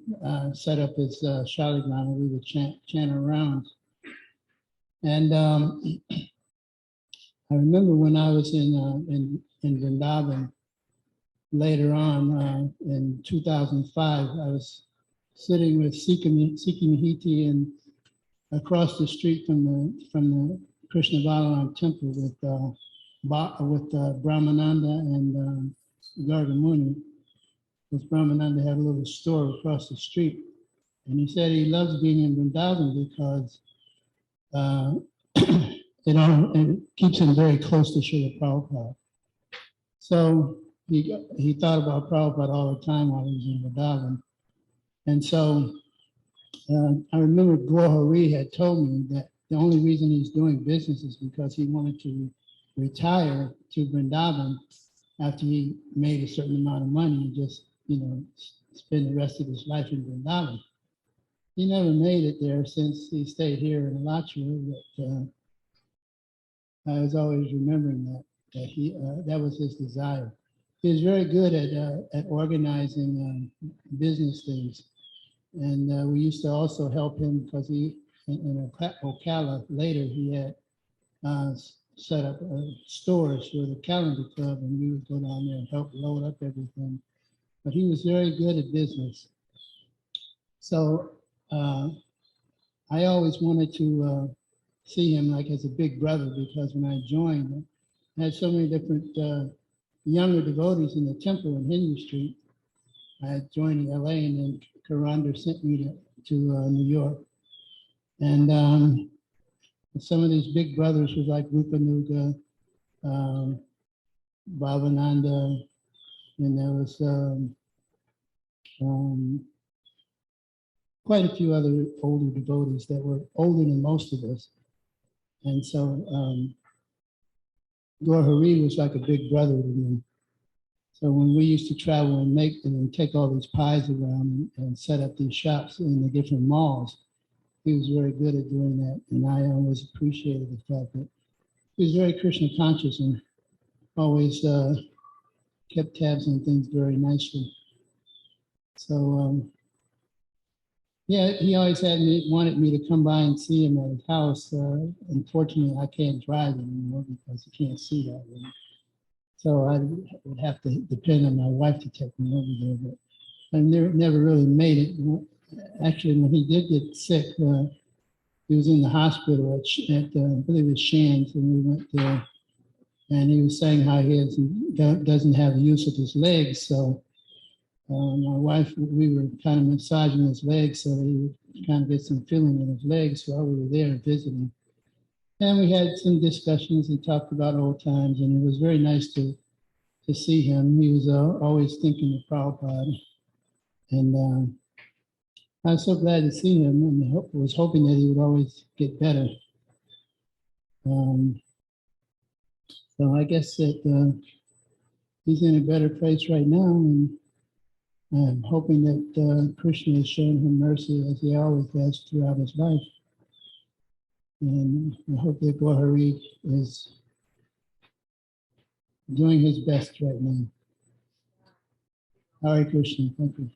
[SPEAKER 9] set up his shaligram, and we would chant around. And I remember when I was in Vrindavan later on in 2005, I was sitting with Siki Mahiti and across the street from the Krishna Balaram temple with Brahmananda and Garga Muni. Because Brahmananda had a little store across the street, and he said he loves being in Vrindavan because it keeps him very close to Srila Prabhupada. So he thought about Prabhupada all the time while he was in Vrindavan. And so I remember Goura Hari had told me that the only reason he's doing business is because he wanted to retire to Vrindavan after he made a certain amount of money and just, spend the rest of his life in Vrindavan. He never made it there since he stayed here in Alachua, but I was always remembering that was his desire. He was very good at organizing business things. And we used to also help him because in Ocala later, he had set up stores for the Calendar Club, and we would go down there and help load up everything. But he was very good at business. So I always wanted to see him like as a big brother, because when I joined, I had so many different younger devotees in the temple in Hindu Street. I had joined in LA, and then Karandar sent me to New York. And some of these big brothers was like Rupanuga, Bhavananda, and there was quite a few other older devotees that were older than most of us. And so Goura Hari was like a big brother to me. So when we used to travel and take all these pies around and set up these shops in the different malls, he was very good at doing that. And I always appreciated the fact that he was very Krishna conscious and always kept tabs on things very nicely. So yeah, he always wanted me to come by and see him at his house. Unfortunately, I can't drive anymore because you can't see that way. So I would have to depend on my wife to take me over there, but I never really made it. Actually, when he did get sick, he was in the hospital at I believe it was Shands, and we went there, and he was saying how he doesn't have the use of his legs. So my wife, we were kind of massaging his legs so he would kind of get some feeling in his legs while we were there visiting. And we had some discussions and talked about old times, and it was very nice to see him. He was always thinking of Prabhupada. And I was so glad to see him, and was hoping that he would always get better. So I guess that he's in a better place right now, and I'm hoping that Krishna has shown him mercy as he always has throughout his life. And I hope that Goura Hari is doing his best right now. Hare Krishna, thank you.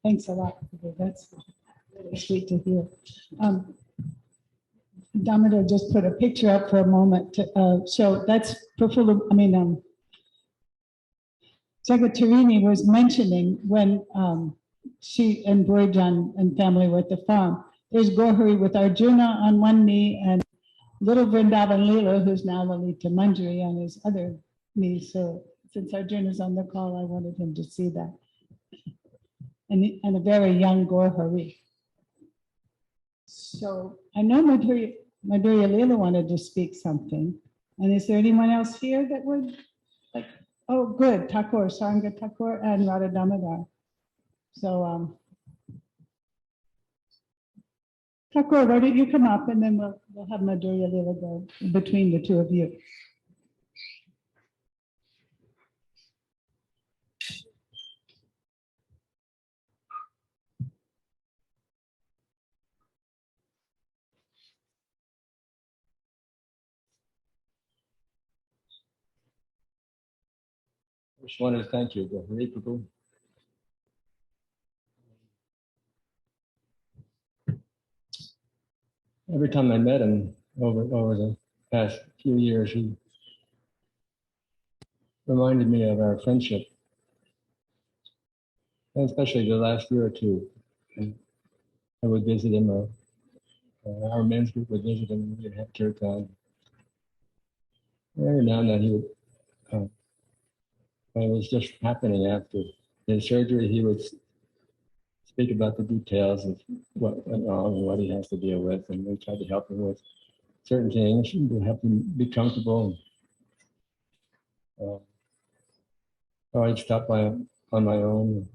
[SPEAKER 1] Thanks a lot. That's really sweet to hear. Damodar just put a picture up for a moment to show that's Prafula. Jagatarini was mentioning when she and Burjan and family were at the farm. There's Goura Hari with Arjuna on one knee and little Vrindavan Leela, who's now Lalita Manjari, on his other knee. So since Arjuna's on the call, I wanted him to see that. And a very young Goura Hari. So I know Madhuri, Madhurya Leela wanted to speak something. And is there anyone else here that would like, oh, good, Thakur, Sanga Thakur and Radha Damodar. So, Thakur, why don't you come up and then we'll have Madhurya Leela go between the two of you.
[SPEAKER 11] I just wanted to thank you, Goura Hari Prabhu. Every time I met him over the past few years, he reminded me of our friendship, and especially the last year or two. I would visit him, our men's group would visit him, we'd have kirtan. Every now and then he would, when it was just happening after his surgery, he would speak about the details of what went wrong and what he has to deal with, and we tried to help him with certain things to help him be comfortable. So I stopped by on my own.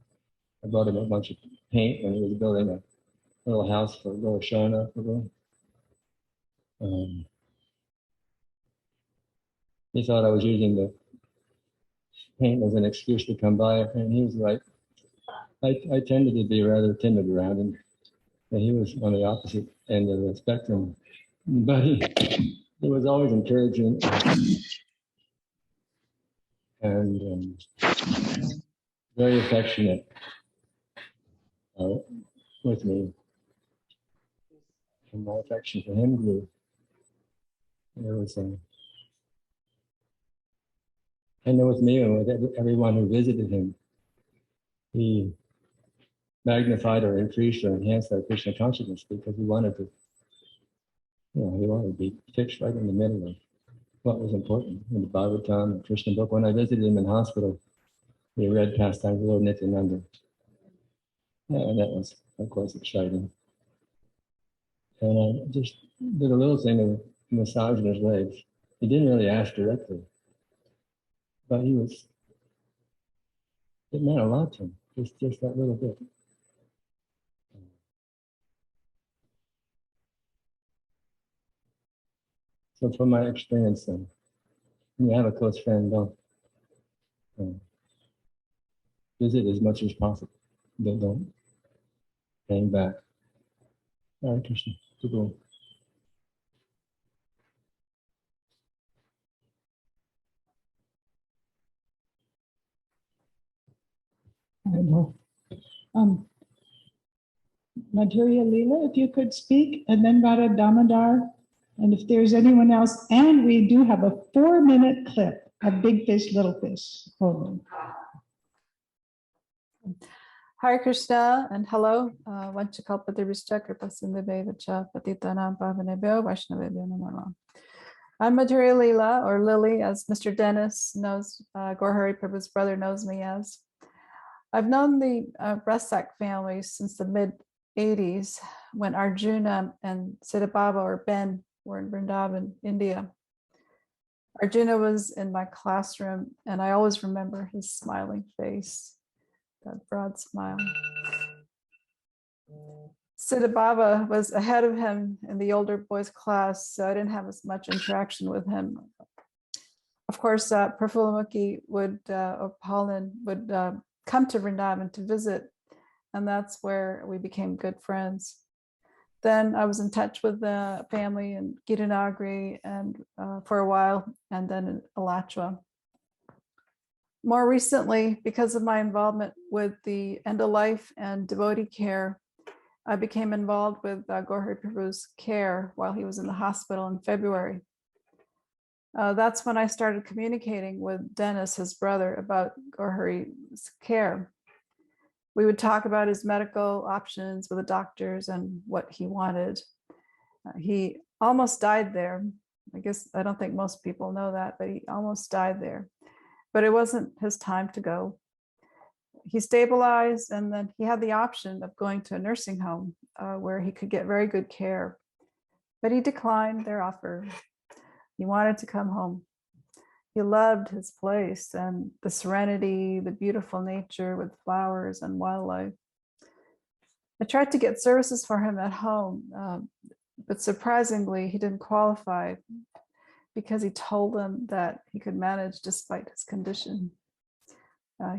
[SPEAKER 11] I brought him a bunch of paint when he was building a little house for Goshana. He thought I was using the paint as an excuse to come by, and he was right. I tended to be rather timid around him, and he was on the opposite end of the spectrum. But he was always encouraging and very affectionate with me. And my affection for him grew. There was and there with me and with everyone who visited him. He magnified or increased or enhanced our Krishna consciousness because he wanted to, he wanted to be fixed right in the middle of what was important in the Bhagavatam and Krishna book. When I visited him in hospital, he read Pastimes of Lord Nityananda. And that was, of course, exciting. And I just did a little thing of massaging his legs. He didn't really ask directly, but it meant a lot to him, just that little bit. So from my experience, when you have a close friend, don't visit as much as possible. Don't hang back. Hare Krishna. People.
[SPEAKER 1] Madhurya Leela, if you could speak, and then Radha Damodar, and if there's anyone else, and we do have a 4-minute clip of Big Fish, Little Fish. Hold on.
[SPEAKER 4] Hare Krishna and hello. Vanchakalpatarishcha kripasindevacha patitanam pavanebhyo vaishnavebhyo namo namaha. I'm Madhurya Leela, or Lily, as Mr. Dennis knows, Goura Hari Prabhu's brother knows me as. I've known the Bressack family since the mid-80s when Arjuna and Siddha Baba, or Ben, were in Vrindavan, India. Arjuna was in my classroom, and I always remember his smiling face, that broad smile. Siddha Baba was ahead of him in the older boys' class, so I didn't have as much interaction with him. Of course, Prafulamukhi or Pauline would come to Vrindavan to visit, and that's where we became good friends. Then I was in touch with the family in Gita Nagari and for a while, and then in Alachua. More recently, because of my involvement with the end of life and devotee care, I became involved with Goura Hari Prabhu's care while he was in the hospital in February. That's when I started communicating with Dennis, his brother, about Goura Hari's care. We would talk about his medical options with the doctors and what he wanted. He almost died there. I don't think most people know that, but he almost died there. But it wasn't his time to go. He stabilized, and then he had the option of going to a nursing home where he could get very good care. but he declined their offer. He wanted to come home. He loved his place and the serenity, the beautiful nature with flowers and wildlife. I tried to get services for him at home, but surprisingly, he didn't qualify because he told them that he could manage despite his condition.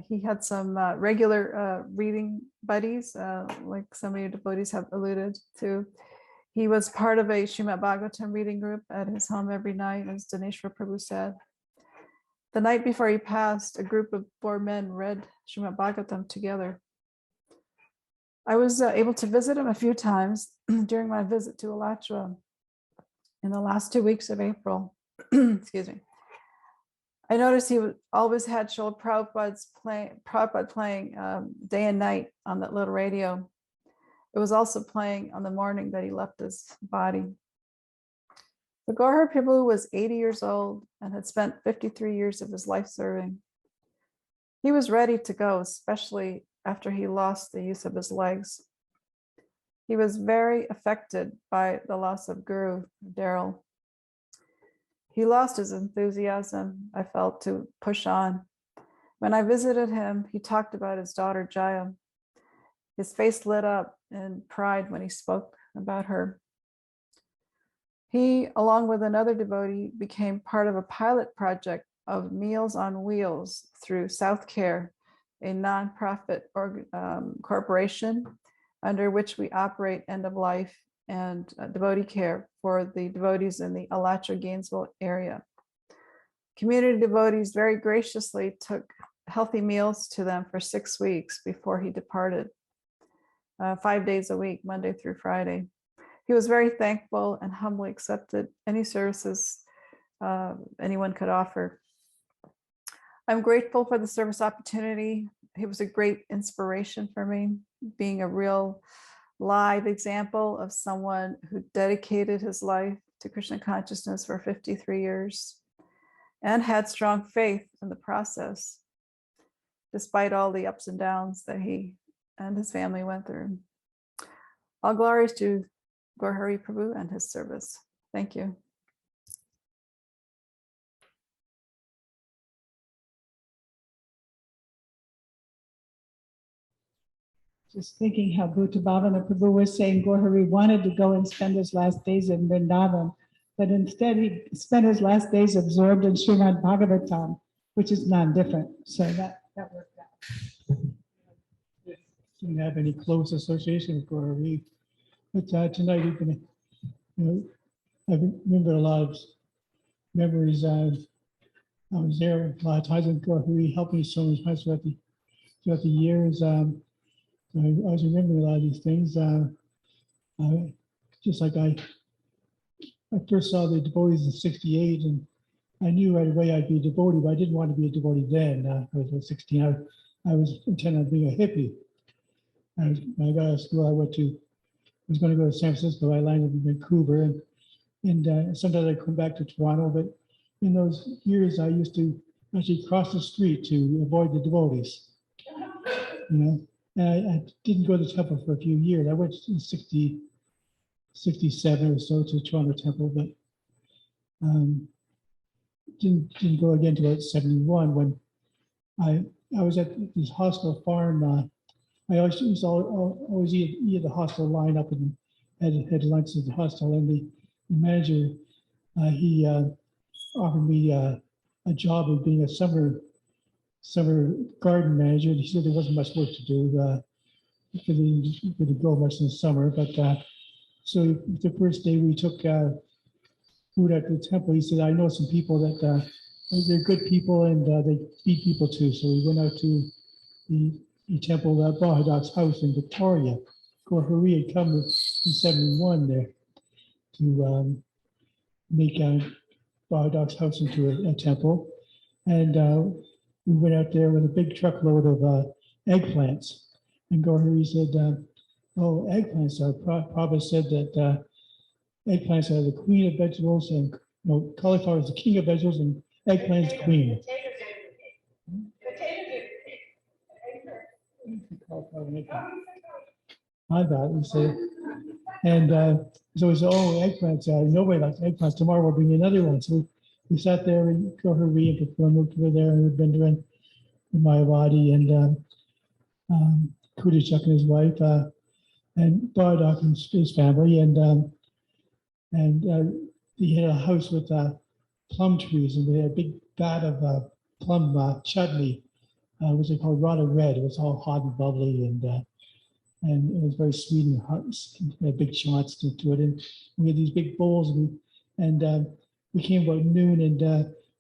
[SPEAKER 4] He had some regular reading buddies, like some of your devotees have alluded to. He was part of a Srimad Bhagavatam reading group at his home every night, as Dineshwar Prabhu said. The night before he passed, a group of 4 men read Srimad Bhagavatam together. I was able to visit him a few times during my visit to Alachua in the last 2 weeks of April. Excuse me. I noticed he always had Srila Prabhupada playing day and night on that little radio. It was also playing on the morning that he left his body. The Goura Hari Prabhu was 80 years old and had spent 53 years of his life serving. He was ready to go, especially after he lost the use of his legs. He was very affected by the loss of Guru Daryl. He lost his enthusiasm, I felt, to push on. When I visited him, he talked about his daughter Jaya. His face lit up in pride when he spoke about her. He, along with another devotee, became part of a pilot project of Meals on Wheels through South Care, a nonprofit corporation under which we operate end of life and devotee care for the devotees in the Alachua Gainesville area. Community devotees very graciously took healthy meals to them for 6 weeks before he departed, 5 days a week, Monday through Friday. He was very thankful and humbly accepted any services anyone could offer. I'm grateful for the service opportunity. He was a great inspiration for me, being a real live example of someone who dedicated his life to Krishna consciousness for 53 years and had strong faith in the process, despite all the ups and downs that he and his family went through. All glories to Goura Hari Prabhu and his service. Thank you.
[SPEAKER 2] Just thinking how Bhuta Bhavana Prabhu was saying Goura Hari wanted to go and spend his last days in Vrindavan, but instead he spent his last days absorbed in Srimad Bhagavatam, which is non-different. So that worked out.
[SPEAKER 9] Didn't have any close association with Goura Hari, but tonight you've been, I remember a lot of memories. I was there a lot of times with Goura Hari, helped me so much throughout the years. I was remembering a lot of these things. Just like I first saw the devotees in '68, and I knew right away I'd be a devotee, but I didn't want to be a devotee then. I was 16. I was intent on being a hippie. When I got out of school, I was going to go to San Francisco. I landed in Vancouver, and sometimes I'd come back to Toronto. But in those years, I used to actually cross the street to avoid the devotees. I didn't go to the temple for a few years. I went in 67 or so to the Toronto temple, but didn't go again until 71 when I was at this hostel farm. I always used to always eat at the hostel, line up and had lunch at the hostel, and the manager he offered me a job of being a summer garden manager. He said there wasn't much work to do because he couldn't go much in the summer. But so the first day we took food at the temple, he said, I know some people that they're good people and they feed people too. So we went out to the temple, Bahadak's house in Victoria. Goura Hari had come in 71 there to make Bahadak's house into a temple. And we went out there with a big truckload of eggplants. And Goura Hari said, oh, eggplants are, Prabhupada said that eggplants are the queen of vegetables, and cauliflower is the king of vegetables, and eggplant is queen. I thought, he said,
[SPEAKER 13] And so we said, oh, eggplants, nobody likes eggplants. Tomorrow we'll bring you another one. So we sat there in Goura Hari and performed over there, and we've been doing the Mayavadi and Kudachak and his wife, and Bardock and his family, and he had a house with plum trees, and we had a big vat of plum chutney, which they called Rada Red. It was all hot and bubbly, and it was very sweet and hot, had big shots to it. And we had these big bowls, and we came about noon, and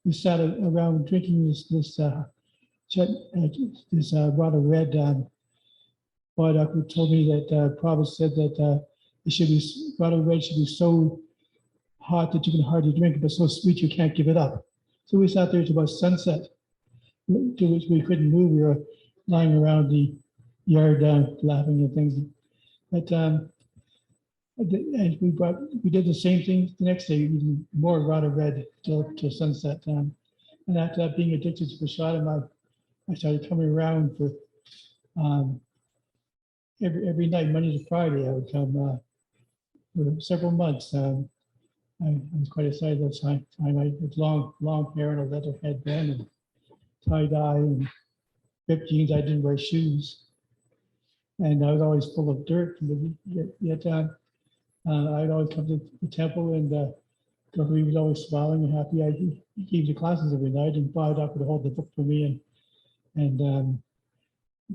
[SPEAKER 13] we sat around drinking this Rada Red. Bardock who told me that Prabhupada said that it should be Rada Red should be so hot that you can hardly drink it, but so sweet you can't give it up. So we sat there till about sunset, to which we couldn't move. We were lying around the yard laughing and things. But and we did the same thing the next day, even more Rada Red till sunset. And after that, being addicted to prasadam, I started coming around for every night, Monday to Friday. I would come for several months. I was quite excited at that time. I had long hair and a leather headband and tie-dye and ripped jeans. I didn't wear shoes. And I was always full of dirt. Yet I'd always come to the temple, and he was always smiling and happy. He gave the classes every night, and Bardock would hold the book for me and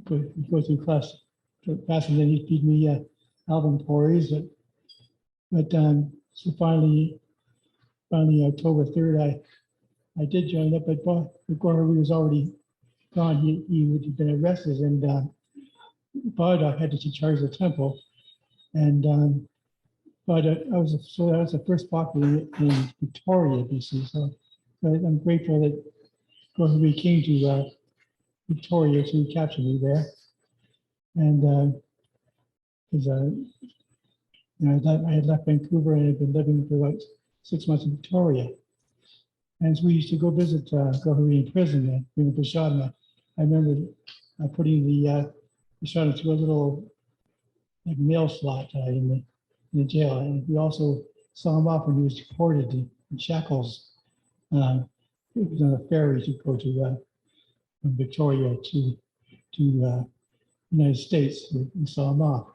[SPEAKER 13] go through class, and then he'd feed me album porries. But so finally October 3rd, I did join up, but Goura Hari was already gone. He would have been arrested, and Bardock had to take charge of the temple. And but that was the first bhakti in Victoria, BC. So I'm grateful that Goura Hari came to Victoria to capture me there. And because I had left Vancouver and had been living for about 6 months in Victoria. And so we used to go visit Goura Hari in prison and bring the prasadam. I remember putting the prasadam through a little like mail slot in the jail. And we also saw him off when he was deported in shackles. It was on a ferry to go to from Victoria to United States. We saw him off.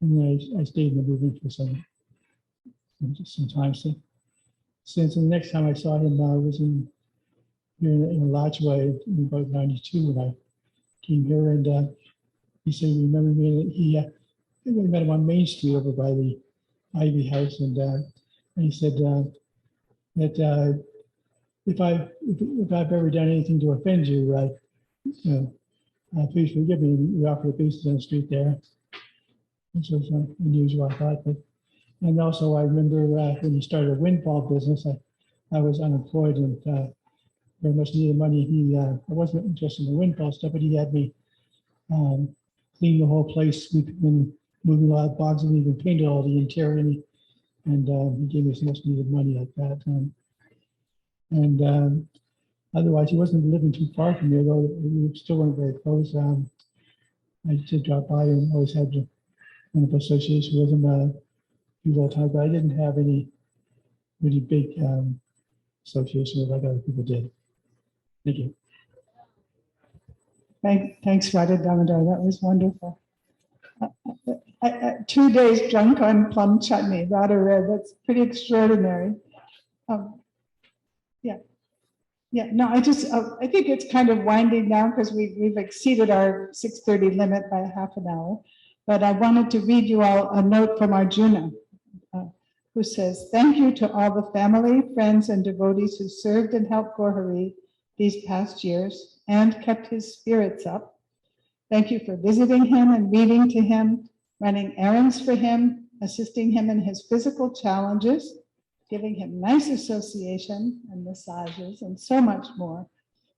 [SPEAKER 13] And then I stayed in the movement for some time since. And the next time I saw him was in Alachua in about 92 when I came here, and he said, remember me? We met him on Main Street over by the Ivy House, and he said that if I've ever done anything to offend you, please forgive me. We offered a basis on the street there, which was unusual, I thought. And also, I remember when he started a windfall business, I was unemployed and very much needed money. I wasn't interested in the windfall stuff, but he had me clean the whole place. We've been moving a lot of boxes, and even painted all the interior, and he gave me some much needed money like that. Otherwise, he wasn't living too far from here, though we still weren't very close. I did drop by and always had kind of association with him a few little times, but I didn't have any really big association with like other people did. Thank you.
[SPEAKER 1] Thanks, Radha Damodar. That was wonderful. 2 days drunk on plum chutney, Rada Red. That's pretty extraordinary. Yeah. No, I think it's kind of winding down because we've exceeded our 6:30 limit by half an hour. But I wanted to read you all a note from Arjuna, who says, "Thank you to all the family, friends, and devotees who served and helped Goura Hari these past years and kept his spirits up. Thank you for visiting him and reading to him, running errands for him, assisting him in his physical challenges, giving him nice association and massages, and so much more.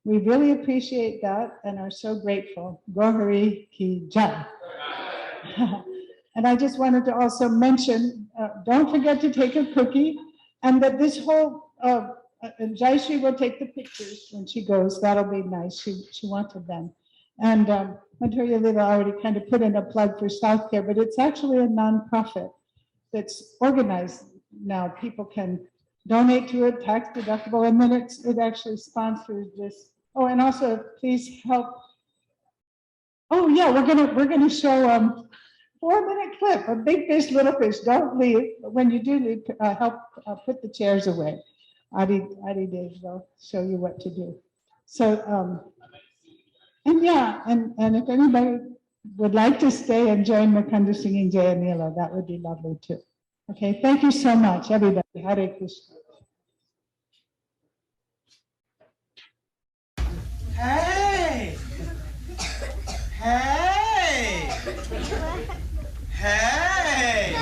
[SPEAKER 1] We really appreciate that and are so grateful. Goura Hari ki jai." And I just wanted to also mention, don't forget to take a cookie, and that this whole, Jayashree will take the pictures when she goes. That'll be nice. She wanted them. And Madhurya Lila already kind of put in a plug for South Care, but it's actually a nonprofit. that's organized now. People can donate to it, tax deductible, and then it actually sponsors this. Oh, and also please help. Oh yeah, we're gonna show 4-minute clip of Big Fish, Little Fish. Don't leave. But when you do leave, help put the chairs away. Adideva will show you what to do. So and yeah, and if anybody would like to stay and join Mukunda singing Jayanila, that would be lovely too. Okay, thank you so much, everybody. Hare Krishna.
[SPEAKER 16] Hey! Hey! Hey!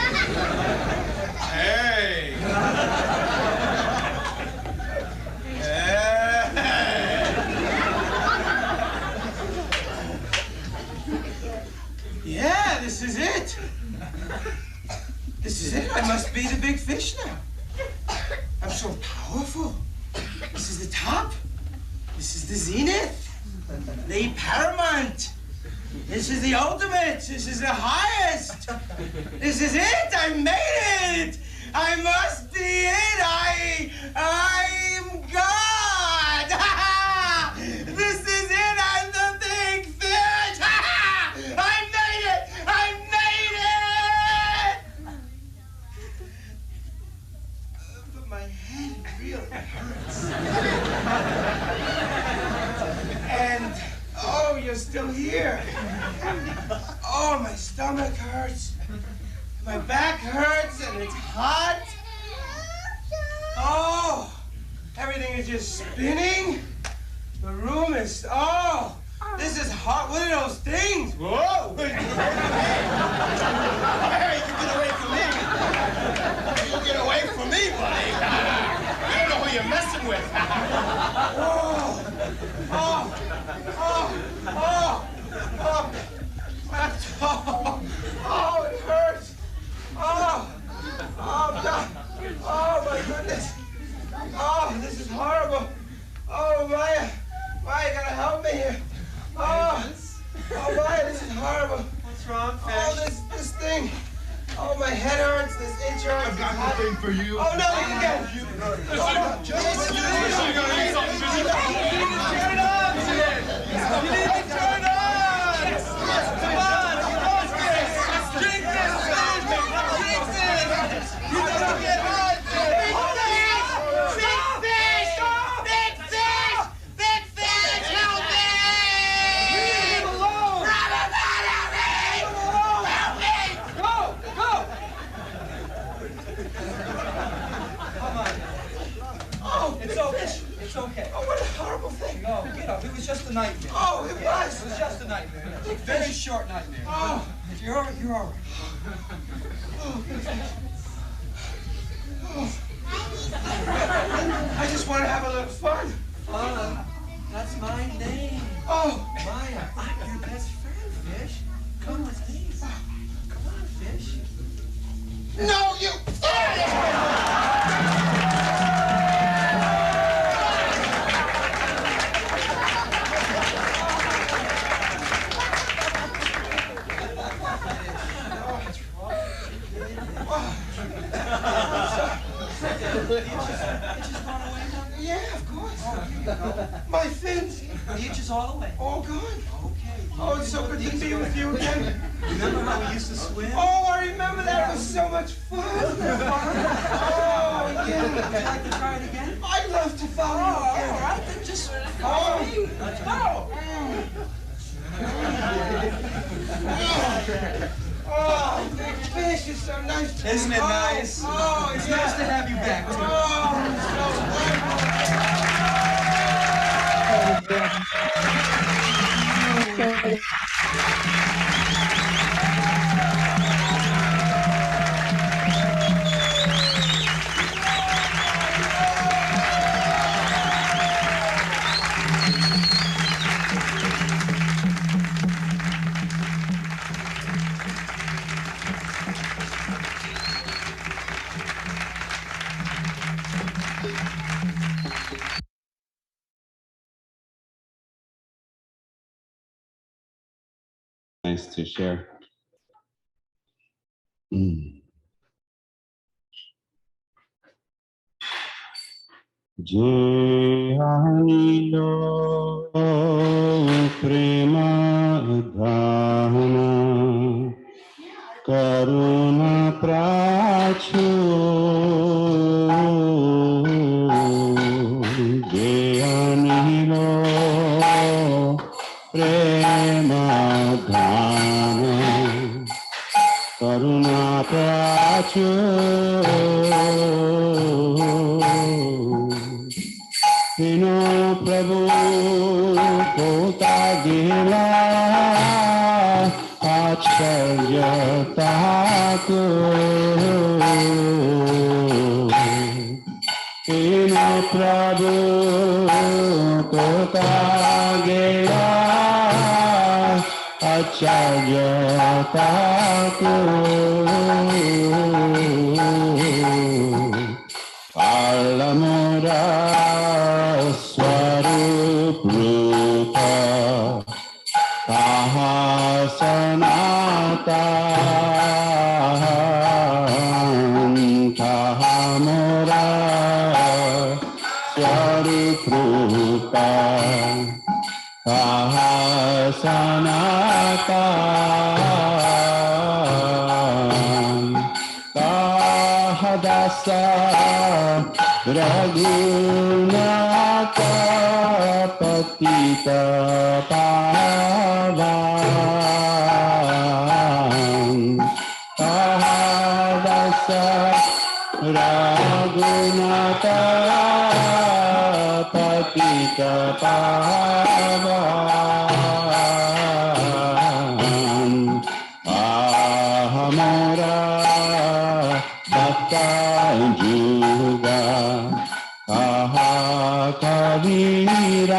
[SPEAKER 16] Hey! Yeah, this is it. This is it. I must be the big fish now. I'm so powerful. This is the top. This is the zenith. The paramount. This is the ultimate. This is the highest. This is it. I made it. I must be it. I'm God. This is it. I'm the big fish. I made it. I made it. But my head really hurts. And oh, you're still here. Oh, my stomach hurts. My back hurts and it's hot. Oh, everything is just spinning. The room is, oh, this is hot. What are those things? Whoa. Hey, you get away from me. You get away from me, buddy. You don't know who you're messing with. Oh, oh, oh, oh, oh, oh, oh, it hurts. Oh, oh, God. Oh, my goodness. Oh, this is horrible. Oh, Maya, Maya, you gotta help me here. Oh, oh, Maya, this is horrible. What's wrong, Fish? Oh, this thing. Oh, my head hurts. This itch hurts. I've got the thing for you. Oh, no, you can get it. Turn it on. You need to turn it on. Come on, drink this. Drink this. You don't get hot. Big fish. Big fish. Big fish. Help me. Leave him alone. Prabhupada, help me. Go. Come on. Oh, it's okay. It's okay. Oh, what a horrible thing. No, get up. It was just a nightmare. Oh, it was. It was just a nightmare. A very short nightmare. Oh. You're all right. Oh, big fish. Oh. I just want to have a little fun. Fun? That's my name. Oh. Maya, I'm your best friend, Fish. Come with me. Come on, Fish. No, you. Yeah, of course. Oh, here you go. My fins. The itch is all away. All gone. Okay. Oh, it's so good to be with you again. Remember how we used to swim? Oh, I remember that. It was so much fun. Oh, yeah. Would you like to try it again? I'd love to follow you again. All right, then just follow me. Let's go. Oh, big fish is so nice. Isn't it nice? Oh, it's nice to have you back.
[SPEAKER 22] Nice to share.
[SPEAKER 17] Je Harilo Prema Dhana Karuna Prachu Je Harilo Prema Dhana Karuna Prachu Vino Prabhu Kota Gila Acharya Thakur Vino Prabhu Kota Gila Acharya Thakur Alamura Swarup Rupa Kahasanatan Kahamura Swarup Rupa Kahasanatan Dasa Raghunatha Patita Pavan Dasa Raghunatha Patita Pavan Ahamara Bhakta Juga Kaha Kaviraja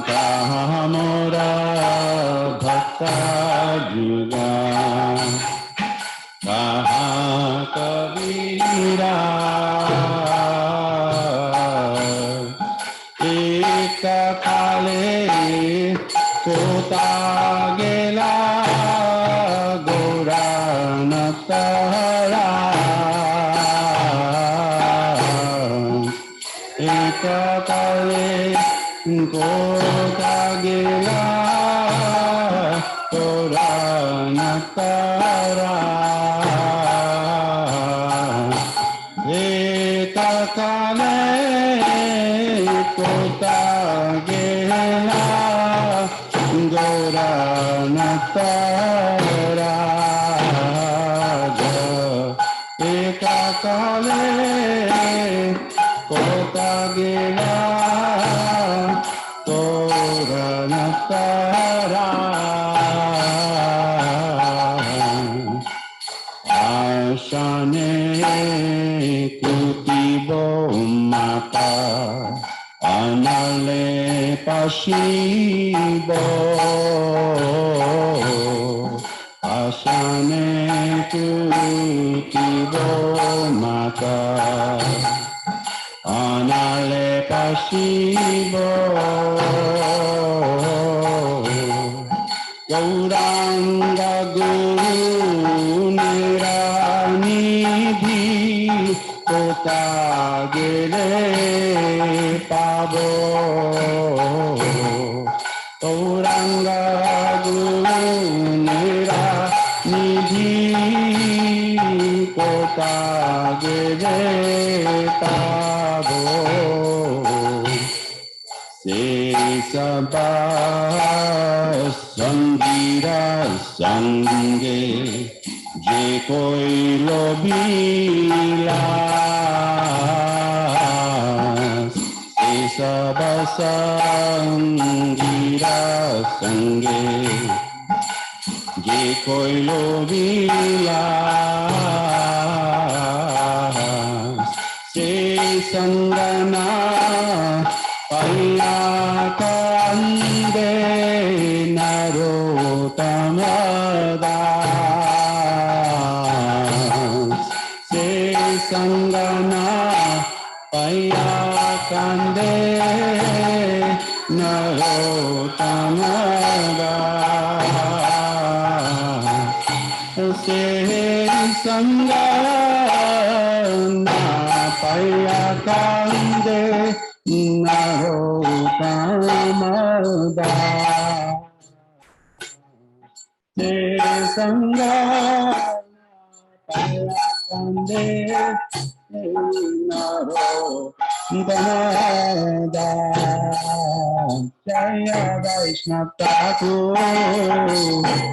[SPEAKER 17] Kahamura Bhakta Juga Kaha Kaviraja Eka Kale Kota Gela Goura Eka Kale Kota Gela Goura Eka Kale Kota Gela Goura Nataraja Eka Kale Kota Gela Goura Nataraja Ashane Kutibo Mata Anale Pashibo Ashane Kutibo Mata Anale Pashibo Gauranga Guru Niranidhi Kota Gele Pabo Gauranga Guru Niranidhi Kota Gele Pabo Se Sabha Sangira Sange Je Koi Lobila Se Sabha Sangira Sange Je Koi Lobila Se Sangana Paya Kande Narotamada Se Sangana Paya Kande Narotamada Se Sangana Se Sangha Kande Naro Dhamada Jaya Vaishnava Thakur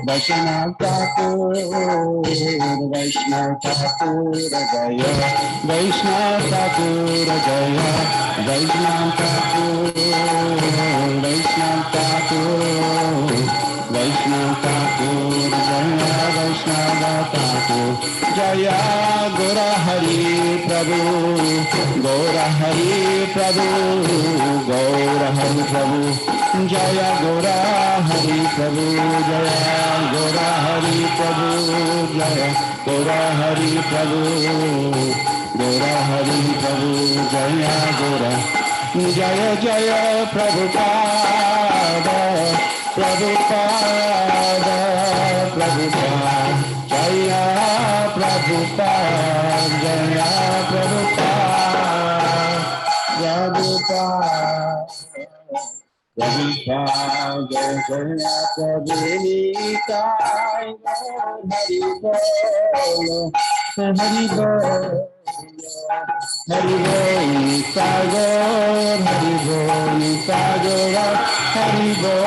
[SPEAKER 17] Vaishnava Thakur Vaishnava Thakur Jaya Vaishnava Thakur Jaya Vaishnava Thakur Vaishnava Thakur Vaishnava Thakur Jaya Vaishnava Thakur Jaya Goura Hari Prabhu Goura Hari Prabhu Goura Hari Prabhu Jaya Goura Hari Prabhu Jaya Goura Hari Prabhu Jaya Goura Hari Prabhu Goura Hari Prabhu Jaya Goura Jaya Jaya Prabhupada Prabhupada Prabhupada Jaya Prabhupada Jaya Prabhupada Prabhupada Prabhupada Jaya Prabhupada Hari Bol Hari Bol Hari Bol Sagar Hari Bol Sagar Hari Bol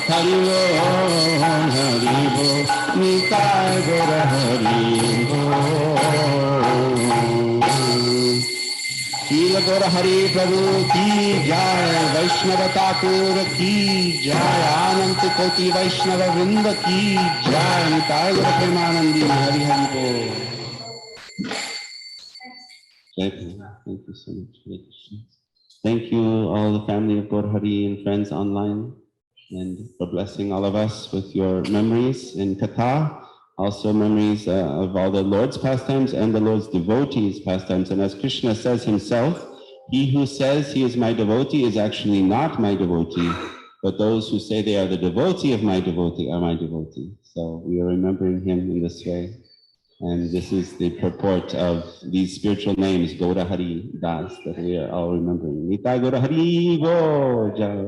[SPEAKER 17] Hari Bol Hari Bol Nitai Gaura Hari Bol Shila Gaura Hari Prabhu ki jai Vaishnava Thakur ki jai Anant Koti Vaishnava Vrinda ki jai Nitai Gaura Premanandi Hari Hari Bol. Thank you so much. Hare Krishna. Thank you all the family of Goura Hari and friends online, and for blessing all of us with your memories in katha, also memories of all the Lord's pastimes and the Lord's devotees' pastimes. And as Krishna says himself, he who says he is my devotee is actually not my devotee, but those who say they are the devotee of my devotee are my devotee. So we are remembering him in this way. And this is the purport of these spiritual names, Goura Hari Das, that we are all remembering. Nita Goura Hari Go Jai.